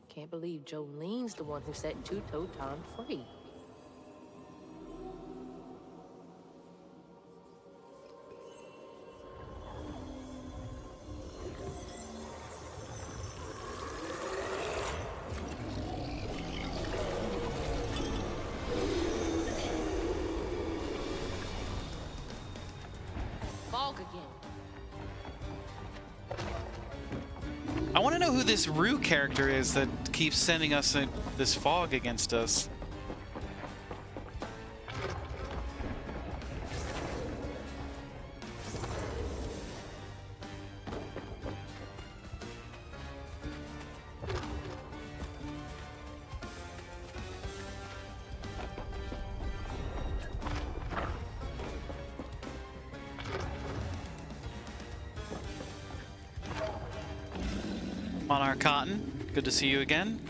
Can't believe Jolene's the one who set Two-Toe Tom free. fog again. I want to know who this Rue character is that keeps sending us this fog against us. Monarch Cotton, good to see you again.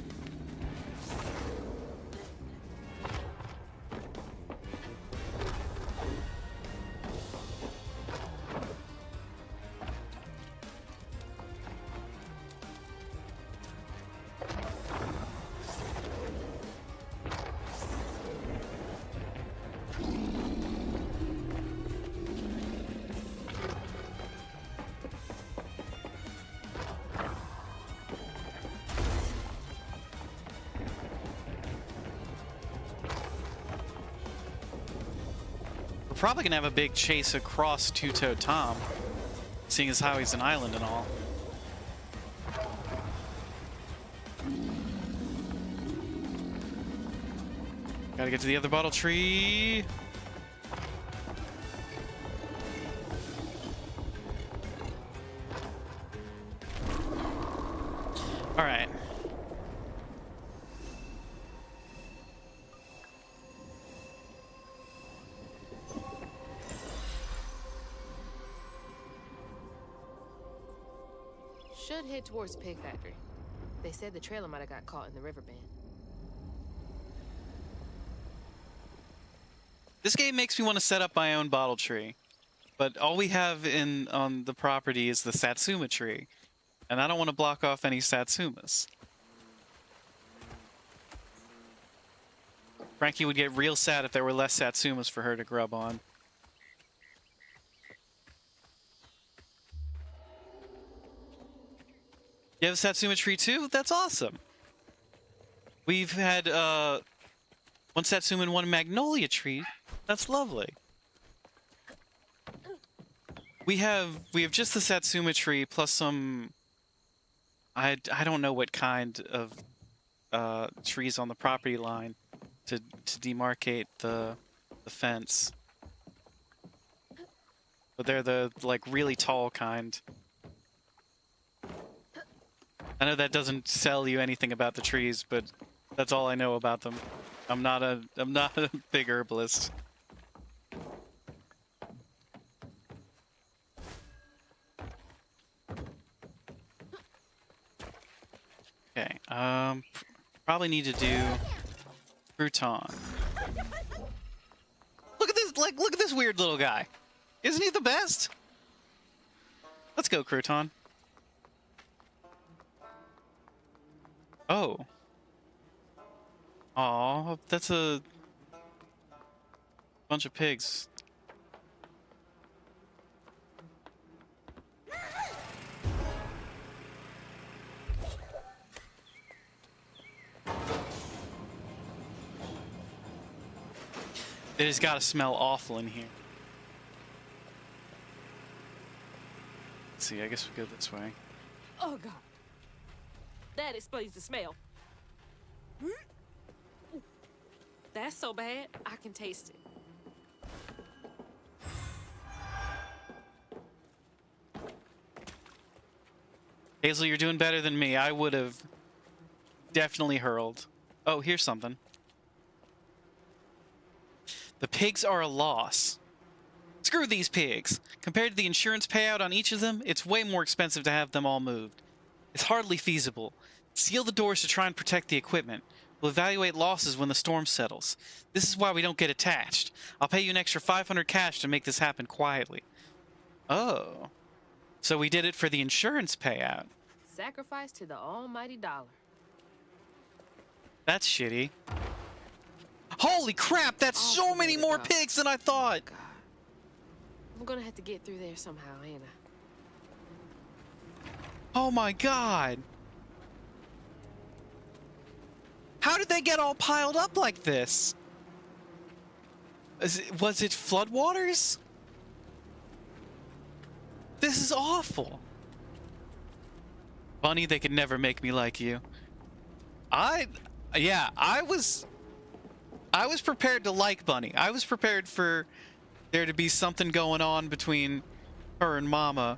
Probably gonna have a big chase across Two-Toed Tom, seeing as how he's an island and all. Gotta get to the other bottle tree. All right. Should head towards the pig factory. They said the trailer might have got caught in the river bend. This game makes me want to set up my own bottle tree, but all we have on the property is the Satsuma tree, and I don't want to block off any Satsumas. Frankie would get real sad if there were less Satsumas for her to grub on. You have a Satsuma tree too? That's awesome. We've had one Satsuma and one Magnolia tree. That's lovely. We have just the Satsuma tree plus some I don't know what kind of trees on the property line to demarcate the fence. But they're the like really tall kind. I know that doesn't sell you anything about the trees, but that's all I know about them. I'm not a big herbalist. Okay, probably need to do Crouton. Look at this, look at this weird little guy. Isn't he the best? Let's go, Crouton. Oh. Aw, that's a bunch of pigs. It has got to smell awful in here. Let's see, I guess we go this way. Oh, God. That explains the smell. That's so bad, I can taste it. Hazel, you're doing better than me. I would have definitely hurled. Oh, here's something. The pigs are a loss. Screw these pigs. Compared to the insurance payout on each of them, it's way more expensive to have them all moved. It's hardly feasible. Seal the doors to try and protect the equipment. We'll evaluate losses when the storm settles. This is why we don't get attached. I'll pay you an extra 500 cash to make this happen quietly. Oh. So we did it for the insurance payout. Sacrifice to the almighty dollar. That's shitty. Holy crap, that's so many more pigs than I thought! God. I'm gonna have to get through there somehow, ain't I? Oh my god! How did they get all piled up like this? Was it floodwaters? This is awful. Bunny, they could never make me like you. I was prepared to like Bunny. I was prepared for there to be something going on between her and Mama.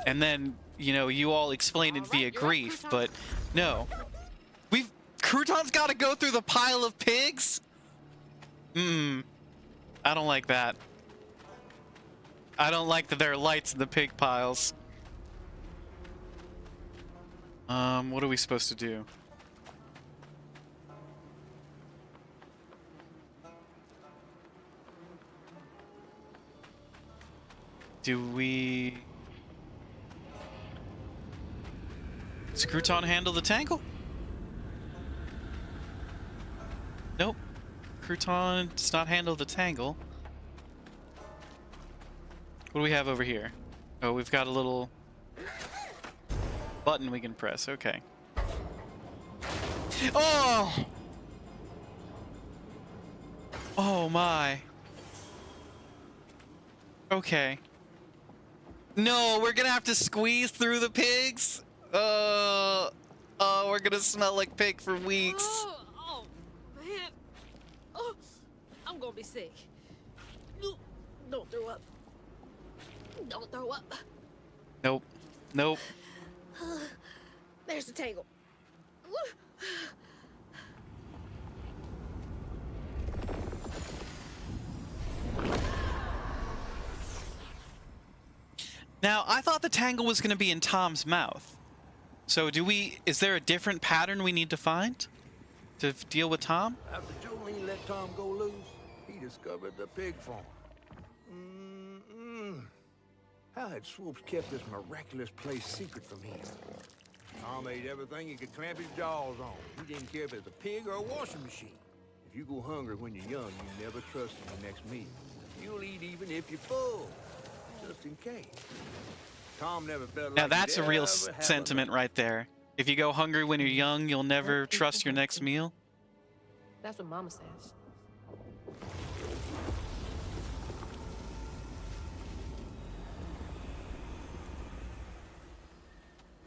And then, you know, you all explain it via grief, but no. Crouton's got to go through the pile of pigs? I don't like that. I don't like that there are lights in the pig piles. What are we supposed to do? Does Crouton handle the tangle? Nope. Crouton does not handle the tangle. What do we have over here? Oh, we've got a little button we can press. Okay. Oh! Oh my. Okay. No, we're gonna have to squeeze through the pigs? Oh, we're gonna smell like pig for weeks. Oh, man. Oh, I'm gonna be sick. Don't throw up. Don't throw up. Nope. Nope. There's the tangle. Now, I thought the tangle was going to be in Tom's mouth. So is there a different pattern we need to find to deal with Tom? After Jolene let Tom go loose, he discovered the pig farm. How had Swoops kept this miraculous place secret from him? Tom ate everything he could clamp his jaws on. He didn't care if it was a pig or a washing machine. If you go hungry when you're young, you never trust in the next meal. You'll eat even if you're full, just in case. Tom never felt like now that's a real sentiment right there. If you go hungry when you're young, you'll never trust your next meal. That's what Mama says.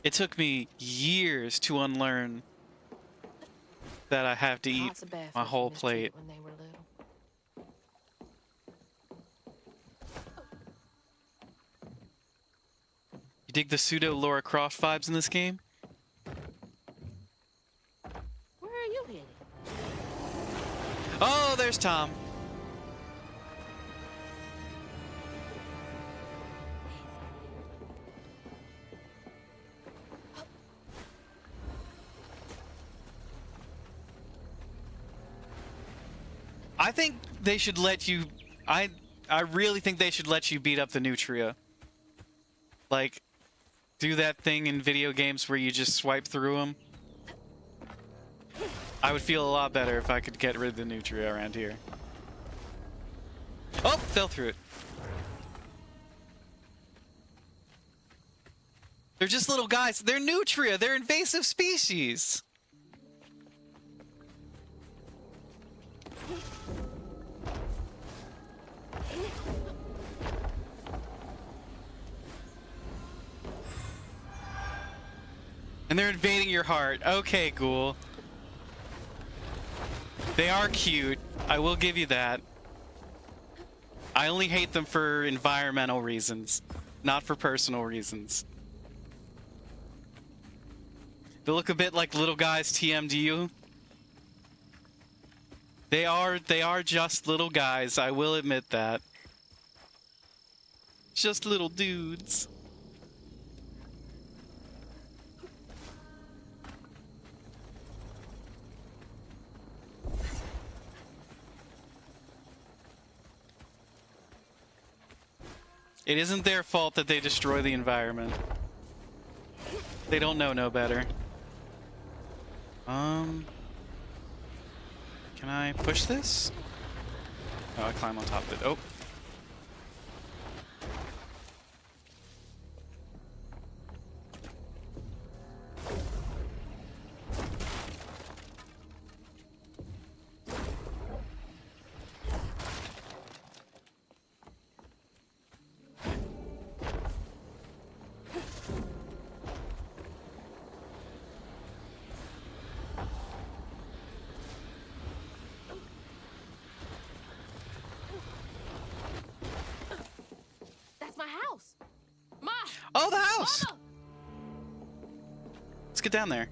It took me years to unlearn that I have to eat Lots of bad my food whole from this plate. trip when they were little. You dig the pseudo Lara Croft vibes in this game? Where are you headed? Oh, there's Tom. I think they should let you... I really think they should let you beat up the Nutria. Like, do that thing in video games where you just swipe through them. I would feel a lot better if I could get rid of the Nutria around here. Oh, fell through it. They're just little guys. They're Nutria. They're invasive species. And they're invading your heart. Okay, Ghoul. They are cute. I will give you that. I only hate them for environmental reasons, not for personal reasons. They look a bit like little guys TMDU. They are just little guys, I will admit that. Just little dudes. It isn't their fault that they destroy the environment. They don't know no better. Can I push this? Oh, I climb on top of it. Oh. Oh, the house! Mama! Let's get down there.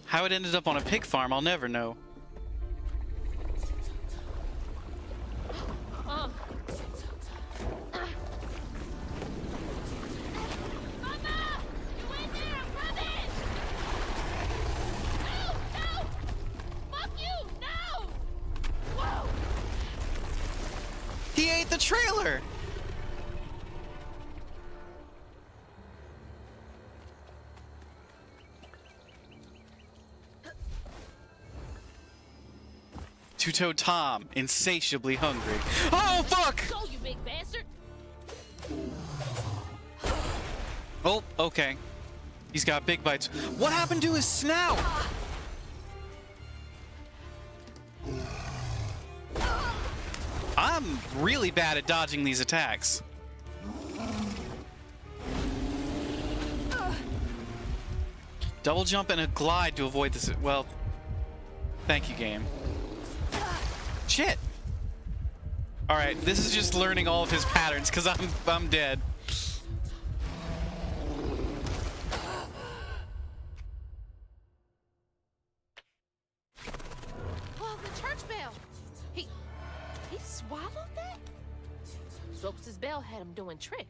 How it ended up on a pig farm, I'll never know. Mama, you in there? I'm coming! No, no! Fuck you, no! Whoa! He ate the trailer! Two-Toed Tom, insatiably hungry. Oh, fuck! Go, you big bastard! Oh, okay. He's got big bites. What happened to his snout? I'm really bad at dodging these attacks. Double jump and a glide to avoid this. Well, thank you, game. Shit. All right, this is just learning all of his patterns because I'm dead. Oh, the church bell! He swallowed that? Swokes' bell had him doing tricks.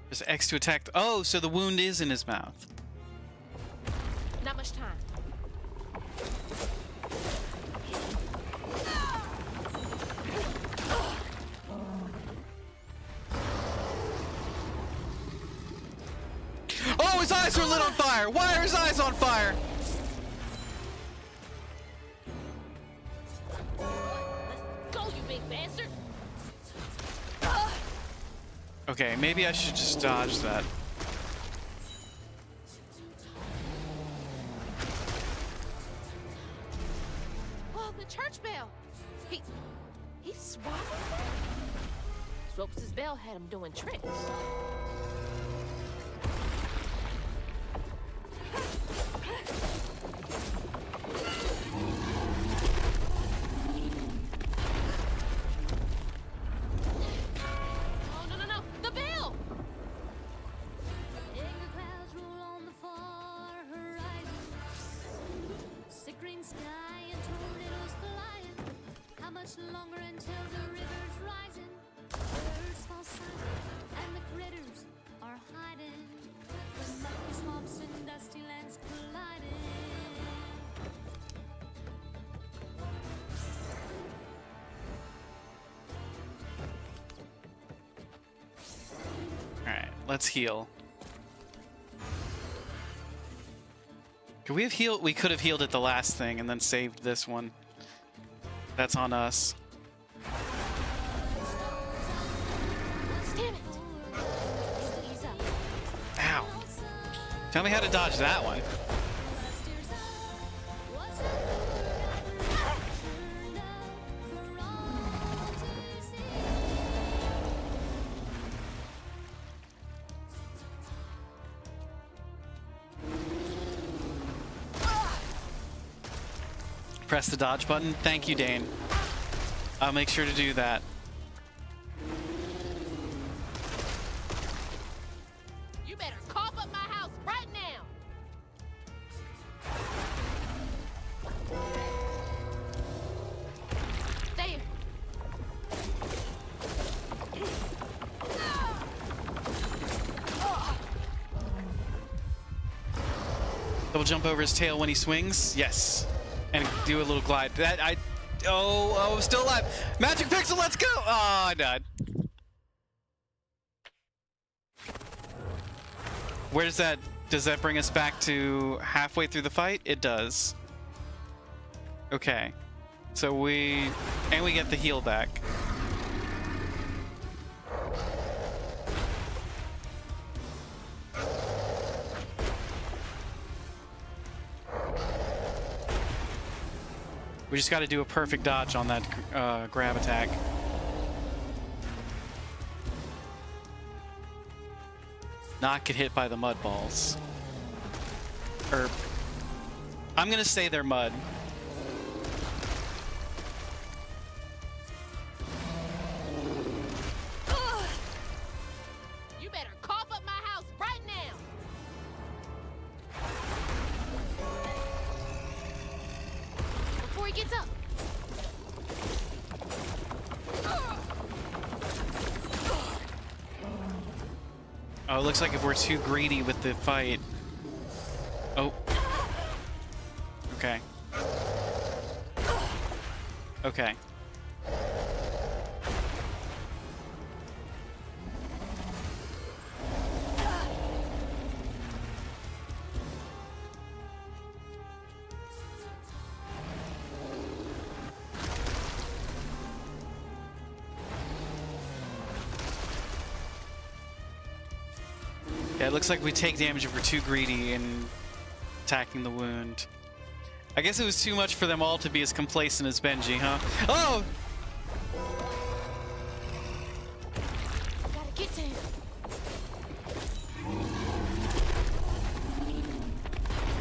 Just X to attack. Oh, so the wound is in his mouth. Not much time. Oh, his eyes are lit on fire! Why are his eyes on fire? Go, you big bastard! Okay, maybe I should just dodge that. Oh, the church bell! He swallowed that? Swokes' bell had him doing tricks. Oh, no, no, no! The bell! Anger clouds roll on the far horizon. Sick green sky and tornadoes colliding. How much longer until the river's rising? Birds fall silent and the critters are hiding. The mucky swamps and dusty lands colliding. Alright, let's heal. Could we have healed? We could have healed at the last thing and then saved this one. That's on us. Damn it! Ease up. Ow. Tell me how to dodge that one. What's up? Turned up for all to see. Press the dodge button. Thank you, Dane. I'll make sure to do that. You better cough up my house right now! There! Double jump over his tail when he swings. Yes. And do a little glide. Oh, I'm still alive. Magic Pixel, let's go! Oh, I died. Where does that bring us back to halfway through the fight? It does. Okay. So we get the heal back. We just got to do a perfect dodge on that grab attack. Not get hit by the mud balls. Or I'm gonna say they're mud. Oh, it looks like if we're too greedy with the fight. Oh. Okay. Okay. Yeah, it looks like we take damage if we're too greedy in attacking the wound. I guess it was too much for them all to be as complacent as Benji, huh? Oh! Gotta get to him.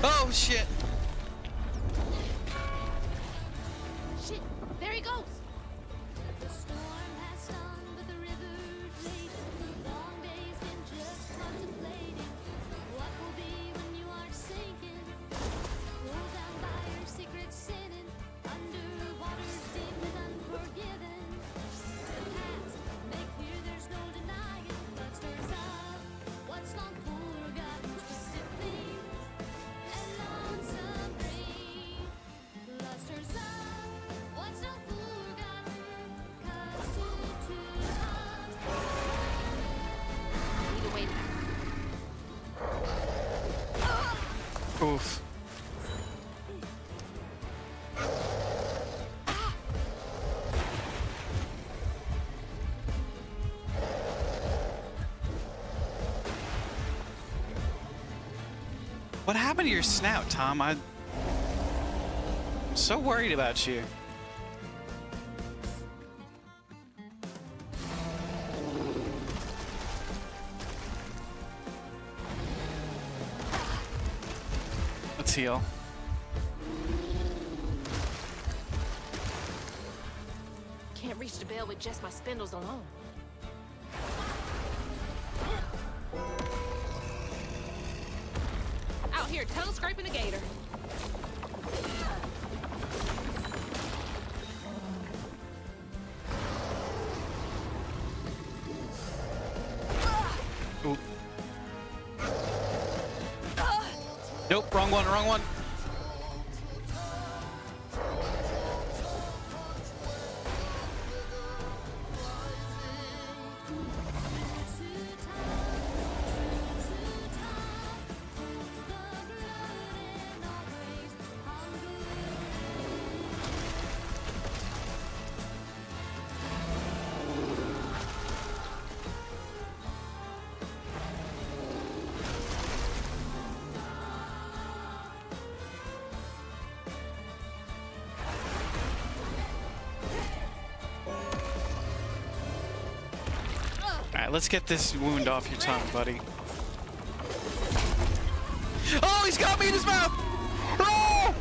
Oh, shit! Shit, there he goes. The storm has stung, but the river's raging. Long days been just contemplating what will be when you are sinking. Roll down by your secret sinning, underwater deep and unforgiven. The past make clear there's no denying. Blood stirs up what's long forgotten, twisted things and lonesome dreams. Blood stirs up what's long forgotten, 'cause to Need a way to... Oof. What happened to your snout, Tom? I'm so worried about you. Let's heal. Can't reach the bell with just my spindles alone. Out here tongue scraping a gator. Oop. Nope, wrong one, wrong one. Alright, let's get this wound off your tongue, buddy. Oh, he's got me in his mouth! Oh!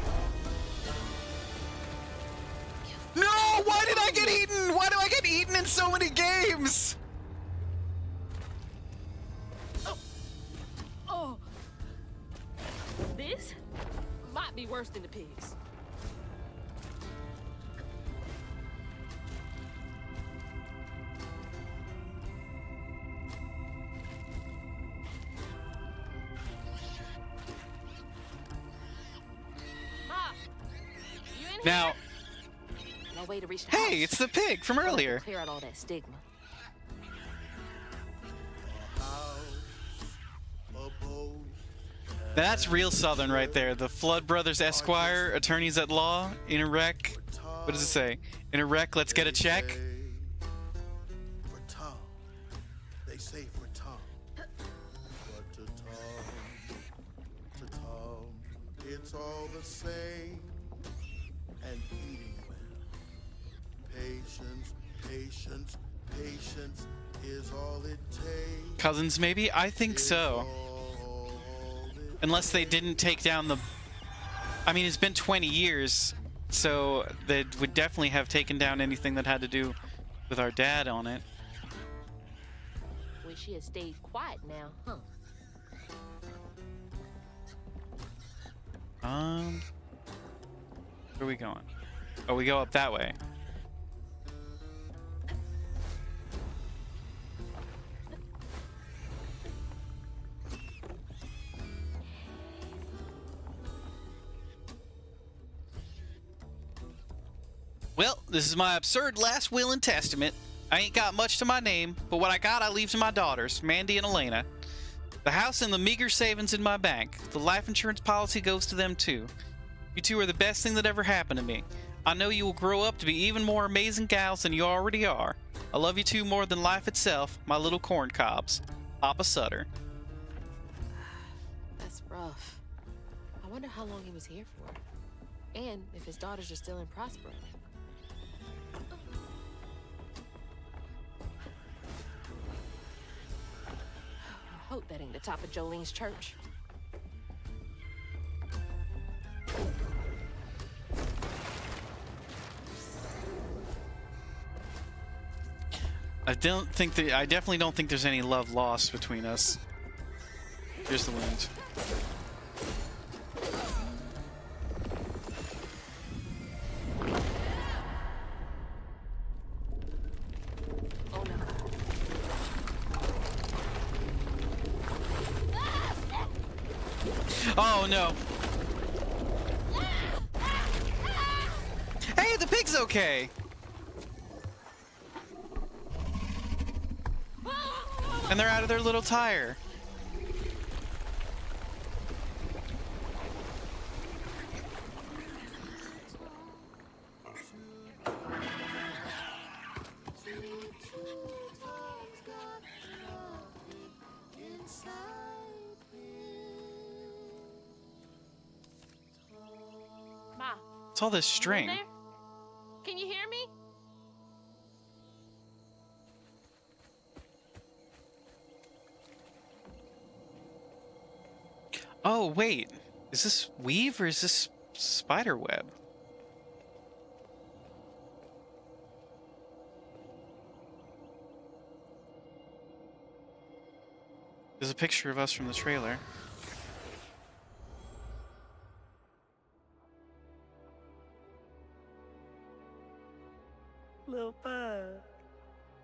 No! Why did I get eaten? Why do I get eaten in so many games? Oh. This might be worse than the pigs. Now, No way to reach the hey, house. it's the pig from earlier. Clear out all that stigma. That's real Southern right there. The Flood Brothers Esquire, attorneys at law, in a wreck. What does it say? In a wreck, let's get a check. For Tom. They say for Tom. But to Tom, it's all the same. And eating well. Patience, patience, patience is all it takes. Cousins, maybe? I think so. Unless they didn't take down the... I mean, it's been 20 years, so they would definitely have taken down anything that had to do with our dad on it. Wish he had stayed quiet now, huh? Where are we going? Oh, we go up that way. Well, this is my absurd last will and testament. I ain't got much to my name, but what I got I leave to my daughters, Mandy and Elena. The house and the meager savings in my bank. The life insurance policy goes to them too. You two are the best thing that ever happened to me. I know you will grow up to be even more amazing gals than you already are. I love you two more than life itself, my little corn cobs. Papa Sutter. That's rough. I wonder how long he was here for. And if his daughters are still in Prospero. I hope that ain't the top of Jolene's church. I definitely don't think there's any love lost between us. Here's the wound. Oh no. Hey, the pig's okay. And they're out of their little tire. Ma, What's all this you in string? there? Can you hear me? Oh, wait. Is this weave or is this spider web? There's a picture of us from the trailer. Little bug.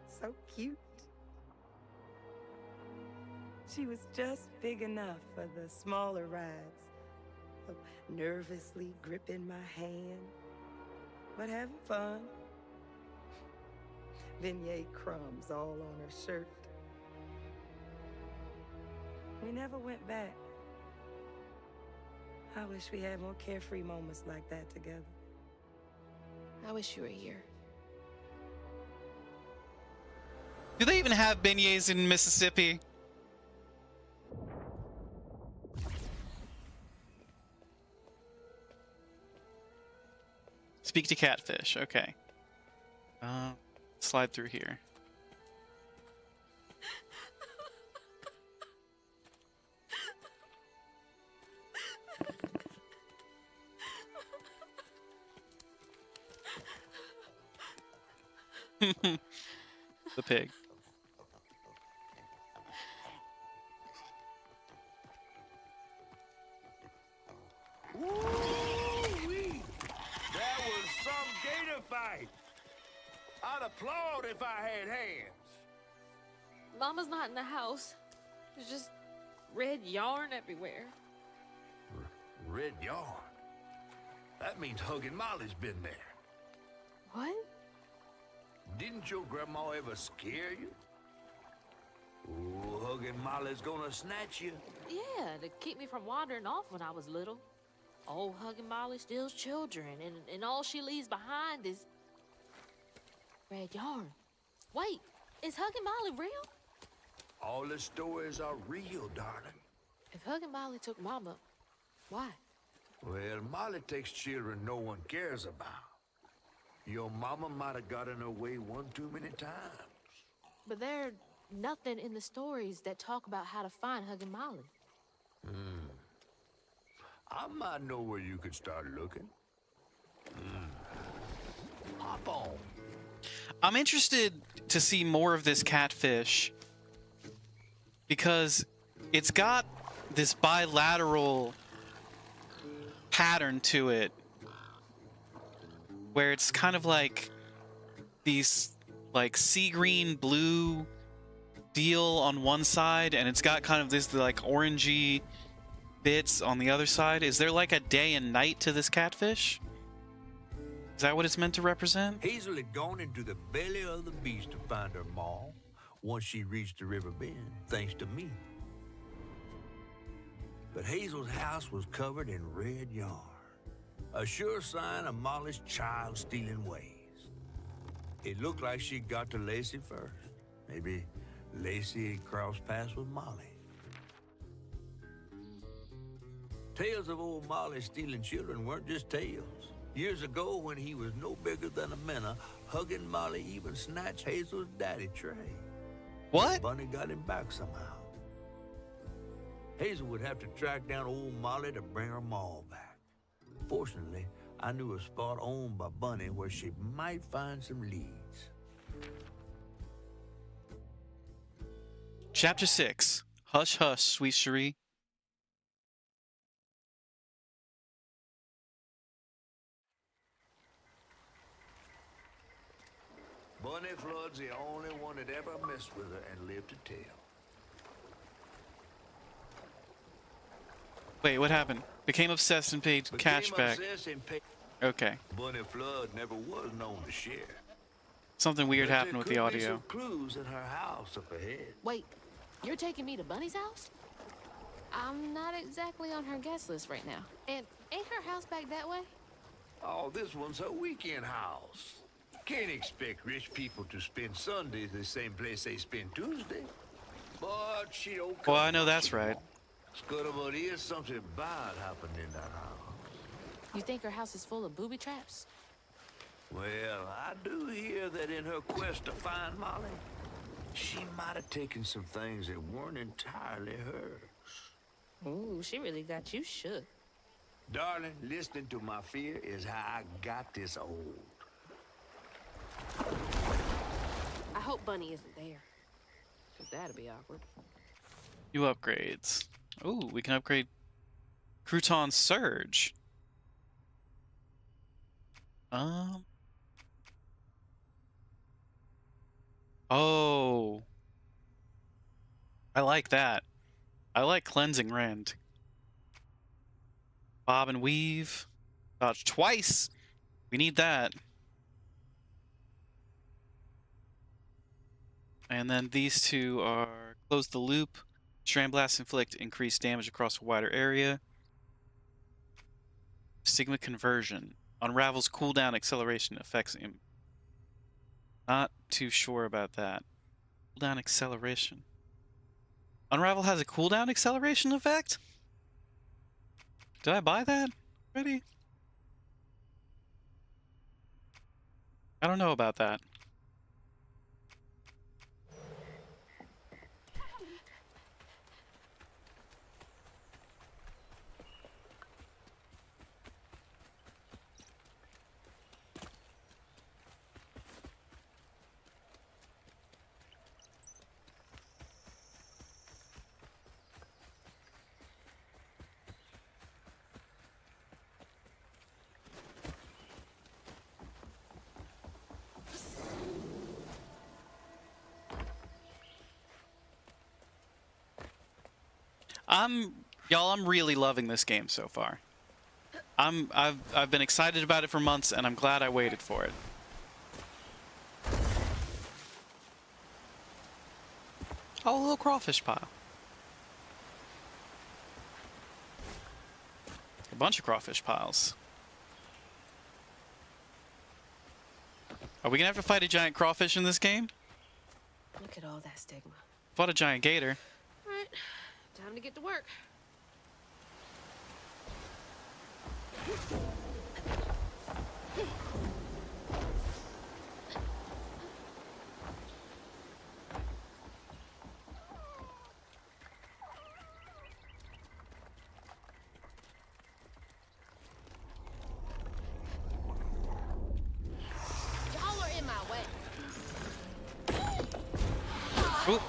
So cute. She was just big enough for the smaller rides. Nervously gripping my hand, but having fun. Beignet crumbs all on her shirt. We never went back. I wish we had more carefree moments like that together. I wish you were here. Do they even have beignets in Mississippi? Speak to catfish. Okay. Slide through here. The pig. Woo-wee! That was some gator fight. I'd applaud if I had hands. Mama's not in the house. There's just red yarn everywhere. Red yarn? That means Huggin' Molly's been there. What? Didn't your grandma ever scare you? Oh, Huggin' Molly's gonna snatch you. Yeah, to keep me from wandering off when I was little. Old Huggin' Molly steals children, and all she leaves behind is red yarn. Wait, is Huggin' Molly real? All the stories are real, darling. If Huggin' Molly took Mama, why? Well, Molly takes children no one cares about. Your mama might have gotten her way one too many times. But there's nothing in the stories that talk about how to find Huggin' Molly. I might know where you could start looking. Hop on. I'm interested to see more of this catfish because it's got this bilateral pattern to it where it's kind of like these like sea green blue deal on one side and it's got kind of this like orangey bits on the other side. Is there like a day and night to this catfish? Is that what it's meant to represent? Hazel had gone into the belly of the beast to find her ma once she reached the river bend, thanks to me. But Hazel's house was covered in red yarn, a sure sign of Molly's child-stealing ways. It looked like she'd got to Lacey first. Maybe Lacey had crossed paths with Molly. Tales of old Molly stealing children weren't just tales. Years ago, when he was no bigger than a minnow, hugging Molly even snatched Hazel's daddy, Trey. What? Bunny got him back somehow. Hazel would have to track down old Molly to bring her ma back. Fortunately, I knew a spot owned by Bunny where she might find some leads. Chapter 6. Hush, hush, sweet Cherie. Bunny Flood's the only one that ever messed with her and lived to tell. Wait, what happened? Became obsessed and paid cash back. Okay. Bunny Flood never was known to share. Something weird But happened there with the could be audio. some clues in her house up ahead. Wait, you're taking me to Bunny's house? I'm not exactly on her guest list right now. And ain't her house back that way? Oh, this one's her weekend house. Can't expect rich people to spend Sundays the same place they spend Tuesday. But she don't come Well, I know that's much right. more. Scudder, but here's something bad happened in that house. You think her house is full of booby traps? Well, I do hear that in her quest to find Molly, she might have taken some things that weren't entirely hers. Ooh, she really got you shook. Darling, listening to my fear is how I got this old. I hope Bunny isn't there. Because that'd be awkward. New upgrades. Ooh, we can upgrade Crouton Surge. Oh. I like that. I like Cleansing Rend. Bob and Weave. Dodge twice. We need that. And then these two are Close the Loop. Strand Blast inflict increased damage across a wider area. Stigma Conversion. Unravels cooldown acceleration affects him. Not too sure about that. Cooldown acceleration. Unravel has a cooldown acceleration effect? Did I buy that already? I don't know about that. I'm really loving this game so far. I've been excited about it for months, and I'm glad I waited for it. Oh, a little crawfish pile. A bunch of crawfish piles. Are we gonna have to fight a giant crawfish in this game? Look at all that stigma. Fought a giant gator. Alright, time to get to work. Y'all are in my way. Ooh.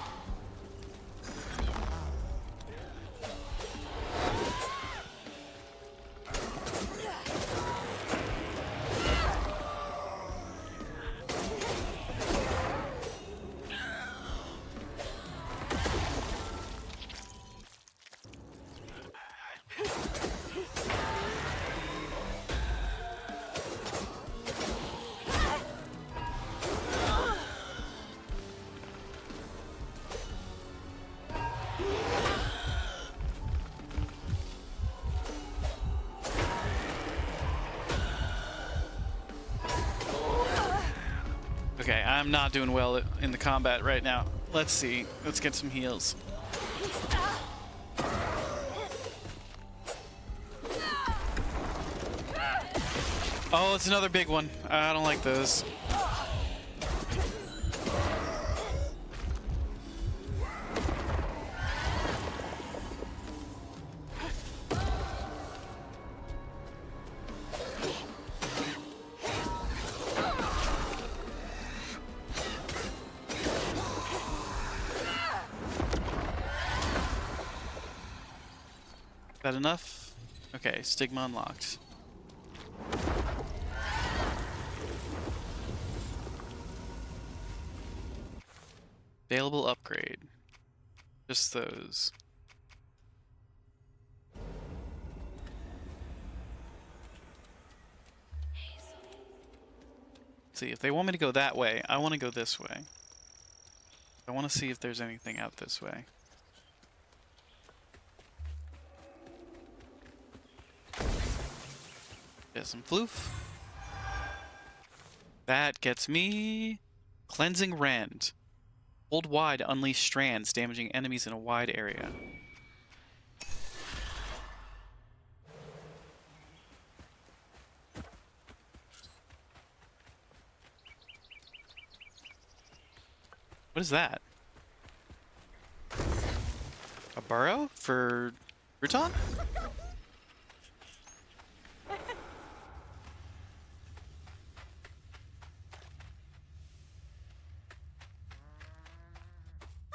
Okay, I'm not doing well in the combat right now. Let's see. Let's get some heals. Oh, it's another big one. I don't like those. That enough? Okay, Stigma unlocked. Available upgrade. Just those. See, if they want me to go that way, I want to go this way. I want to see if there's anything out this way. Get some floof. That gets me Cleansing Rend. Hold Y to unleash strands, damaging enemies in a wide area. What is that? A burrow for Rutan?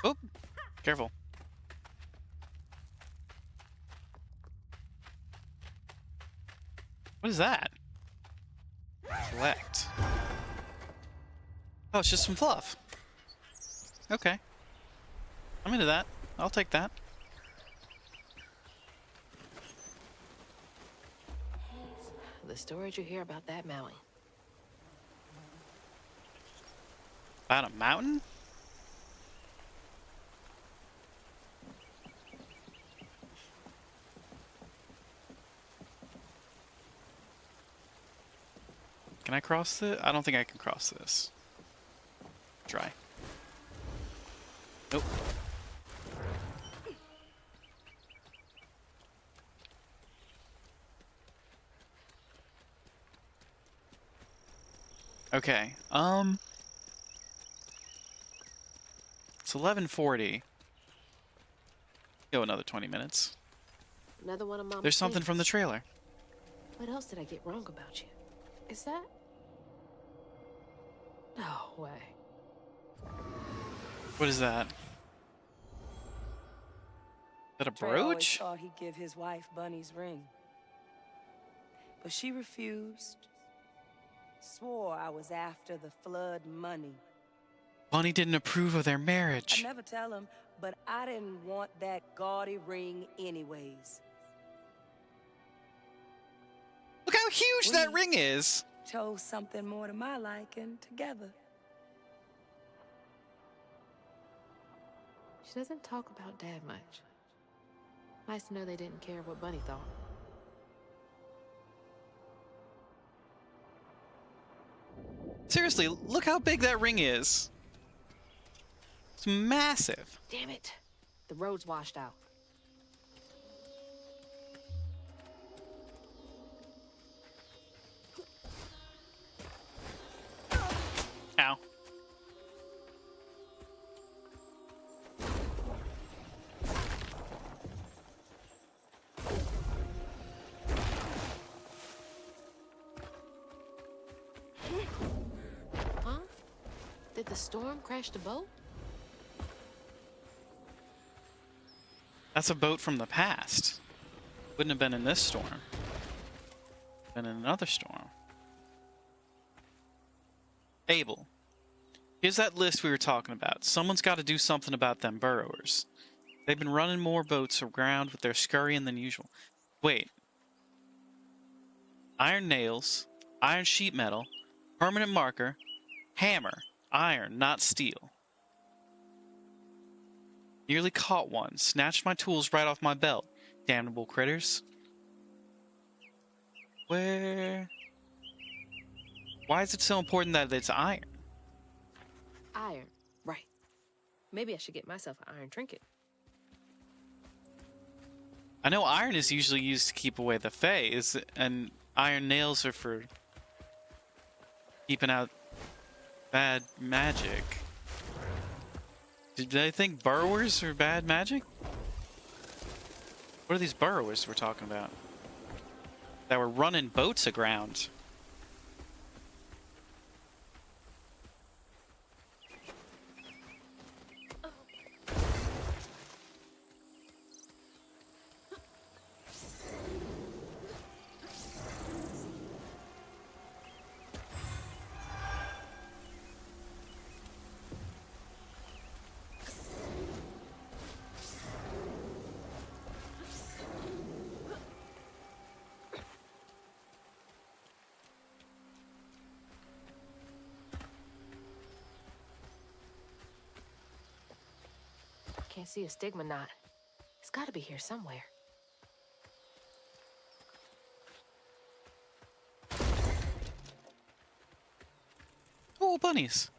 Oh, careful. What is that? Collect. Oh, it's just some fluff. Okay. I'm into that. I'll take that. The stories you hear about that mountain. About a mountain? Can I cross this? I don't think I can cross this. Try. Nope. Okay. It's 11:40. Go another 20 minutes. Another one of Mama's There's something from the things. trailer. What else did I get wrong about you? Is that? No way. What is that? Is that a Trey always brooch? thought he'd give his wife Bunny's ring. But she refused. Swore I was after the flood money. Bunny didn't approve of their I marriage. never tell him, but I didn't want that gaudy ring anyways. Look how huge that We- ring is. Chose something more to my liking together. She doesn't talk about Dad much. Nice to know they didn't care what Bunny thought. Seriously, look how big that ring is. It's massive. Damn it. The road's washed out. Ow. Huh? Did the storm crash the boat? That's a boat from the past. Wouldn't have been in this storm. Been in another storm. Abel. Here's that list we were talking about. Someone's got to do something about them burrowers. They've been running more boats around with their scurrying than usual. Wait. Iron nails, iron sheet metal, permanent marker, hammer, iron, not steel. Nearly caught one. Snatched my tools right off my belt. Damnable critters. Where? Why is it so important that it's iron? Maybe I should get myself an iron trinket. I know iron is usually used to keep away the fae, and iron nails are for keeping out bad magic. Did I think burrowers are bad magic? What are these burrowers we're talking about? That were running boats aground. Can't see a stigma knot. It's got to be here somewhere. Oh, bunnies.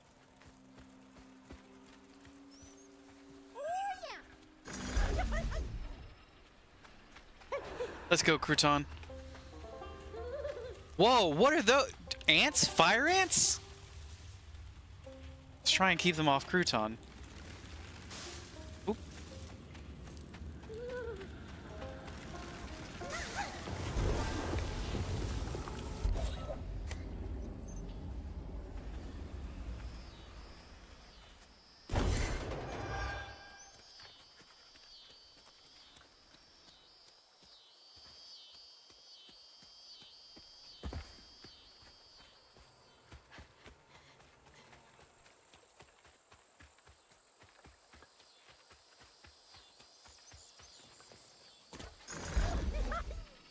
Let's go, Crouton. Whoa, what are those? Ants? Fire ants? Let's try and keep them off Crouton. Oop.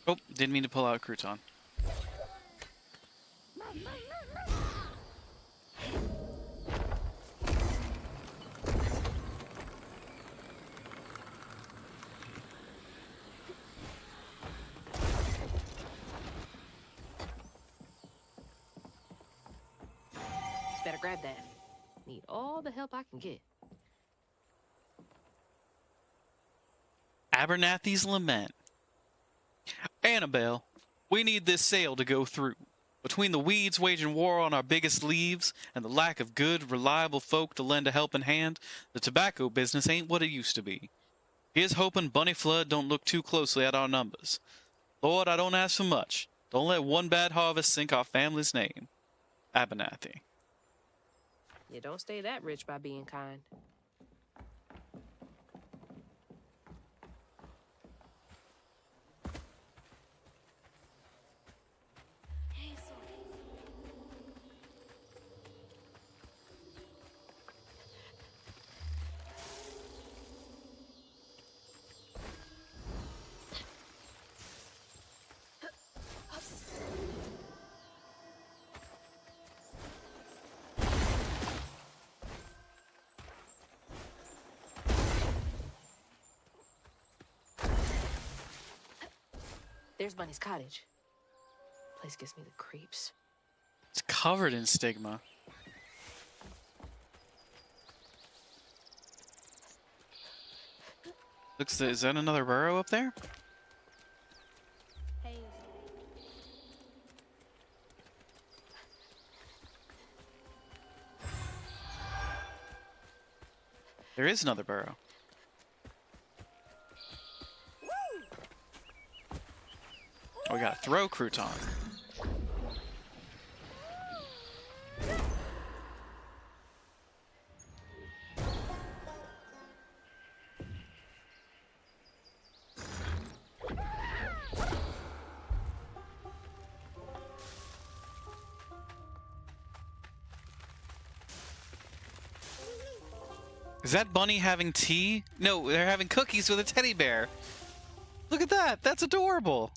Oh, didn't mean to pull out Crouton. Better grab that. Need all the help I can get. Abernathy's Lament. Annabelle, we need this sale to go through. Between the weeds waging war on our biggest leaves and the lack of good, reliable folk to lend a helping hand, the tobacco business ain't what it used to be. Here's hoping Bunny Flood don't look too closely at our numbers. Lord, I don't ask for much. Don't let one bad harvest sink our family's name. Abernathy. You don't stay that rich by being kind. There's Bunny's cottage. Place gives me the creeps. It's covered in stigma. Is that another burrow up there? Hey. There is another burrow. Oh, we gotta throw Crouton. Is that bunny having tea? No, they're having cookies with a teddy bear. Look at that. That's adorable.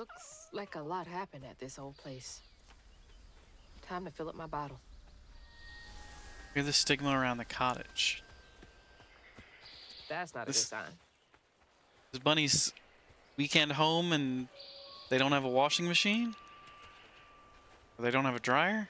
Looks like a lot happened at this old place. Time to fill up my bottle. Hear the stigma around the cottage. That's not a good sign. Is Bunny's weekend home and they don't have a washing machine? Or they don't have a dryer?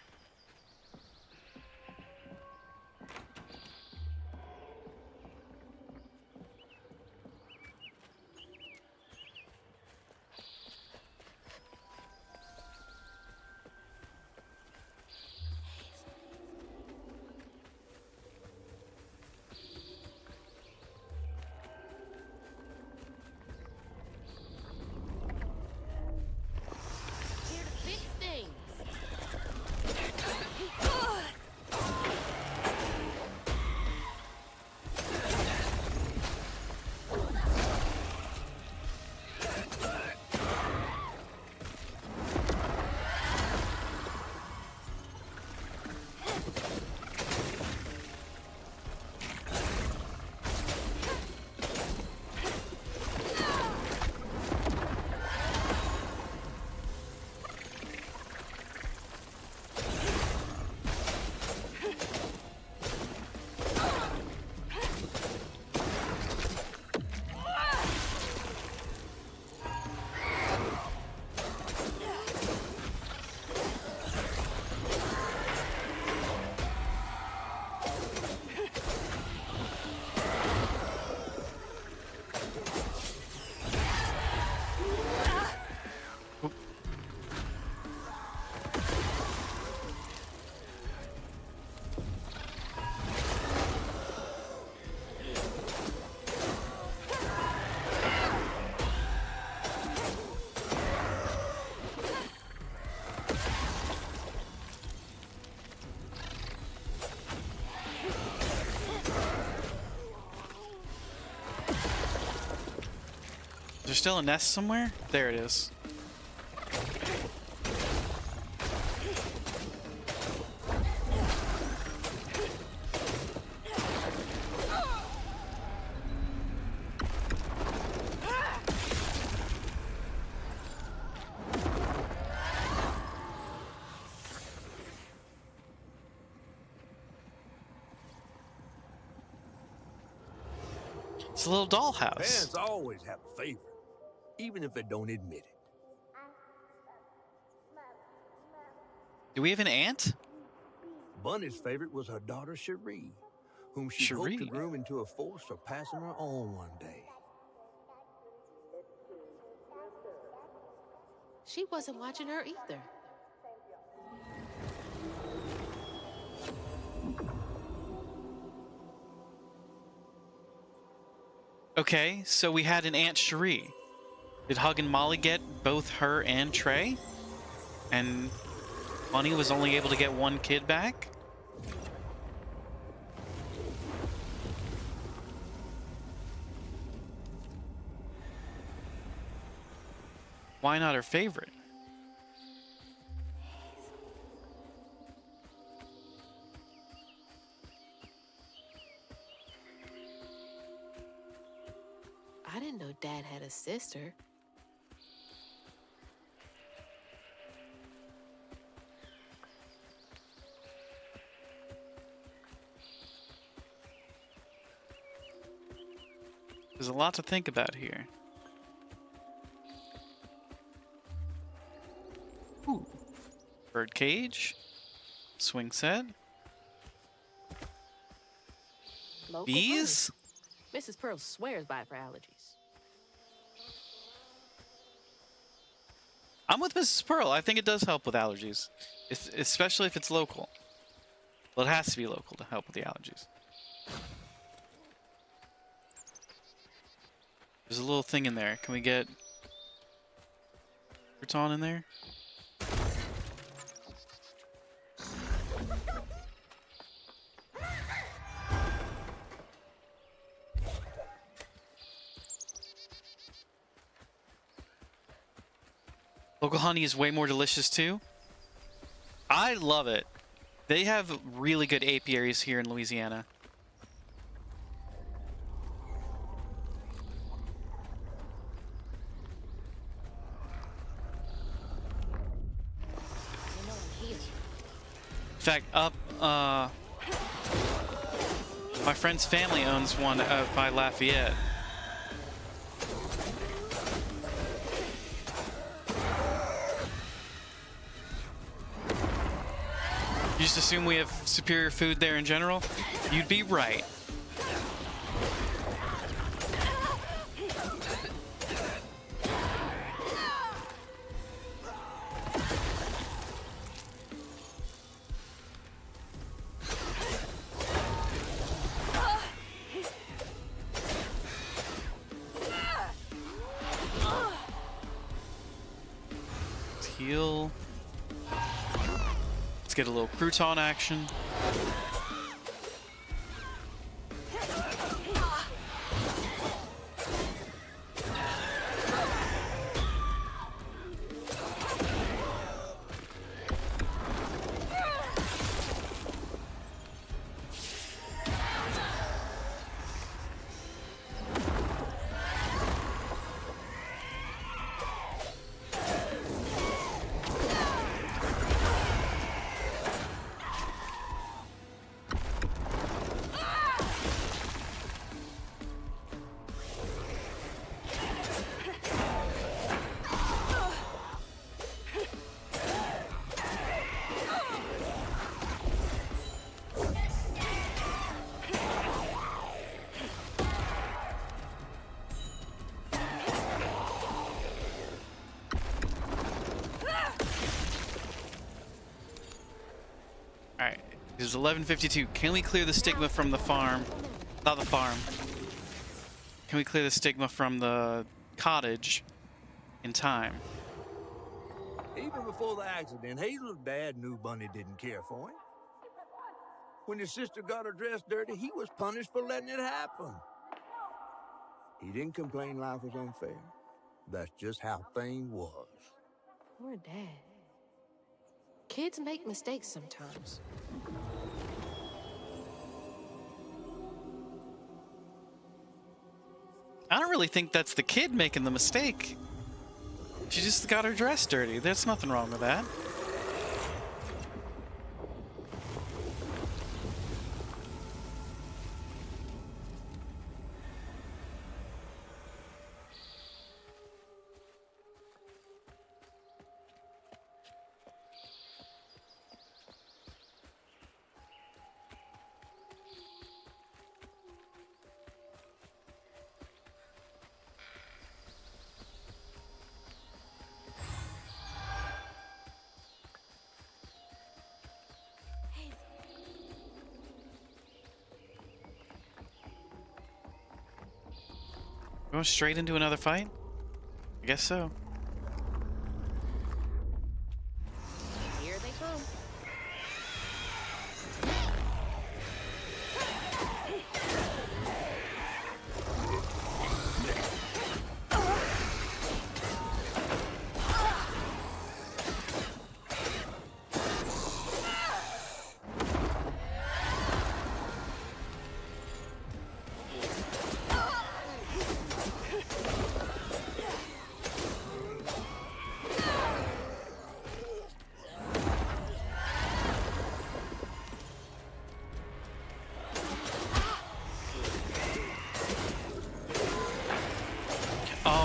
Here to fix things. Is there still a nest somewhere? There it is. It's a little dollhouse. Parents always have a favorite, even if they don't admit it. Do we have an aunt? Bunny's favorite was her daughter Cherie, whom she hoped to Cherie? groom into a force surpassing her own one day. She wasn't watching her either. Okay, so we had an Aunt Cherie. Did Hug and Molly get both her and Trey? And Bunny was only able to get one kid back? Why not her favorite? I didn't know Dad had a sister. There's a lot to think about here. Ooh. Bird cage. Swing set. Local Bees? honey. Mrs. Pearl swears by it for allergies. I'm with Mrs. Pearl. I think it does help with allergies, especially if it's local. Well, it has to be local to help with the allergies. There's a little thing in there. Can we get Crouton in there? Local honey is way more delicious too. I love it. They have really good apiaries here in Louisiana. In fact, up, my friend's family owns one by Lafayette. You just assume we have superior food there in general? You'd be right. Heal. Let's get a little crouton action. It is 11:52. Can we clear the stigma from the farm? Not the farm. Can we clear the stigma from the cottage in time? Even before the accident, Hazel's dad knew Bunny didn't care for him. When his sister got her dress dirty, he was punished for letting it happen. He didn't complain life was unfair. That's just how things was. Poor Dad. Kids make mistakes sometimes. I don't really think that's the kid making the mistake. She just got her dress dirty. There's nothing wrong with that. Going straight into another fight? I guess so. Here they come.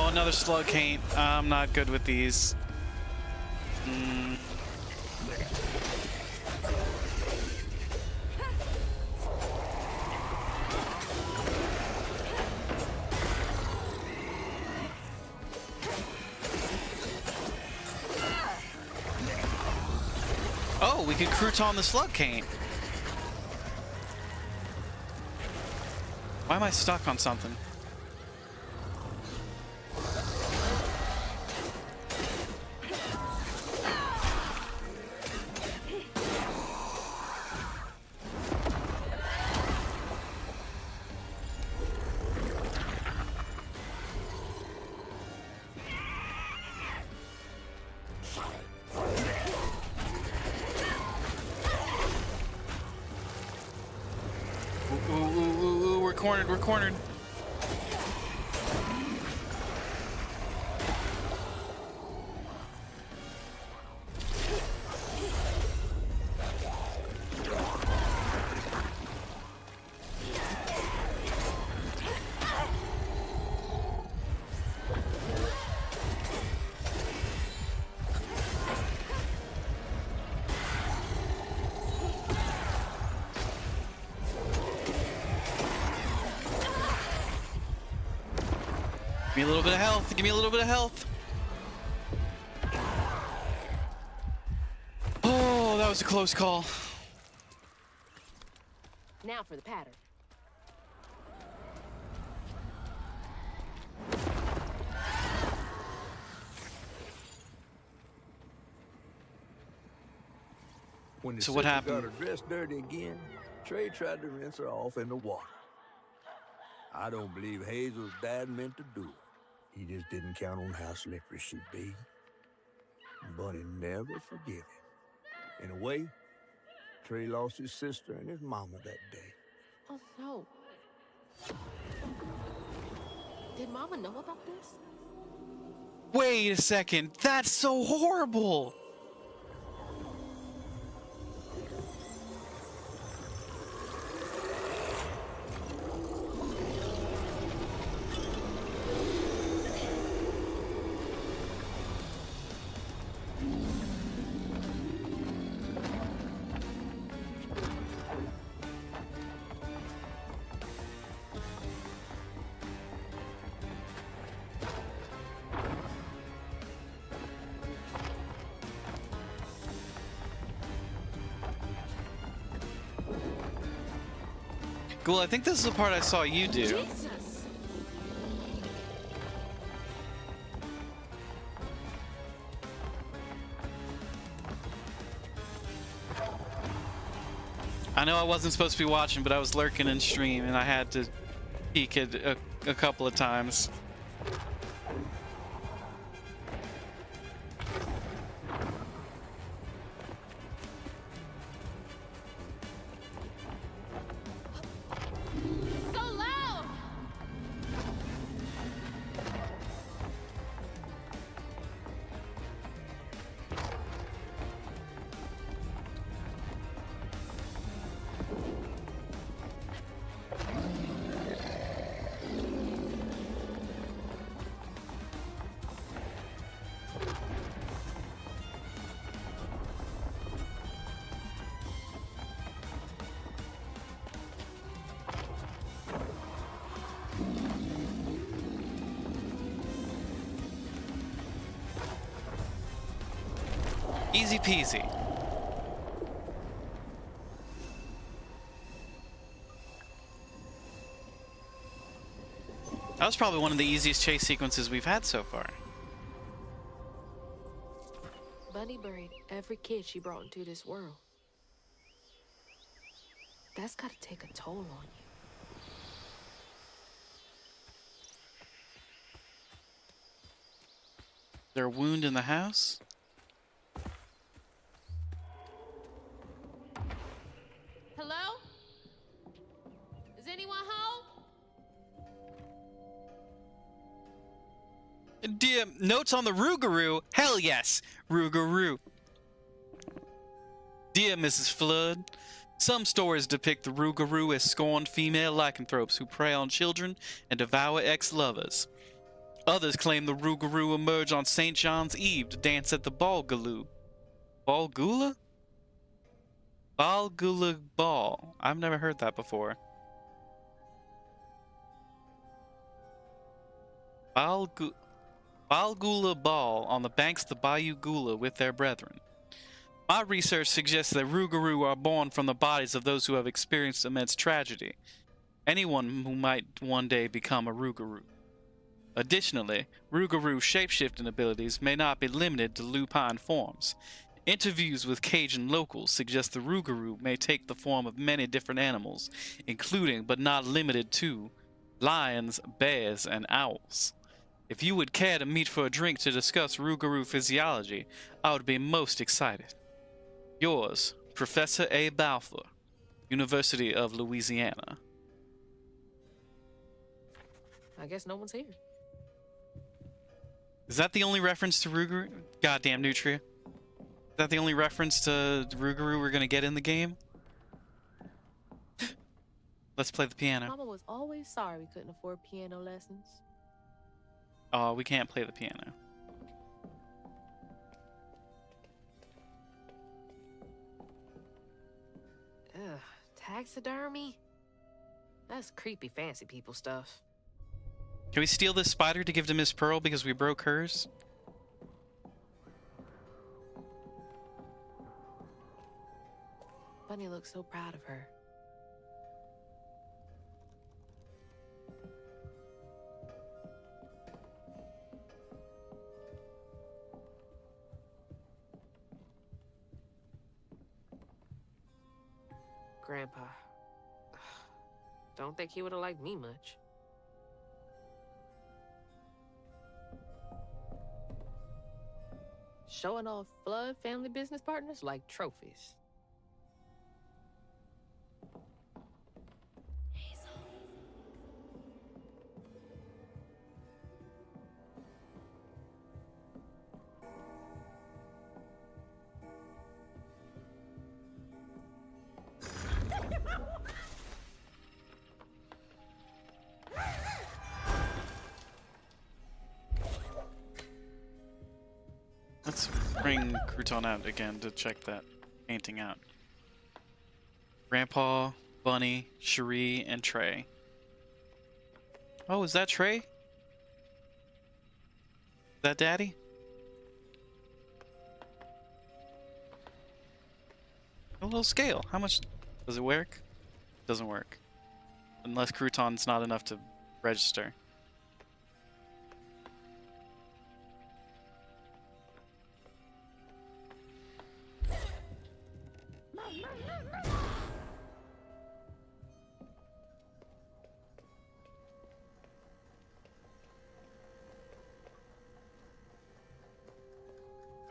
Another slug cane. I'm not good with these. Oh, we can crouton the slug cane. Why am I stuck on something? We're cornered. Give me a little bit of health. Give me a little bit of health. Oh, that was a close call. Now for the pattern. When the So what sister happened? got her dress dirty again, Trey tried to rinse her off in the water. I don't believe Hazel's dad meant to do it. He just didn't count on how slippery she'd be. Bunny never forgive him. In a way, Trey lost his sister and his mama that day. Oh no. Did Mama know about this? Wait a second. That's so horrible. Well, I think this is the part I saw you do. Jesus! I know I wasn't supposed to be watching, but I was lurking in stream, and I had to peek it a couple of times. So loud! Easy peasy. That was probably one of the easiest chase sequences we've had so far. Bunny buried every kid she brought into this world. That's gotta take a toll on you. There a wound in the house? Hello? Is anyone home? Dear, notes on the Rougarou? Hell yes, Rougarou. Dear Mrs. Flood, some stories depict the Rougarou as scorned female lycanthropes who prey on children and devour ex-lovers. Others claim the Rougarou emerge on St. John's Eve to dance at the Balgaloo. Balgula? Balgula Ball. I've never heard that before. Balgula Ball on the banks of the Bayou Gula with their brethren. My research suggests that Rougarou are born from the bodies of those who have experienced immense tragedy. Anyone who might one day become a Rougarou. Additionally, Rougarou shapeshifting abilities may not be limited to lupine forms. Interviews with Cajun locals suggest the Rougarou may take the form of many different animals, including but not limited to lions, bears, and owls. If you would care to meet for a drink to discuss Rougarou physiology, I would be most excited. Yours, Professor A. Balfour, University of Louisiana. I guess no one's here. Is that the only reference to Rougarou? Goddamn Nutria. Is that the only reference to Rougarou we're gonna get in the game? Let's play the piano. Mama was always sorry we couldn't afford piano lessons. Oh, we can't play the piano. Ugh, taxidermy? That's creepy fancy people stuff. Can we steal this spider to give to Miss Pearl because we broke hers? Bunny looks so proud of her. Grandpa. Don't think he would have liked me much. Showing off Flood family business partners like trophies. Let's bring Crouton out again to check that painting out. Grandpa, Bunny, Cherie, and Trey. Oh, is that Trey? Is that Daddy? A little scale. How much does it work? Doesn't work. Unless Crouton's not enough to register.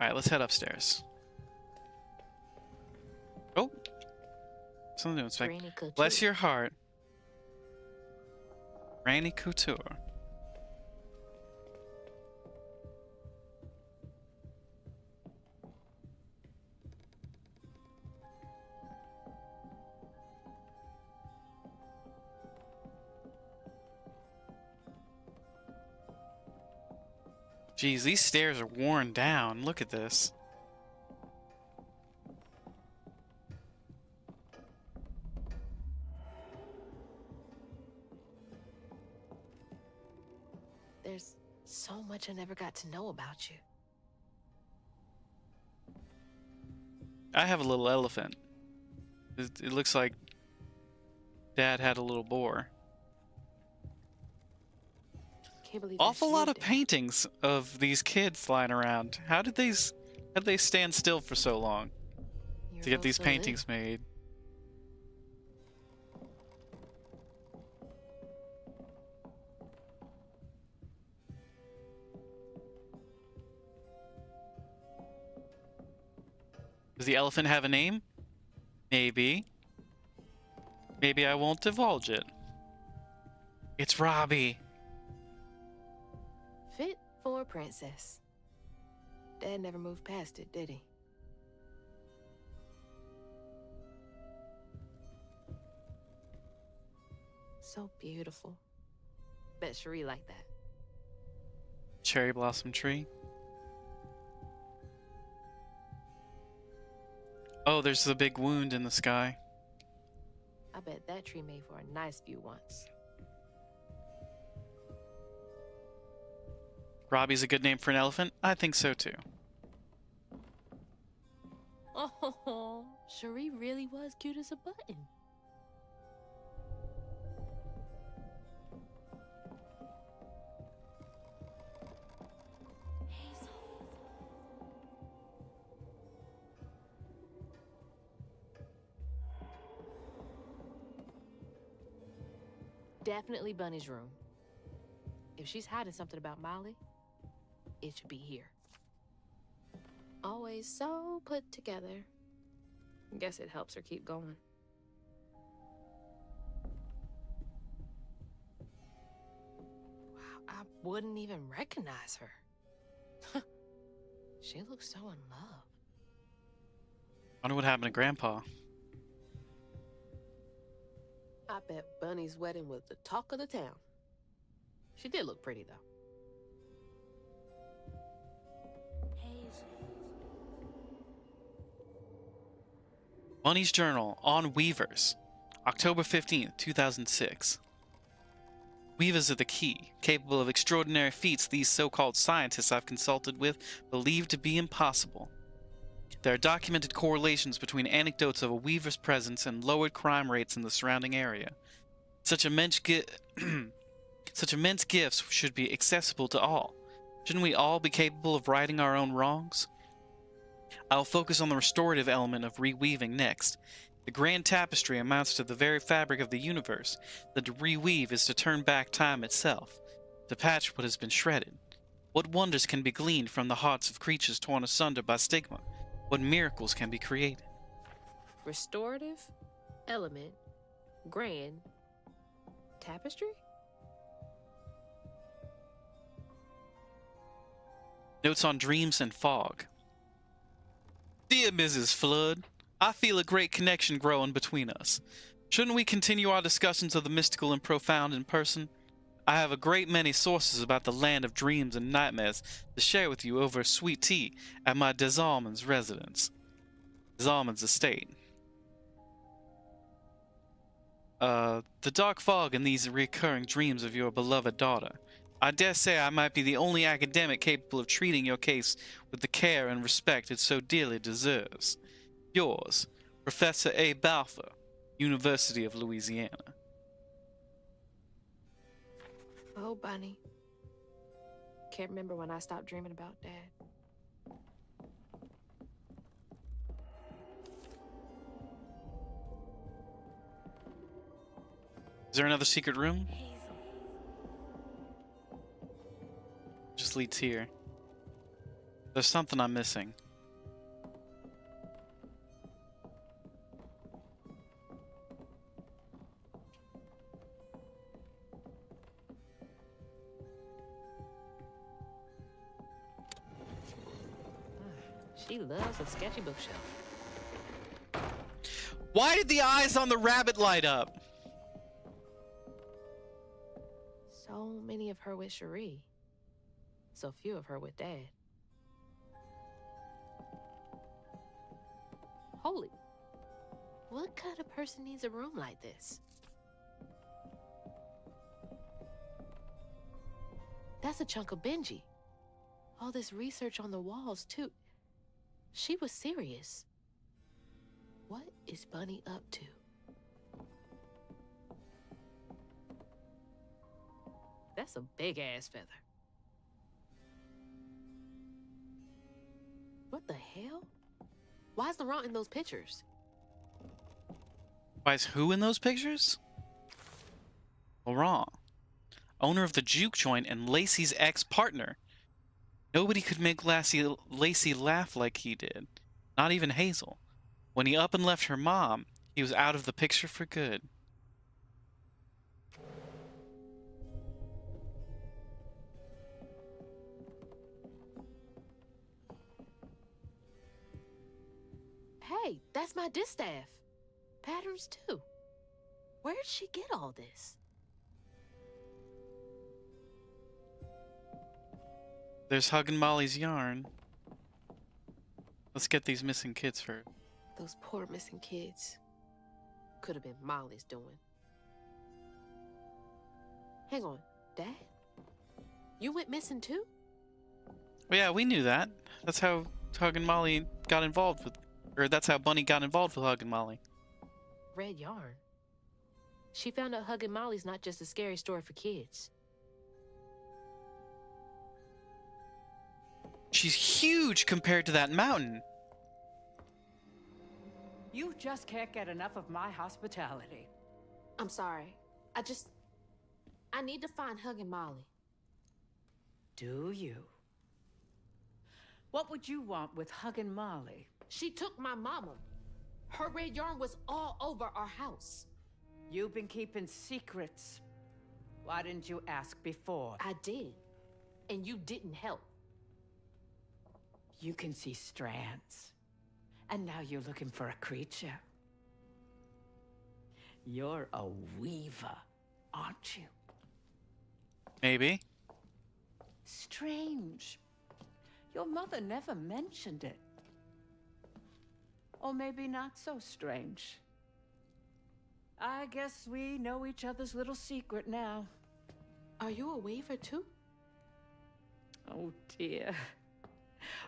Alright, let's head upstairs. Oh! Something to inspect. Granny Couture. Bless your heart. Granny Couture. Jeez, these stairs are worn down. Look at this. There's so much I never got to know about you. I have a little elephant. It looks like Dad had a little boar. Can't believe Awful lot of paintings of these kids lying around. How did they stand still for so long to get these paintings made? Does the elephant have a name? Maybe. Maybe I won't divulge it. It's Robbie. Fit for a princess. Dad never moved past it, did he? So beautiful. Bet Cherie liked that. Cherry blossom tree. Oh, there's the big wound in the sky. I bet that tree made for a nice view once. Robbie's a good name for an elephant? I think so too. Oh, Cherie really was cute as a button. Definitely Bunny's room. If she's hiding something about Molly, it should be here. Always so put together. Guess it helps her keep going. Wow, I wouldn't even recognize her. She looks so in love. Wonder what happened to Grandpa. I bet Bunny's wedding was the talk of the town. She did look pretty, though. Bunny's Journal on Weavers, October 15th, 2006. Weavers are the key, capable of extraordinary feats these so-called scientists I've consulted with believe to be impossible. There are documented correlations between anecdotes of a weaver's presence and lowered crime rates in the surrounding area. Such immense gifts should be accessible to all. Shouldn't we all be capable of righting our own wrongs? I'll focus on the restorative element of reweaving next. The grand tapestry amounts to the very fabric of the universe. To reweave is to turn back time itself, to patch what has been shredded. What wonders can be gleaned from the hearts of creatures torn asunder by stigma? What miracles can be created? Restorative, element, grand, tapestry? Notes on dreams and fog. Dear Mrs. Flood, I feel a great connection growing between us. Shouldn't we continue our discussions of the mystical and profound in person? I have a great many sources about the land of dreams and nightmares to share with you over sweet tea at my Des Allemands residence. Des Allemands estate. The dark fog in these recurring dreams of your beloved daughter. I dare say I might be the only academic capable of treating your case with the care and respect it so dearly deserves. Yours, Professor A. Balfour, University of Louisiana. Oh, Bunny. Can't remember when I stopped dreaming about Dad. Is there another secret room? Just leads here. There's something I'm missing. She loves a sketchy bookshelf. Why did the eyes on the rabbit light up? So many of her with Cherie. So few of her with Dad. Holy. What kind of person needs a room like this? That's a chunk of Benji. All this research on the walls, too. She was serious. What is Bunny up to? That's a big-ass feather. What the hell? Why is Laurent in those pictures? Why is who in those pictures? Laurent, owner of the juke joint and Lacey's ex-partner. Nobody could make Lacey laugh like he did. Not even Hazel. When he up and left her mom, he was out of the picture for good. Hey, that's my distaff. Patterns, too. Where'd she get all this? There's Hug and Molly's yarn. Let's get these missing kids first. Those poor missing kids. Could have been Molly's doing. Hang on, Dad? You went missing too? Well, yeah, we knew that. That's how Hug and Molly got involved with... Or that's how Bunny got involved with Hug and Molly. Red yarn. She found out Hug and Molly's not just a scary story for kids. She's huge compared to that mountain. You just can't get enough of my hospitality. I'm sorry. I need to find Hug and Molly. Do you? What would you want with Hug and Molly? She took my mama. Her red yarn was all over our house. You've been keeping secrets. Why didn't you ask before? I did. And you didn't help. You can see strands. And now you're looking for a creature. You're a weaver, aren't you? Maybe. Strange. Your mother never mentioned it. Or maybe not so strange. I guess we know each other's little secret now. Are you a weaver too? Oh, dear.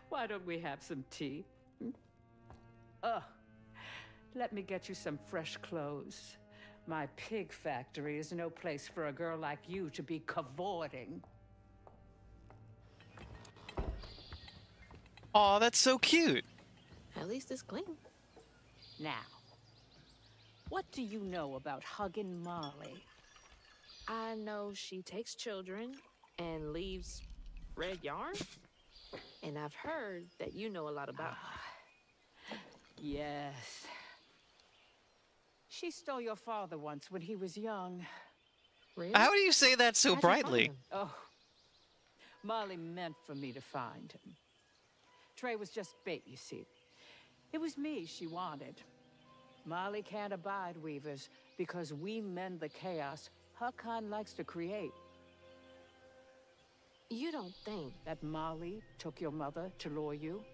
Why don't we have some tea? Let me get you some fresh clothes. My pig factory is no place for a girl like you to be cavorting. Aw, that's so cute. At least it's clean. Now, what do you know about hugging Molly? I know she takes children and leaves red yarn. And I've heard that you know a lot about her. Yes. She stole your father once when he was young. Really? How do you say that so How'd you find brightly? him? Oh, Molly meant for me to find him. Trey was just bait, you see. It was me she wanted. Molly can't abide weavers because we mend the chaos her kind likes to create. You don't think That Molly took your mother to lure you?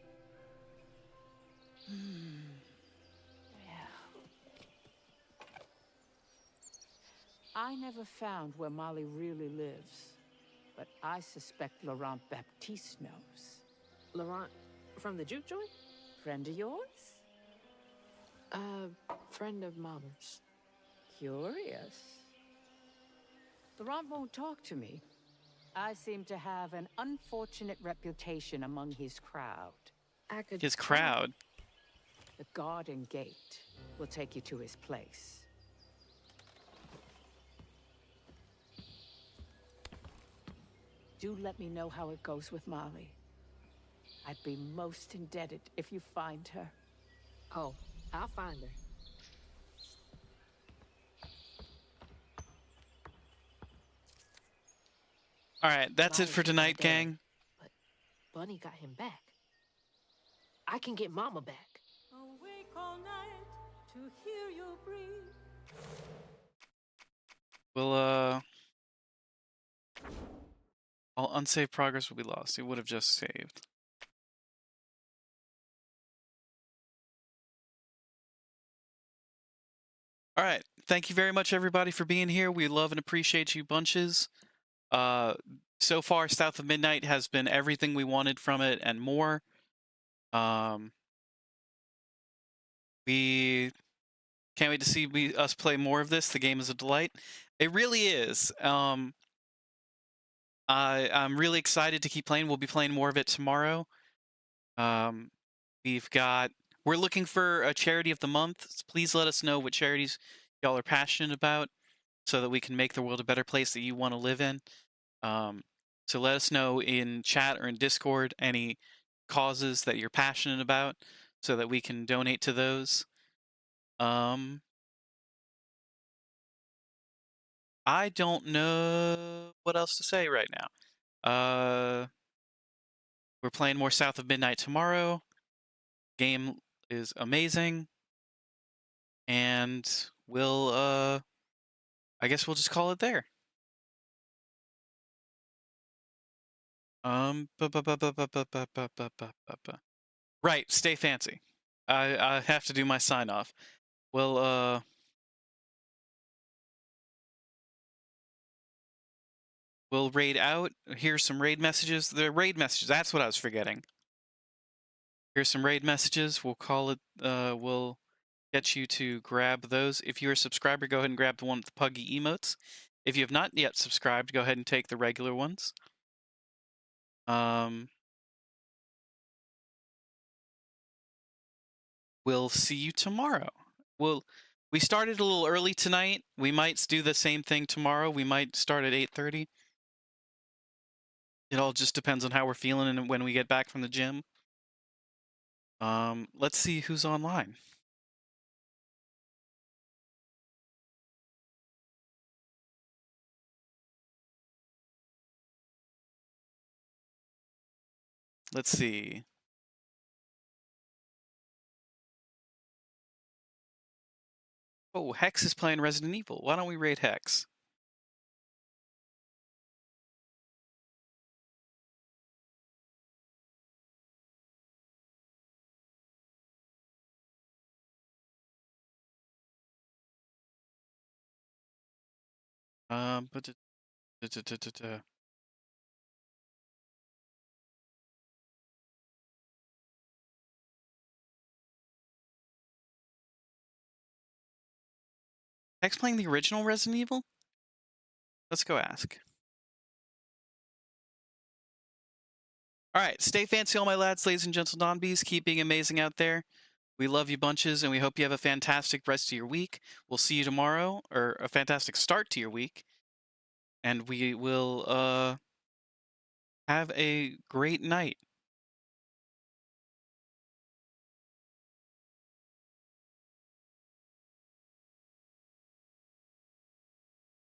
I never found where Molly really lives, but I suspect Laurent Baptiste knows. Laurent from the juke joint? Friend of yours? Friend of Mama's. Curious. Laurent won't talk to me. I seem to have an unfortunate reputation among his crowd. I could. His crowd. The garden gate will take you to his place. Do let me know how it goes with Molly. I'd be most indebted if you find her. Oh, I'll find her. All right, that's it for tonight, gang. But Bunny got him back. I can get Mama back. Awake all night to hear you breathe. We'll, all unsaved progress will be lost. It would have just saved. All right. Thank you very much, everybody, for being here. We love and appreciate you bunches. So far, South of Midnight has been everything we wanted from it and more. We can't wait to see us play more of this. The game is a delight. It really is. I'm really excited to keep playing. We'll be playing more of it tomorrow. We're looking for a charity of the month. So please let us know what charities y'all are passionate about so that we can make the world a better place that you want to live in. So let us know in chat or in Discord any causes that you're passionate about so that we can donate to those. I don't know what else to say right now. We're playing more South of Midnight tomorrow. Game is amazing. And we'll, I guess we'll just call it there. Right, stay fancy. I have to do my sign off. We'll raid out. Here's some raid messages. The raid messages, that's what I was forgetting. Here's some raid messages. We'll call it, we'll get you to grab those. If you're a subscriber, go ahead and grab the one with the puggy emotes. If you have not yet subscribed, go ahead and take the regular ones. We'll see you tomorrow. We started a little early tonight. We might do the same thing tomorrow. We might start at 8:30. It all just depends on how we're feeling and when we get back from the gym. Let's see who's online. Let's see. Oh, Hex is playing Resident Evil. Why don't we raid Hex? But Da-da-da-da-da. X playing the original Resident Evil? Let's go ask. Alright, stay fancy all my lads, ladies and gentle Donbees. Keep being amazing out there. We love you bunches, and we hope you have a fantastic rest of your week. We'll see you tomorrow, or a fantastic start to your week. And we will have a great night.